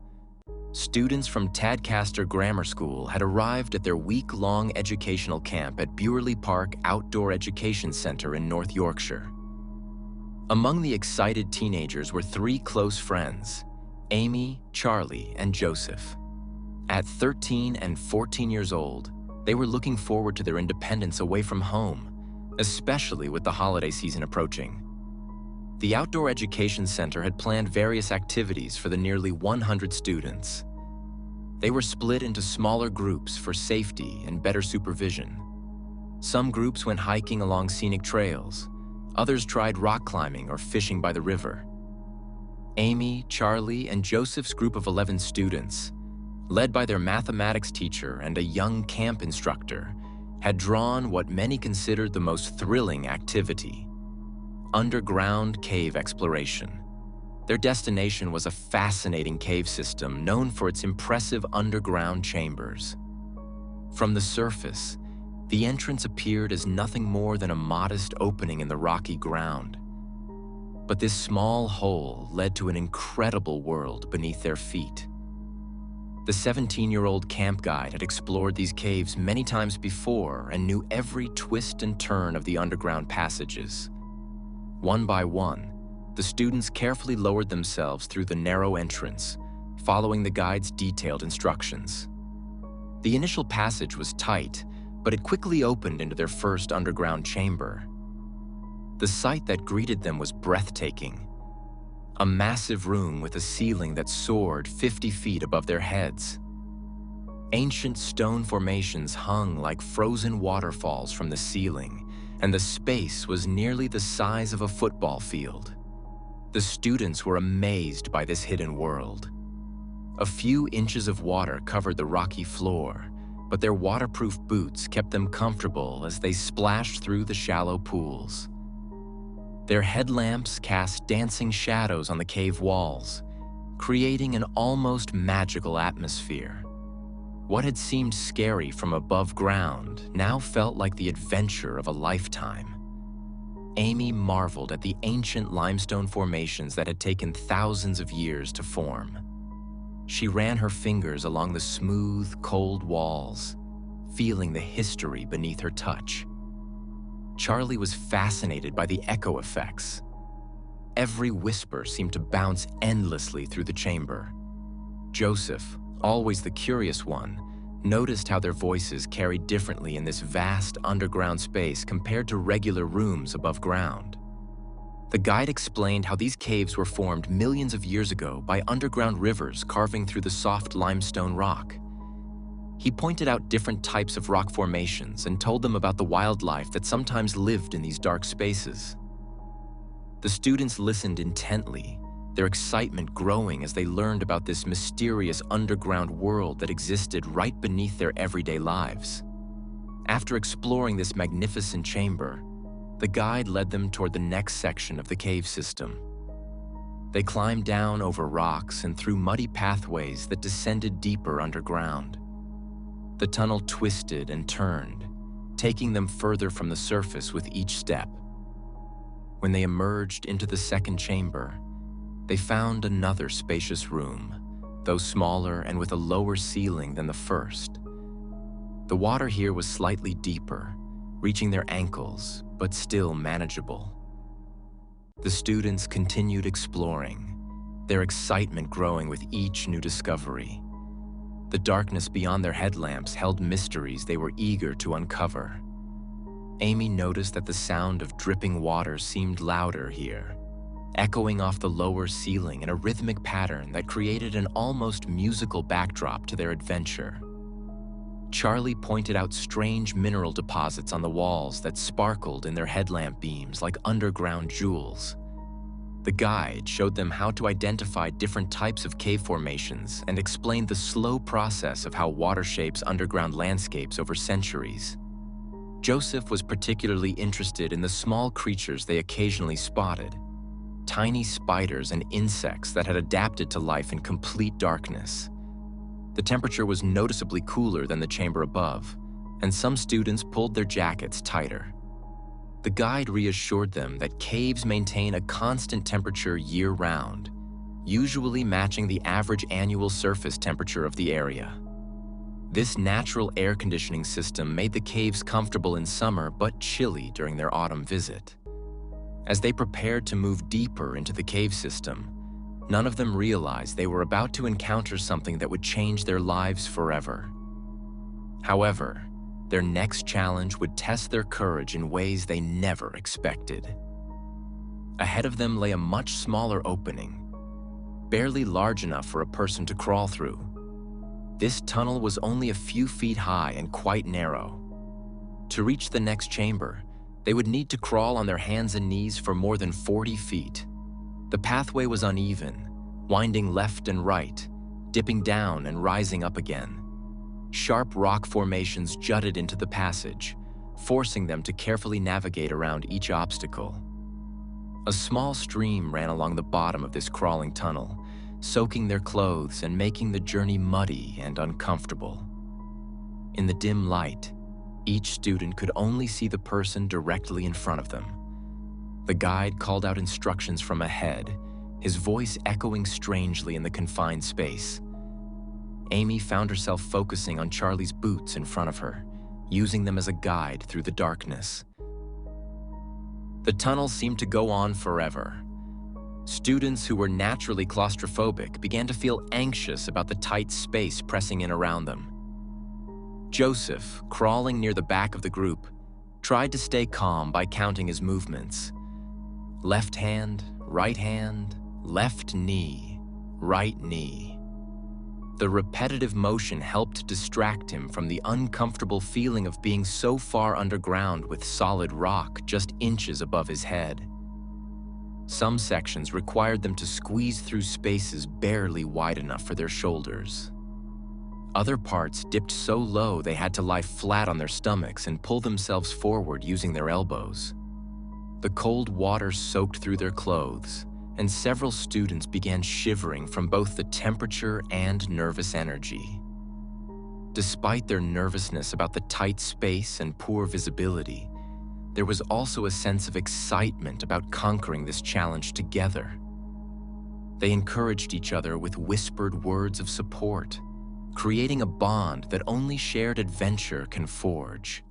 Students from Tadcaster Grammar School had arrived at their week-long educational camp at Bewerley Park Outdoor Education Centre in North Yorkshire. Among the excited teenagers were 3 close friends, Amy, Charlie, and Joseph. At 13 and 14 years old, they were looking forward to their independence away from home, especially with the holiday season approaching. The Outdoor Education Center had planned various activities for the nearly 100 students. They were split into smaller groups for safety and better supervision. Some groups went hiking along scenic trails. Others tried rock climbing or fishing by the river. Amy, Charlie, and Joseph's group of 11 students, led by their mathematics teacher and a young camp instructor, had drawn what many considered the most thrilling activity: underground cave exploration. Their destination was a fascinating cave system known for its impressive underground chambers. From the surface, the entrance appeared as nothing more than a modest opening in the rocky ground. But this small hole led to an incredible world beneath their feet. The 17-year-old camp guide had explored these caves many times before and knew every twist and turn of the underground passages. One by one, the students carefully lowered themselves through the narrow entrance, following the guide's detailed instructions. The initial passage was tight, but it quickly opened into their first underground chamber. The sight that greeted them was breathtaking. A massive room with a ceiling that soared 50 feet above their heads. Ancient stone formations hung like frozen waterfalls from the ceiling, and the space was nearly the size of a football field. The students were amazed by this hidden world. A few inches of water covered the rocky floor, but their waterproof boots kept them comfortable as they splashed through the shallow pools. Their headlamps cast dancing shadows on the cave walls, creating an almost magical atmosphere. What had seemed scary from above ground now felt like the adventure of a lifetime. Amy marveled at the ancient limestone formations that had taken thousands of years to form. She ran her fingers along the smooth, cold walls, feeling the history beneath her touch. Charlie was fascinated by the echo effects. Every whisper seemed to bounce endlessly through the chamber. Joseph, always the curious one, noticed how their voices carried differently in this vast underground space compared to regular rooms above ground. The guide explained how these caves were formed millions of years ago by underground rivers carving through the soft limestone rock. He pointed out different types of rock formations and told them about the wildlife that sometimes lived in these dark spaces. The students listened intently, their excitement growing as they learned about this mysterious underground world that existed right beneath their everyday lives. After exploring this magnificent chamber, the guide led them toward the next section of the cave system. They climbed down over rocks and through muddy pathways that descended deeper underground. The tunnel twisted and turned, taking them further from the surface with each step. When they emerged into the second chamber, they found another spacious room, though smaller and with a lower ceiling than the first. The water here was slightly deeper, reaching their ankles, but still manageable. The students continued exploring, their excitement growing with each new discovery. The darkness beyond their headlamps held mysteries they were eager to uncover. Amy noticed that the sound of dripping water seemed louder here, echoing off the lower ceiling in a rhythmic pattern that created an almost musical backdrop to their adventure. Charlie pointed out strange mineral deposits on the walls that sparkled in their headlamp beams like underground jewels. The guide showed them how to identify different types of cave formations and explained the slow process of how water shapes underground landscapes over centuries. Joseph was particularly interested in the small creatures they occasionally spotted, tiny spiders and insects that had adapted to life in complete darkness. The temperature was noticeably cooler than the chamber above, and some students pulled their jackets tighter. The guide reassured them that caves maintain a constant temperature year-round, usually matching the average annual surface temperature of the area. This natural air conditioning system made the caves comfortable in summer but chilly during their autumn visit. As they prepared to move deeper into the cave system, none of them realized they were about to encounter something that would change their lives forever. However, their next challenge would test their courage in ways they never expected. Ahead of them lay a much smaller opening, barely large enough for a person to crawl through. This tunnel was only a few feet high and quite narrow. To reach the next chamber, they would need to crawl on their hands and knees for more than 40 feet. The pathway was uneven, winding left and right, dipping down and rising up again. Sharp rock formations jutted into the passage, forcing them to carefully navigate around each obstacle. A small stream ran along the bottom of this crawling tunnel, soaking their clothes and making the journey muddy and uncomfortable. In the dim light, each student could only see the person directly in front of them. The guide called out instructions from ahead, his voice echoing strangely in the confined space. Amy found herself focusing on Charlie's boots in front of her, using them as a guide through the darkness. The tunnel seemed to go on forever. Students who were naturally claustrophobic began to feel anxious about the tight space pressing in around them. Joseph, crawling near the back of the group, tried to stay calm by counting his movements. Left hand, left knee, right knee. The repetitive motion helped distract him from the uncomfortable feeling of being so far underground with solid rock just inches above his head. Some sections required them to squeeze through spaces barely wide enough for their shoulders. Other parts dipped so low they had to lie flat on their stomachs and pull themselves forward using their elbows. The cold water soaked through their clothes, and several students began shivering from both the temperature and nervous energy. Despite their nervousness about the tight space and poor visibility, there was also a sense of excitement about conquering this challenge together. They encouraged each other with whispered words of support, creating a bond that only shared adventure can forge.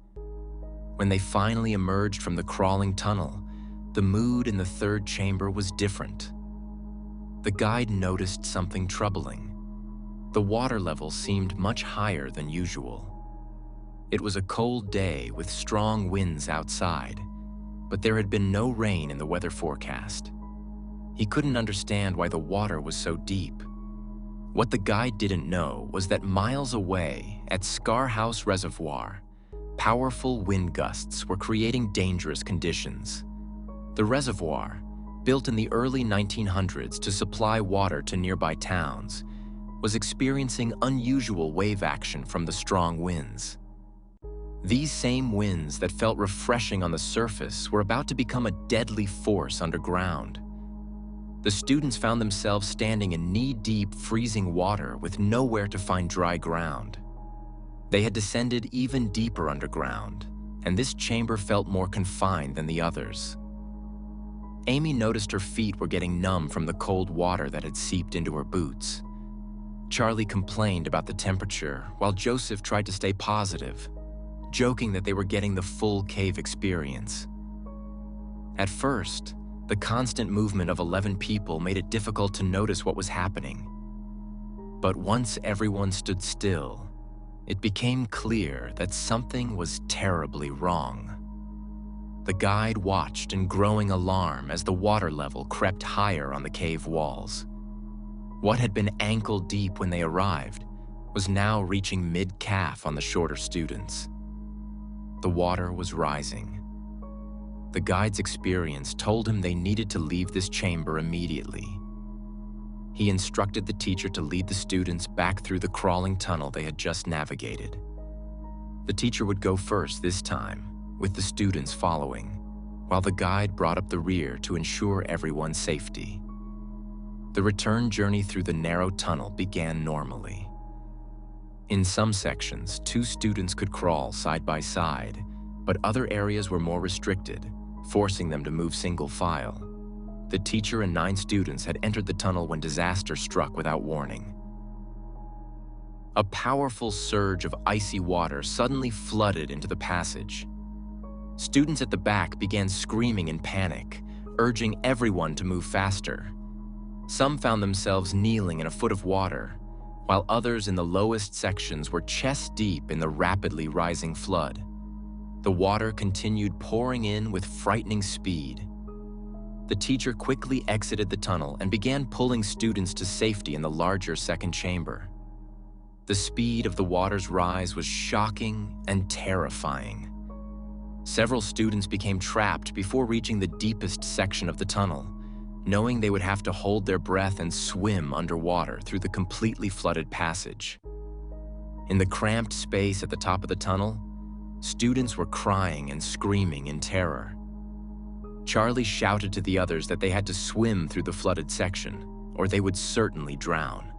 When they finally emerged from the crawling tunnel, the mood in the third chamber was different. The guide noticed something troubling. The water level seemed much higher than usual. It was a cold day with strong winds outside, but there had been no rain in the weather forecast. He couldn't understand why the water was so deep. What the guide didn't know was that miles away at Scar House Reservoir, powerful wind gusts were creating dangerous conditions. The reservoir, built in the early 1900s to supply water to nearby towns, was experiencing unusual wave action from the strong winds. These same winds that felt refreshing on the surface were about to become a deadly force underground. The students found themselves standing in knee-deep, freezing water with nowhere to find dry ground. They had descended even deeper underground, and this chamber felt more confined than the others. Amy noticed her feet were getting numb from the cold water that had seeped into her boots. Charlie complained about the temperature, while Joseph tried to stay positive, joking that they were getting the full cave experience. At first, the constant movement of 11 people made it difficult to notice what was happening. But once everyone stood still, it became clear that something was terribly wrong. The guide watched in growing alarm as the water level crept higher on the cave walls. What had been ankle deep when they arrived was now reaching mid-calf on the shorter students. The water was rising. The guide's experience told him they needed to leave this chamber immediately. He instructed the teacher to lead the students back through the crawling tunnel they had just navigated. The teacher would go first this time, with the students following, while the guide brought up the rear to ensure everyone's safety. The return journey through the narrow tunnel began normally. In some sections, 2 students could crawl side by side, but other areas were more restricted, forcing them to move single file. The teacher and 9 students had entered the tunnel when disaster struck without warning. A powerful surge of icy water suddenly flooded into the passage. Students at the back began screaming in panic, urging everyone to move faster. Some found themselves kneeling in a foot of water, while others in the lowest sections were chest-deep in the rapidly rising flood. The water continued pouring in with frightening speed. The teacher quickly exited the tunnel and began pulling students to safety in the larger second chamber. The speed of the water's rise was shocking and terrifying. Several students became trapped before reaching the deepest section of the tunnel, knowing they would have to hold their breath and swim underwater through the completely flooded passage. In the cramped space at the top of the tunnel, students were crying and screaming in terror. Charlie shouted to the others that they had to swim through the flooded section, or they would certainly drown.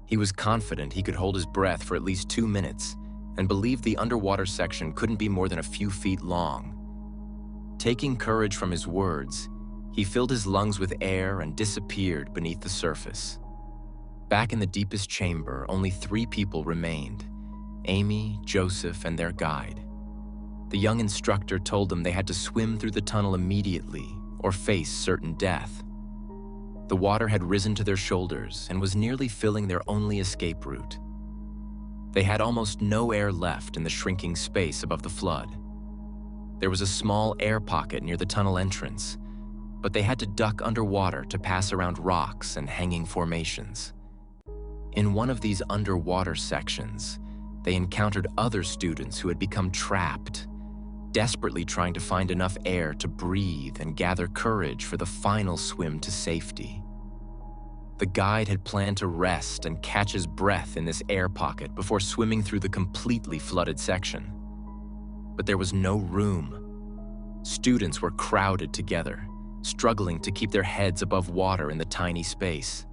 He was confident he could hold his breath for at least 2 minutes and believed the underwater section couldn't be more than a few feet long. Taking courage from his words, he filled his lungs with air and disappeared beneath the surface. Back in the deepest chamber, only 3 people remained: Amy, Joseph, and their guide. The young instructor told them they had to swim through the tunnel immediately or face certain death. The water had risen to their shoulders and was nearly filling their only escape route. They had almost no air left in the shrinking space above the flood. There was a small air pocket near the tunnel entrance, but they had to duck underwater to pass around rocks and hanging formations. In one of these underwater sections, they encountered other students who had become trapped, desperately trying to find enough air to breathe and gather courage for the final swim to safety. The guide had planned to rest and catch his breath in this air pocket before swimming through the completely flooded section. But there was no room. Students were crowded together, struggling to keep their heads above water in the tiny space.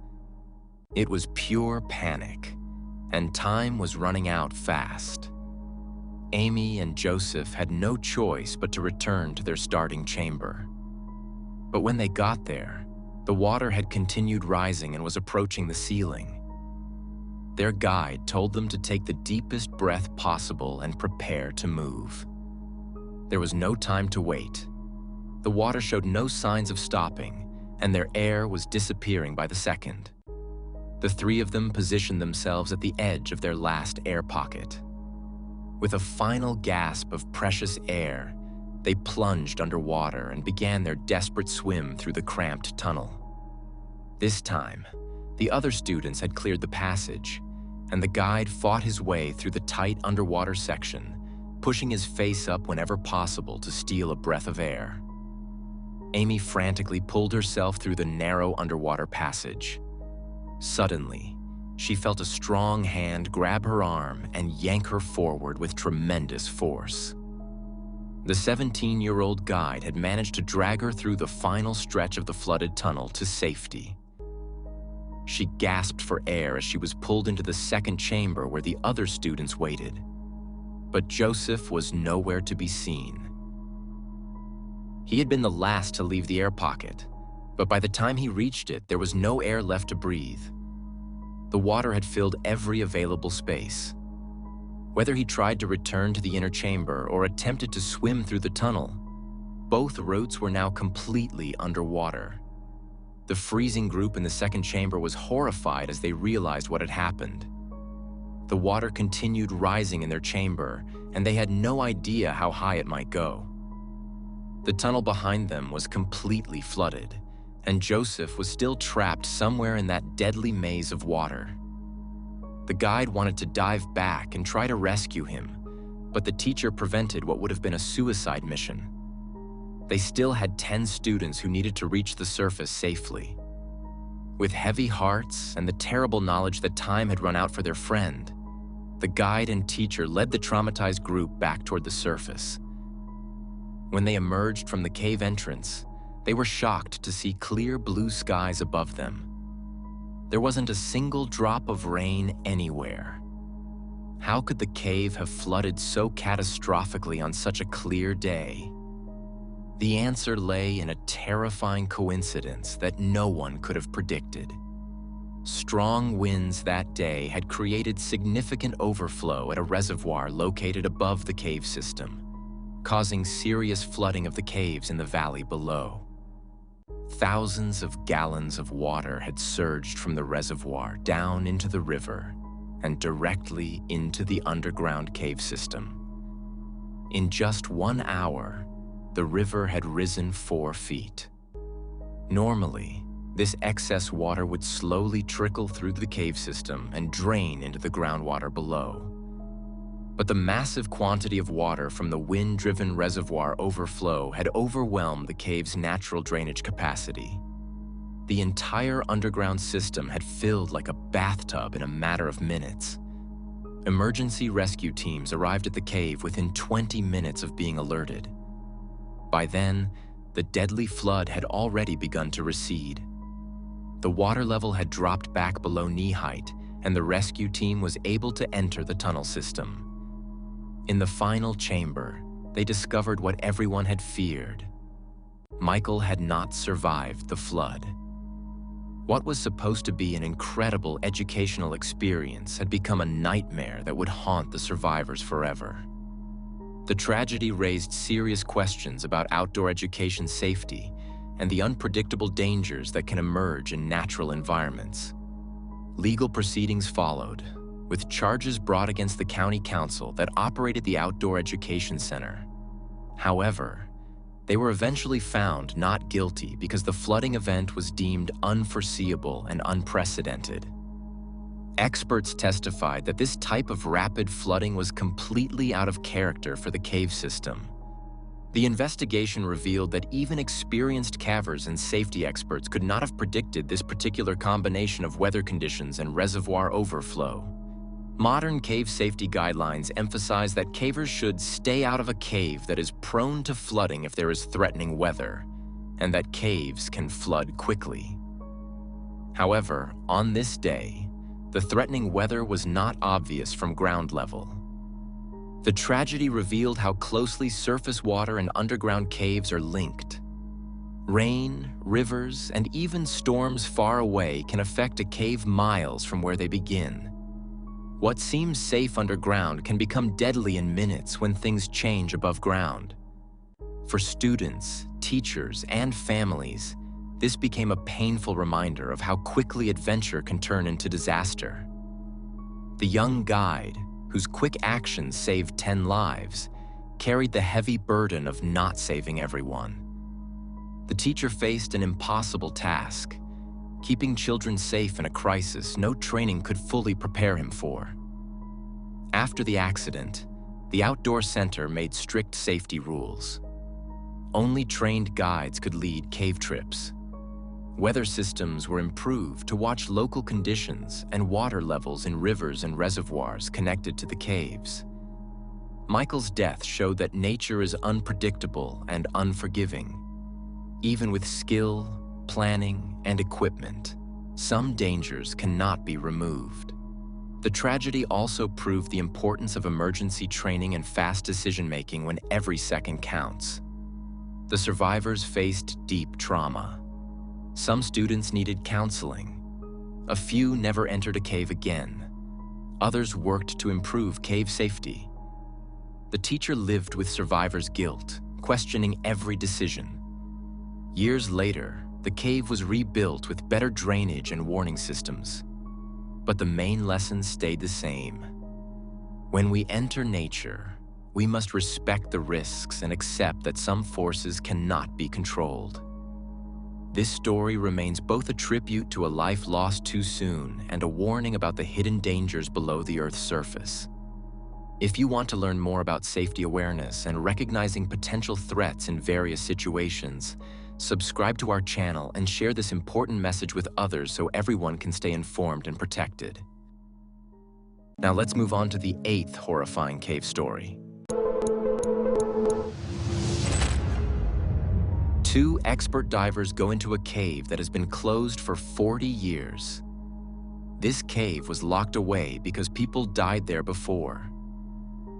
It was pure panic, and time was running out fast. Amy and Joseph had no choice but to return to their starting chamber. But when they got there, the water had continued rising and was approaching the ceiling. Their guide told them to take the deepest breath possible and prepare to move. There was no time to wait. The water showed no signs of stopping, and their air was disappearing by the second. The three of them positioned themselves at the edge of their last air pocket. With a final gasp of precious air, they plunged underwater and began their desperate swim through the cramped tunnel. This time, the other students had cleared the passage, and the guide fought his way through the tight underwater section, pushing his face up whenever possible to steal a breath of air. Amy frantically pulled herself through the narrow underwater passage. Suddenly, she felt a strong hand grab her arm and yank her forward with tremendous force. The 17-year-old guide had managed to drag her through the final stretch of the flooded tunnel to safety. She gasped for air as she was pulled into the second chamber where the other students waited. But Joseph was nowhere to be seen. He had been the last to leave the air pocket, but by the time he reached it, there was no air left to breathe. The water had filled every available space. Whether he tried to return to the inner chamber or attempted to swim through the tunnel, both routes were now completely underwater. The freezing group in the second chamber was horrified as they realized what had happened. The water continued rising in their chamber, and they had no idea how high it might go. The tunnel behind them was completely flooded, and Joseph was still trapped somewhere in that deadly maze of water. The guide wanted to dive back and try to rescue him, but the teacher prevented what would have been a suicide mission. They still had 10 students who needed to reach the surface safely. With heavy hearts and the terrible knowledge that time had run out for their friend, the guide and teacher led the traumatized group back toward the surface. When they emerged from the cave entrance, they were shocked to see clear blue skies above them. There wasn't a single drop of rain anywhere. How could the cave have flooded so catastrophically on such a clear day? The answer lay in a terrifying coincidence that no one could have predicted. Strong winds that day had created significant overflow at a reservoir located above the cave system, causing serious flooding of the caves in the valley below. Thousands of gallons of water had surged from the reservoir down into the river and directly into the underground cave system. In just 1 hour, the river had risen 4 feet. Normally, this excess water would slowly trickle through the cave system and drain into the groundwater below. But the massive quantity of water from the wind-driven reservoir overflow had overwhelmed the cave's natural drainage capacity. The entire underground system had filled like a bathtub in a matter of minutes. Emergency rescue teams arrived at the cave within 20 minutes of being alerted. By then, the deadly flood had already begun to recede. The water level had dropped back below knee height, and the rescue team was able to enter the tunnel system. In the final chamber, they discovered what everyone had feared. Michael had not survived the flood. What was supposed to be an incredible educational experience had become a nightmare that would haunt the survivors forever. The tragedy raised serious questions about outdoor education safety and the unpredictable dangers that can emerge in natural environments. Legal proceedings followed, with charges brought against the county council that operated the outdoor education center. However, they were eventually found not guilty because the flooding event was deemed unforeseeable and unprecedented. Experts testified that this type of rapid flooding was completely out of character for the cave system. The investigation revealed that even experienced cavers and safety experts could not have predicted this particular combination of weather conditions and reservoir overflow. Modern cave safety guidelines emphasize that cavers should stay out of a cave that is prone to flooding if there is threatening weather, and that caves can flood quickly. However, on this day, the threatening weather was not obvious from ground level. The tragedy revealed how closely surface water and underground caves are linked. Rain, rivers, and even storms far away can affect a cave miles from where they begin. What seems safe underground can become deadly in minutes when things change above ground. For students, teachers, and families, This became a painful reminder of how quickly adventure can turn into disaster. The young guide, whose quick actions saved 10 lives, carried the heavy burden of not saving everyone. The teacher faced an impossible task, keeping children safe in a crisis no training could fully prepare him for. After the accident, the outdoor center made strict safety rules. Only trained guides could lead cave trips. Weather systems were improved to watch local conditions and water levels in rivers and reservoirs connected to the caves. Michael's death showed that nature is unpredictable and unforgiving. Even with skill, planning, and equipment, some dangers cannot be removed. The tragedy also proved the importance of emergency training and fast decision-making when every second counts. The survivors faced deep trauma. Some students needed counseling. A few never entered a cave again. Others worked to improve cave safety. The teacher lived with survivors' guilt, questioning every decision. Years later, the cave was rebuilt with better drainage and warning systems. But the main lessons stayed the same. When we enter nature, we must respect the risks and accept that some forces cannot be controlled. This story remains both a tribute to a life lost too soon and a warning about the hidden dangers below the Earth's surface. If you want to learn more about safety awareness and recognizing potential threats in various situations, subscribe to our channel and share this important message with others so everyone can stay informed and protected. Now let's move on to the 8th horrifying cave story. 2 expert divers go into a cave that has been closed for 40 years. This cave was locked away because people died there before.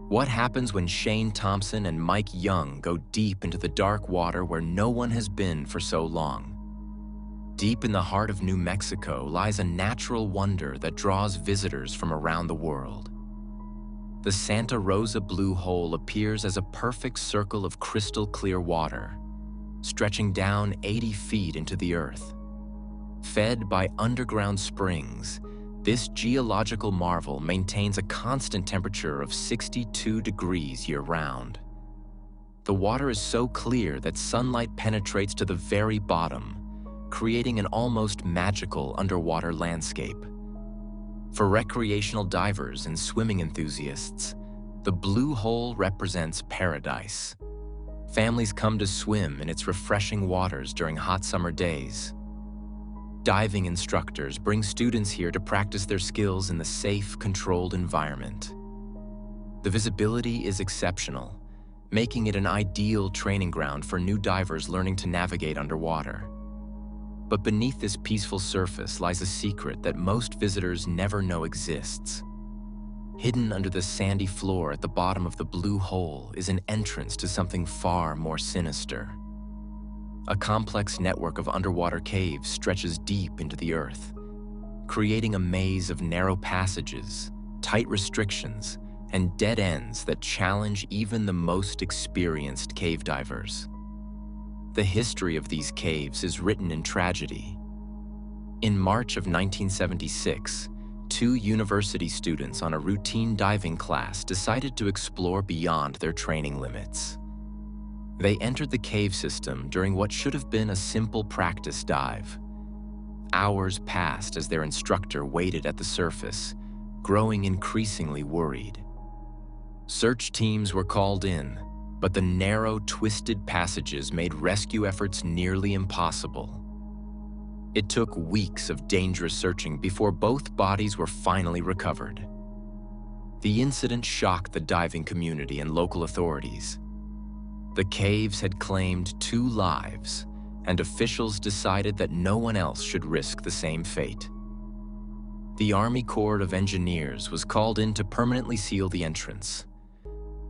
What happens when Shane Thompson and Mike Young go deep into the dark water where no one has been for so long? Deep in the heart of New Mexico lies a natural wonder that draws visitors from around the world. The Santa Rosa Blue Hole appears as a perfect circle of crystal clear water, stretching down 80 feet into the earth. Fed by underground springs, this geological marvel maintains a constant temperature of 62 degrees year-round. The water is so clear that sunlight penetrates to the very bottom, creating an almost magical underwater landscape. For recreational divers and swimming enthusiasts, the Blue Hole represents paradise. Families come to swim in its refreshing waters during hot summer days. Diving instructors bring students here to practice their skills in the safe, controlled environment. The visibility is exceptional, making it an ideal training ground for new divers learning to navigate underwater. But beneath this peaceful surface lies a secret that most visitors never know exists. Hidden under the sandy floor at the bottom of the Blue Hole is an entrance to something far more sinister. A complex network of underwater caves stretches deep into the earth, creating a maze of narrow passages, tight restrictions, and dead ends that challenge even the most experienced cave divers. The history of these caves is written in tragedy. In March of 1976, 2 university students on a routine diving class decided to explore beyond their training limits. They entered the cave system during what should have been a simple practice dive. Hours passed as their instructor waited at the surface, growing increasingly worried. Search teams were called in, but the narrow, twisted passages made rescue efforts nearly impossible. It took weeks of dangerous searching before both bodies were finally recovered. The incident shocked the diving community and local authorities. The caves had claimed 2 lives, and officials decided that no one else should risk the same fate. The Army Corps of Engineers was called in to permanently seal the entrance.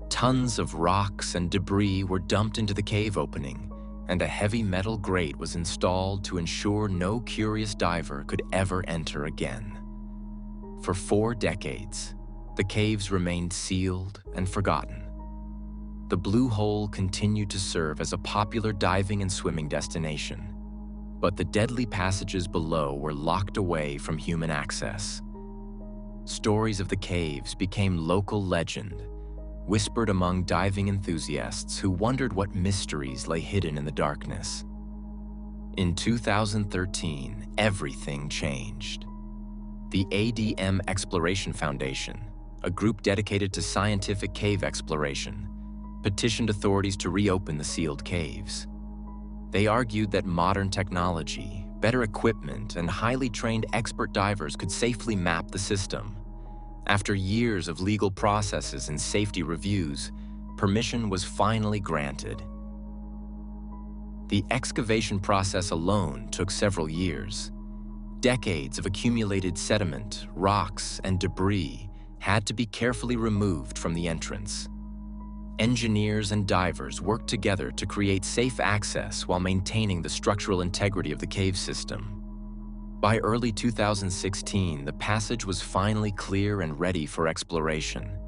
Tons of rocks and debris were dumped into the cave opening, and a heavy metal grate was installed to ensure no curious diver could ever enter again. For 4 decades, the caves remained sealed and forgotten. The Blue Hole continued to serve as a popular diving and swimming destination. but the deadly passages below were locked away from human access. Stories of the caves became local legend, whispered among diving enthusiasts who wondered what mysteries lay hidden in the darkness. In 2013, everything changed. The ADM Exploration Foundation, a group dedicated to scientific cave exploration, petitioned authorities to reopen the sealed caves. They argued that modern technology, better equipment, and highly trained expert divers could safely map the system. After years of legal processes and safety reviews, permission was finally granted. The excavation process alone took several years. Decades of accumulated sediment, rocks, and debris had to be carefully removed from the entrance. Engineers and divers worked together to create safe access while maintaining the structural integrity of the cave system. By early 2016, the passage was finally clear and ready for exploration.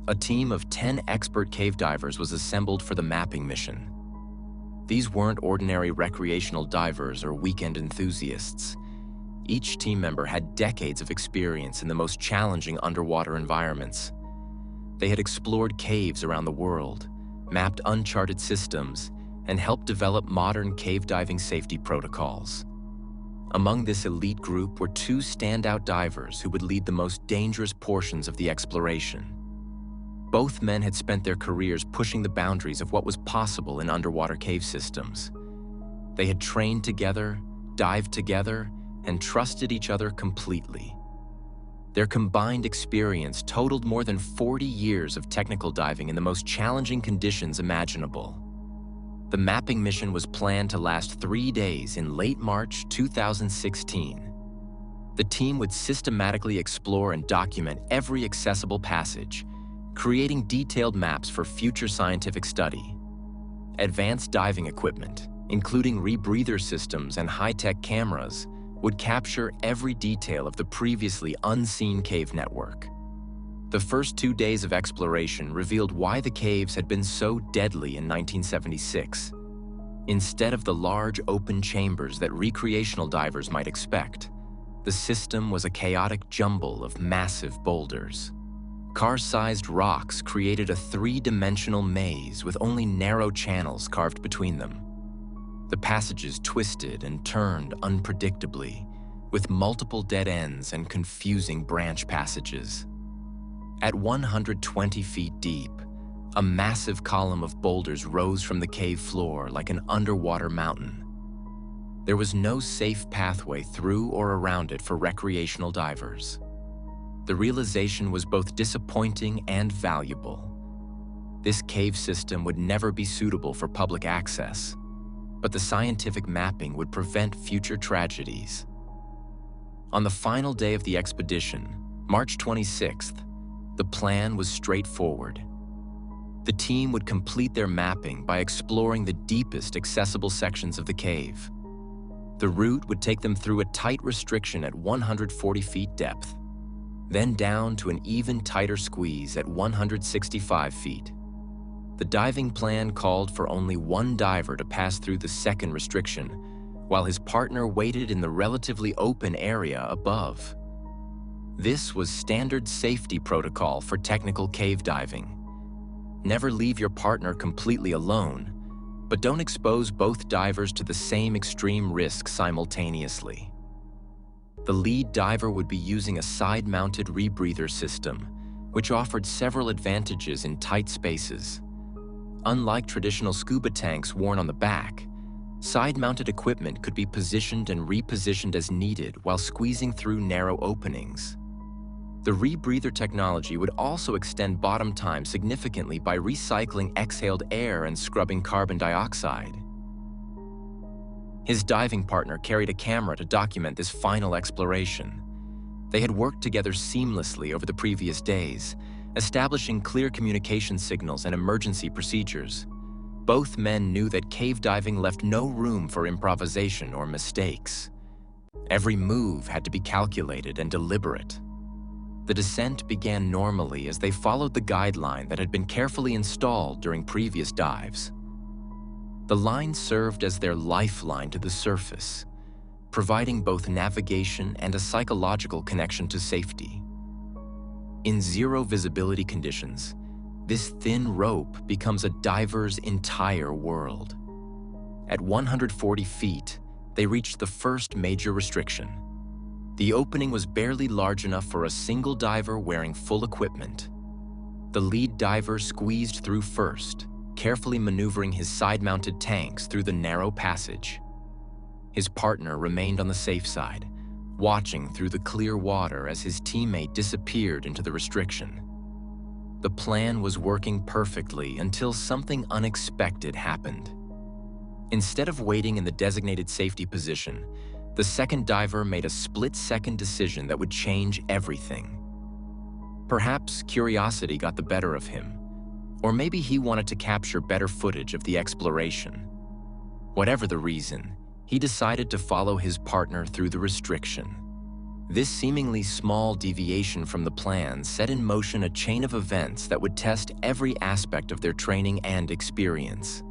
A team of 10 expert cave divers was assembled for the mapping mission. These weren't ordinary recreational divers or weekend enthusiasts. Each team member had decades of experience in the most challenging underwater environments. They had explored caves around the world, mapped uncharted systems, and helped develop modern cave diving safety protocols. Among this elite group were 2 standout divers who would lead the most dangerous portions of the exploration. Both men had spent their careers pushing the boundaries of what was possible in underwater cave systems. They had trained together, dived together, and trusted each other completely. Their combined experience totaled more than 40 years of technical diving in the most challenging conditions imaginable. The mapping mission was planned to last 3 days in late March 2016. The team would systematically explore and document every accessible passage, creating detailed maps for future scientific study. Advanced diving equipment, including rebreather systems and high-tech cameras, would capture every detail of the previously unseen cave network. The first 2 days of exploration revealed why the caves had been so deadly in 1976. Instead of the large open chambers that recreational divers might expect, the system was a chaotic jumble of massive boulders. Car-sized rocks created a 3-dimensional maze with only narrow channels carved between them. The passages twisted and turned unpredictably, with multiple dead ends and confusing branch passages. At 120 feet deep, a massive column of boulders rose from the cave floor like an underwater mountain. There was no safe pathway through or around it for recreational divers. The realization was both disappointing and valuable. This cave system would never be suitable for public access, but the scientific mapping would prevent future tragedies. On the final day of the expedition, March 26th, the plan was straightforward. The team would complete their mapping by exploring the deepest accessible sections of the cave. The route would take them through a tight restriction at 140 feet depth, then down to an even tighter squeeze at 165 feet. The diving plan called for only 1 diver to pass through the second restriction, while his partner waited in the relatively open area above. This was standard safety protocol for technical cave diving. Never leave your partner completely alone, but don't expose both divers to the same extreme risk simultaneously. The lead diver would be using a side-mounted rebreather system, which offered several advantages in tight spaces. Unlike traditional scuba tanks worn on the back, side-mounted equipment could be positioned and repositioned as needed while squeezing through narrow openings. The rebreather technology would also extend bottom time significantly by recycling exhaled air and scrubbing carbon dioxide. His diving partner carried a camera to document this final exploration. They had worked together seamlessly over the previous days, establishing clear communication signals and emergency procedures. Both men knew that cave diving left no room for improvisation or mistakes. Every move had to be calculated and deliberate. The descent began normally as they followed the guideline that had been carefully installed during previous dives. The line served as their lifeline to the surface, providing both navigation and a psychological connection to safety. In zero visibility conditions, this thin rope becomes a diver's entire world. At 140 feet, they reached the first major restriction. The opening was barely large enough for a single diver wearing full equipment. The lead diver squeezed through first, carefully maneuvering his side-mounted tanks through the narrow passage. His partner remained on the safe side, watching through the clear water as his teammate disappeared into the restriction. The plan was working perfectly until something unexpected happened. Instead of waiting in the designated safety position, the second diver made a split-second decision that would change everything. Perhaps curiosity got the better of him, or maybe he wanted to capture better footage of the exploration. Whatever the reason, he decided to follow his partner through the restriction. This seemingly small deviation from the plan set in motion a chain of events that would test every aspect of their training and experience.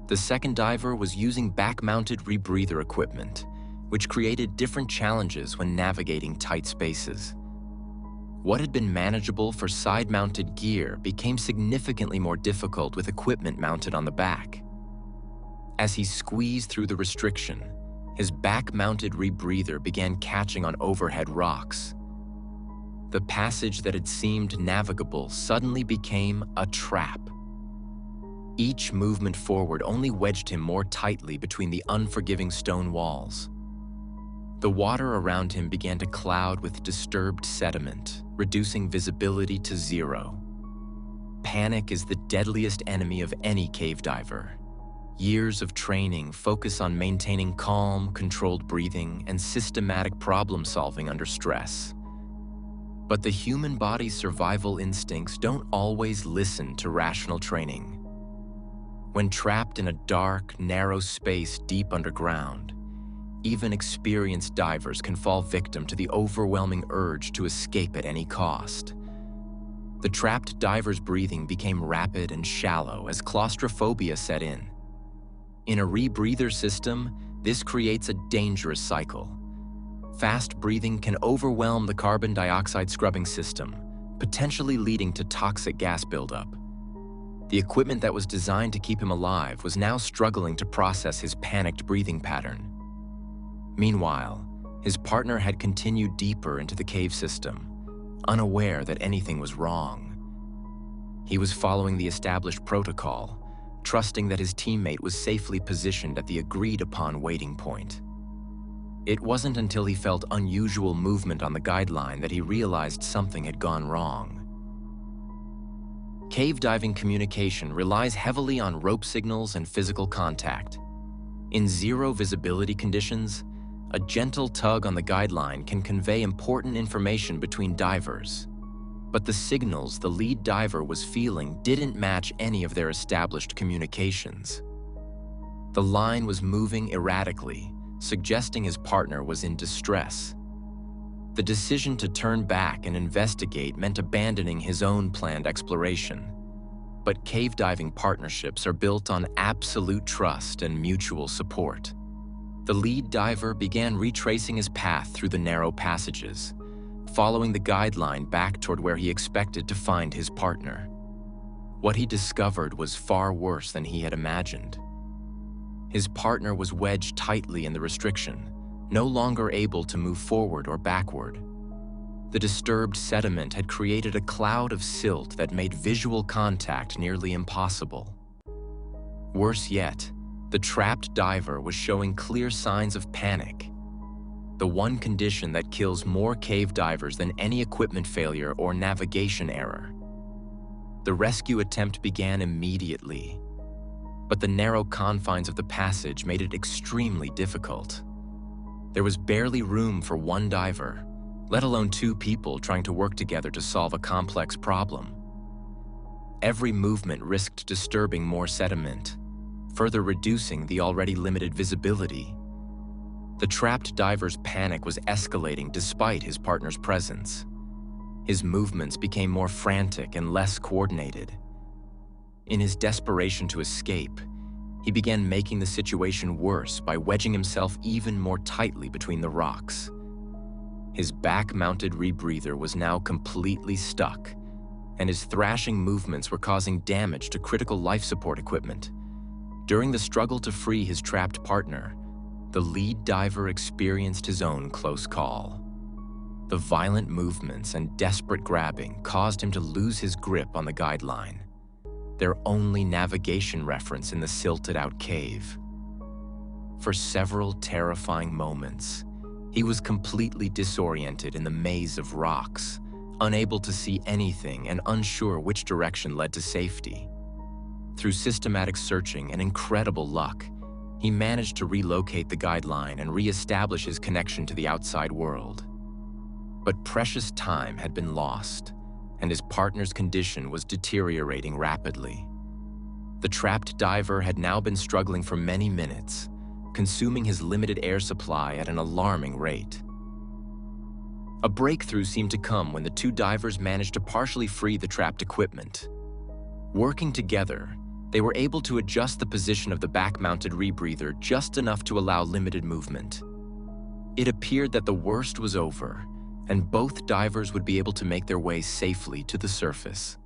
The second diver was using back-mounted rebreather equipment, which created different challenges when navigating tight spaces. What had been manageable for side-mounted gear became significantly more difficult with equipment mounted on the back. As he squeezed through the restriction, his back-mounted rebreather began catching on overhead rocks. The passage that had seemed navigable suddenly became a trap. Each movement forward only wedged him more tightly between the unforgiving stone walls. The water around him began to cloud with disturbed sediment, reducing visibility to zero. Panic is the deadliest enemy of any cave diver. Years of training focus on maintaining calm, controlled breathing, and systematic problem-solving under stress. But the human body's survival instincts don't always listen to rational training. When trapped in a dark, narrow space deep underground, even experienced divers can fall victim to the overwhelming urge to escape at any cost. The trapped diver's breathing became rapid and shallow as claustrophobia set in. In a rebreather system, this creates a dangerous cycle. Fast breathing can overwhelm the carbon dioxide scrubbing system, potentially leading to toxic gas buildup. The equipment that was designed to keep him alive was now struggling to process his panicked breathing pattern. Meanwhile, his partner had continued deeper into the cave system, unaware that anything was wrong. He was following the established protocol, trusting that his teammate was safely positioned at the agreed-upon waiting point. It wasn't until he felt unusual movement on the guideline that he realized something had gone wrong. Cave diving communication relies heavily on rope signals and physical contact. In zero visibility conditions, a gentle tug on the guideline can convey important information between divers. But the signals the lead diver was feeling didn't match any of their established communications. The line was moving erratically, suggesting his partner was in distress. The decision to turn back and investigate meant abandoning his own planned exploration. But cave diving partnerships are built on absolute trust and mutual support. The lead diver began retracing his path through the narrow passages, following the guideline back toward where he expected to find his partner. What he discovered was far worse than he had imagined. His partner was wedged tightly in the restriction, no longer able to move forward or backward. The disturbed sediment had created a cloud of silt that made visual contact nearly impossible. Worse yet, the trapped diver was showing clear signs of panic, the one condition that kills more cave divers than any equipment failure or navigation error. The rescue attempt began immediately, but the narrow confines of the passage made it extremely difficult. There was barely room for one diver, let alone two people trying to work together to solve a complex problem. Every movement risked disturbing more sediment, further reducing the already limited visibility. The trapped diver's panic was escalating despite his partner's presence. His movements became more frantic and less coordinated. In his desperation to escape, he began making the situation worse by wedging himself even more tightly between the rocks. His back-mounted rebreather was now completely stuck, and his thrashing movements were causing damage to critical life support equipment. During the struggle to free his trapped partner, the lead diver experienced his own close call. The violent movements and desperate grabbing caused him to lose his grip on the guideline, their only navigation reference in the silted-out cave. For several terrifying moments, he was completely disoriented in the maze of rocks, unable to see anything and unsure which direction led to safety. Through systematic searching and incredible luck, he managed to relocate the guideline and re-establish his connection to the outside world. But precious time had been lost, and his partner's condition was deteriorating rapidly. The trapped diver had now been struggling for many minutes, consuming his limited air supply at an alarming rate. A breakthrough seemed to come when the two divers managed to partially free the trapped equipment. Working together, they were able to adjust the position of the back-mounted rebreather just enough to allow limited movement. It appeared that the worst was over, and both divers would be able to make their way safely to the surface.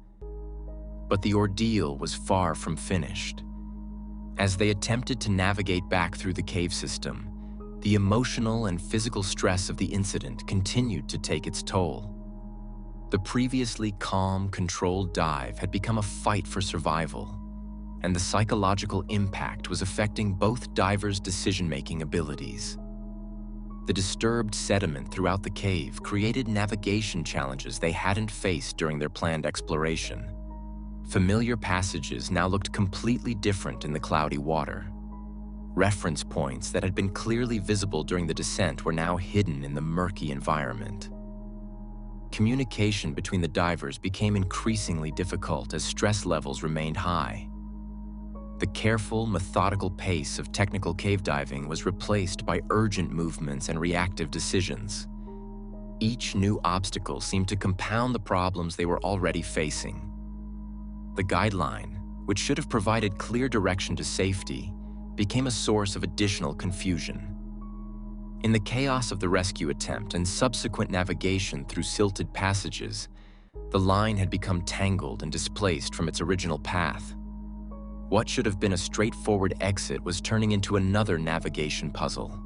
But the ordeal was far from finished. As they attempted to navigate back through the cave system, the emotional and physical stress of the incident continued to take its toll. The previously calm, controlled dive had become a fight for survival, and the psychological impact was affecting both divers' decision-making abilities. The disturbed sediment throughout the cave created navigation challenges they hadn't faced during their planned exploration. Familiar passages now looked completely different in the cloudy water. Reference points that had been clearly visible during the descent were now hidden in the murky environment. Communication between the divers became increasingly difficult as stress levels remained high. The careful, methodical pace of technical cave diving was replaced by urgent movements and reactive decisions. Each new obstacle seemed to compound the problems they were already facing. The guideline, which should have provided clear direction to safety, became a source of additional confusion. In the chaos of the rescue attempt and subsequent navigation through silted passages, the line had become tangled and displaced from its original path. What should have been a straightforward exit was turning into another navigation puzzle.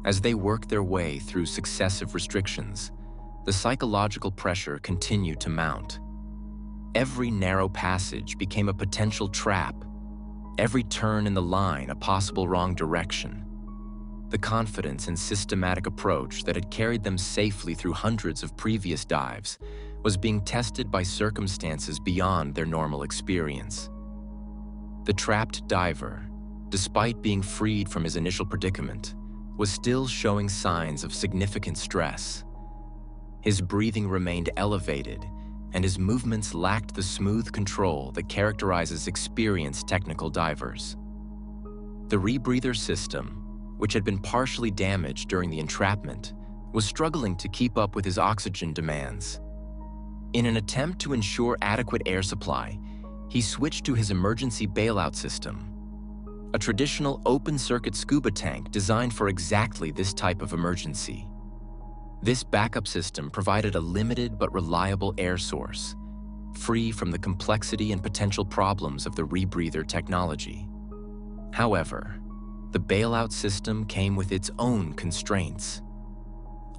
As they worked their way through successive restrictions, the psychological pressure continued to mount. Every narrow passage became a potential trap, every turn in the line a possible wrong direction. The confidence and systematic approach that had carried them safely through hundreds of previous dives was being tested by circumstances beyond their normal experience. The trapped diver, despite being freed from his initial predicament, was still showing signs of significant stress. His breathing remained elevated, and his movements lacked the smooth control that characterizes experienced technical divers. The rebreather system, which had been partially damaged during the entrapment, was struggling to keep up with his oxygen demands. In an attempt to ensure adequate air supply, he switched to his emergency bailout system, a traditional open-circuit scuba tank designed for exactly this type of emergency. This backup system provided a limited but reliable air source, free from the complexity and potential problems of the rebreather technology. However, the bailout system came with its own constraints.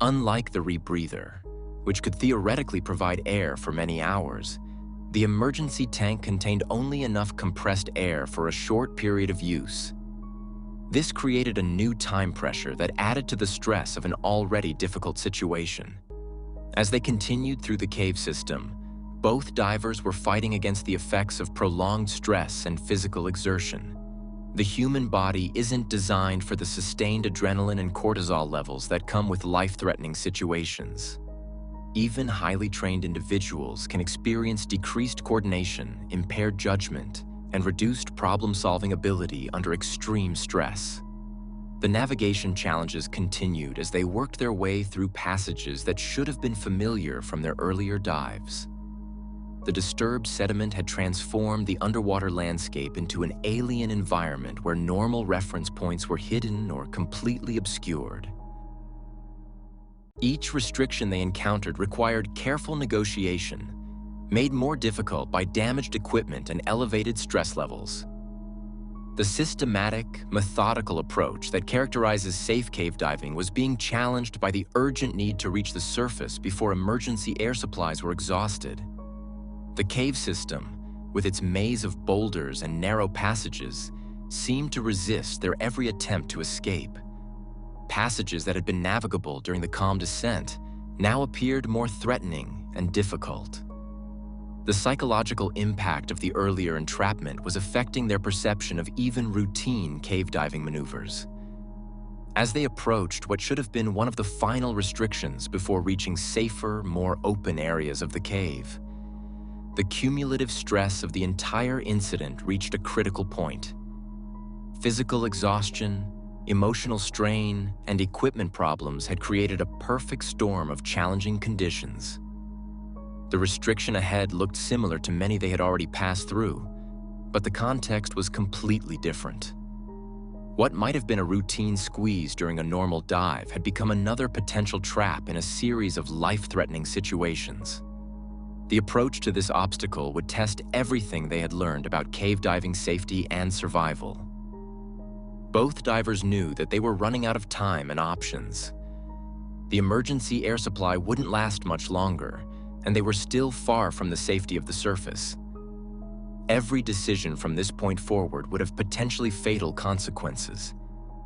Unlike the rebreather, which could theoretically provide air for many hours, the emergency tank contained only enough compressed air for a short period of use. This created a new time pressure that added to the stress of an already difficult situation. As they continued through the cave system, both divers were fighting against the effects of prolonged stress and physical exertion. The human body isn't designed for the sustained adrenaline and cortisol levels that come with life-threatening situations. Even highly trained individuals can experience decreased coordination, impaired judgment, and reduced problem-solving ability under extreme stress. The navigation challenges continued as they worked their way through passages that should have been familiar from their earlier dives. The disturbed sediment had transformed the underwater landscape into an alien environment where normal reference points were hidden or completely obscured. Each restriction they encountered required careful negotiation, made more difficult by damaged equipment and elevated stress levels. The systematic, methodical approach that characterizes safe cave diving was being challenged by the urgent need to reach the surface before emergency air supplies were exhausted. The cave system, with its maze of boulders and narrow passages, seemed to resist their every attempt to escape. Passages that had been navigable during the calm descent now appeared more threatening and difficult. The psychological impact of the earlier entrapment was affecting their perception of even routine cave diving maneuvers. As they approached what should have been one of the final restrictions before reaching safer, more open areas of the cave, the cumulative stress of the entire incident reached a critical point. Physical exhaustion, emotional strain, and equipment problems had created a perfect storm of challenging conditions. The restriction ahead looked similar to many they had already passed through, but the context was completely different. What might have been a routine squeeze during a normal dive had become another potential trap in a series of life-threatening situations. The approach to this obstacle would test everything they had learned about cave diving safety and survival. Both divers knew that they were running out of time and options. The emergency air supply wouldn't last much longer, and they were still far from the safety of the surface. Every decision from this point forward would have potentially fatal consequences,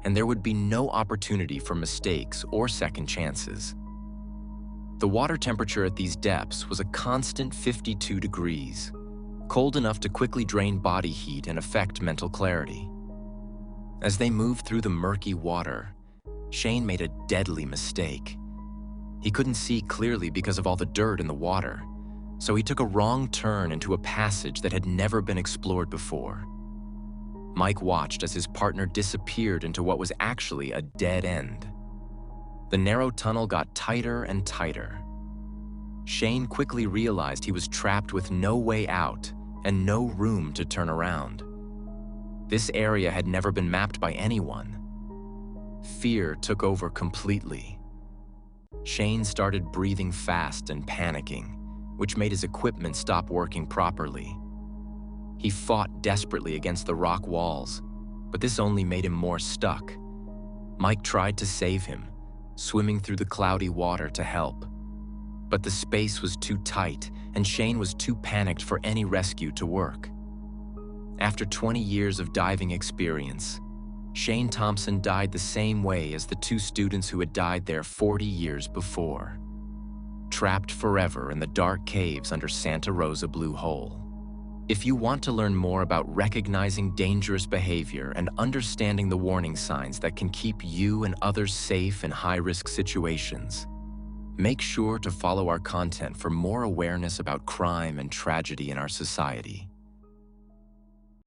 and there would be no opportunity for mistakes or second chances. The water temperature at these depths was a constant 52 degrees, cold enough to quickly drain body heat and affect mental clarity. As they moved through the murky water, Shane made a deadly mistake. He couldn't see clearly because of all the dirt in the water, so he took a wrong turn into a passage that had never been explored before. Mike watched as his partner disappeared into what was actually a dead end. The narrow tunnel got tighter and tighter. Shane quickly realized he was trapped with no way out and no room to turn around. This area had never been mapped by anyone. Fear took over completely. Shane started breathing fast and panicking, which made his equipment stop working properly. He fought desperately against the rock walls, but this only made him more stuck. Mike tried to save him, swimming through the cloudy water to help. But the space was too tight, and Shane was too panicked for any rescue to work. After 20 years of diving experience, Shane Thompson died the same way as the two students who had died there 40 years before, trapped forever in the dark caves under Santa Rosa Blue Hole. If you want to learn more about recognizing dangerous behavior and understanding the warning signs that can keep you and others safe in high-risk situations, make sure to follow our content for more awareness about crime and tragedy in our society.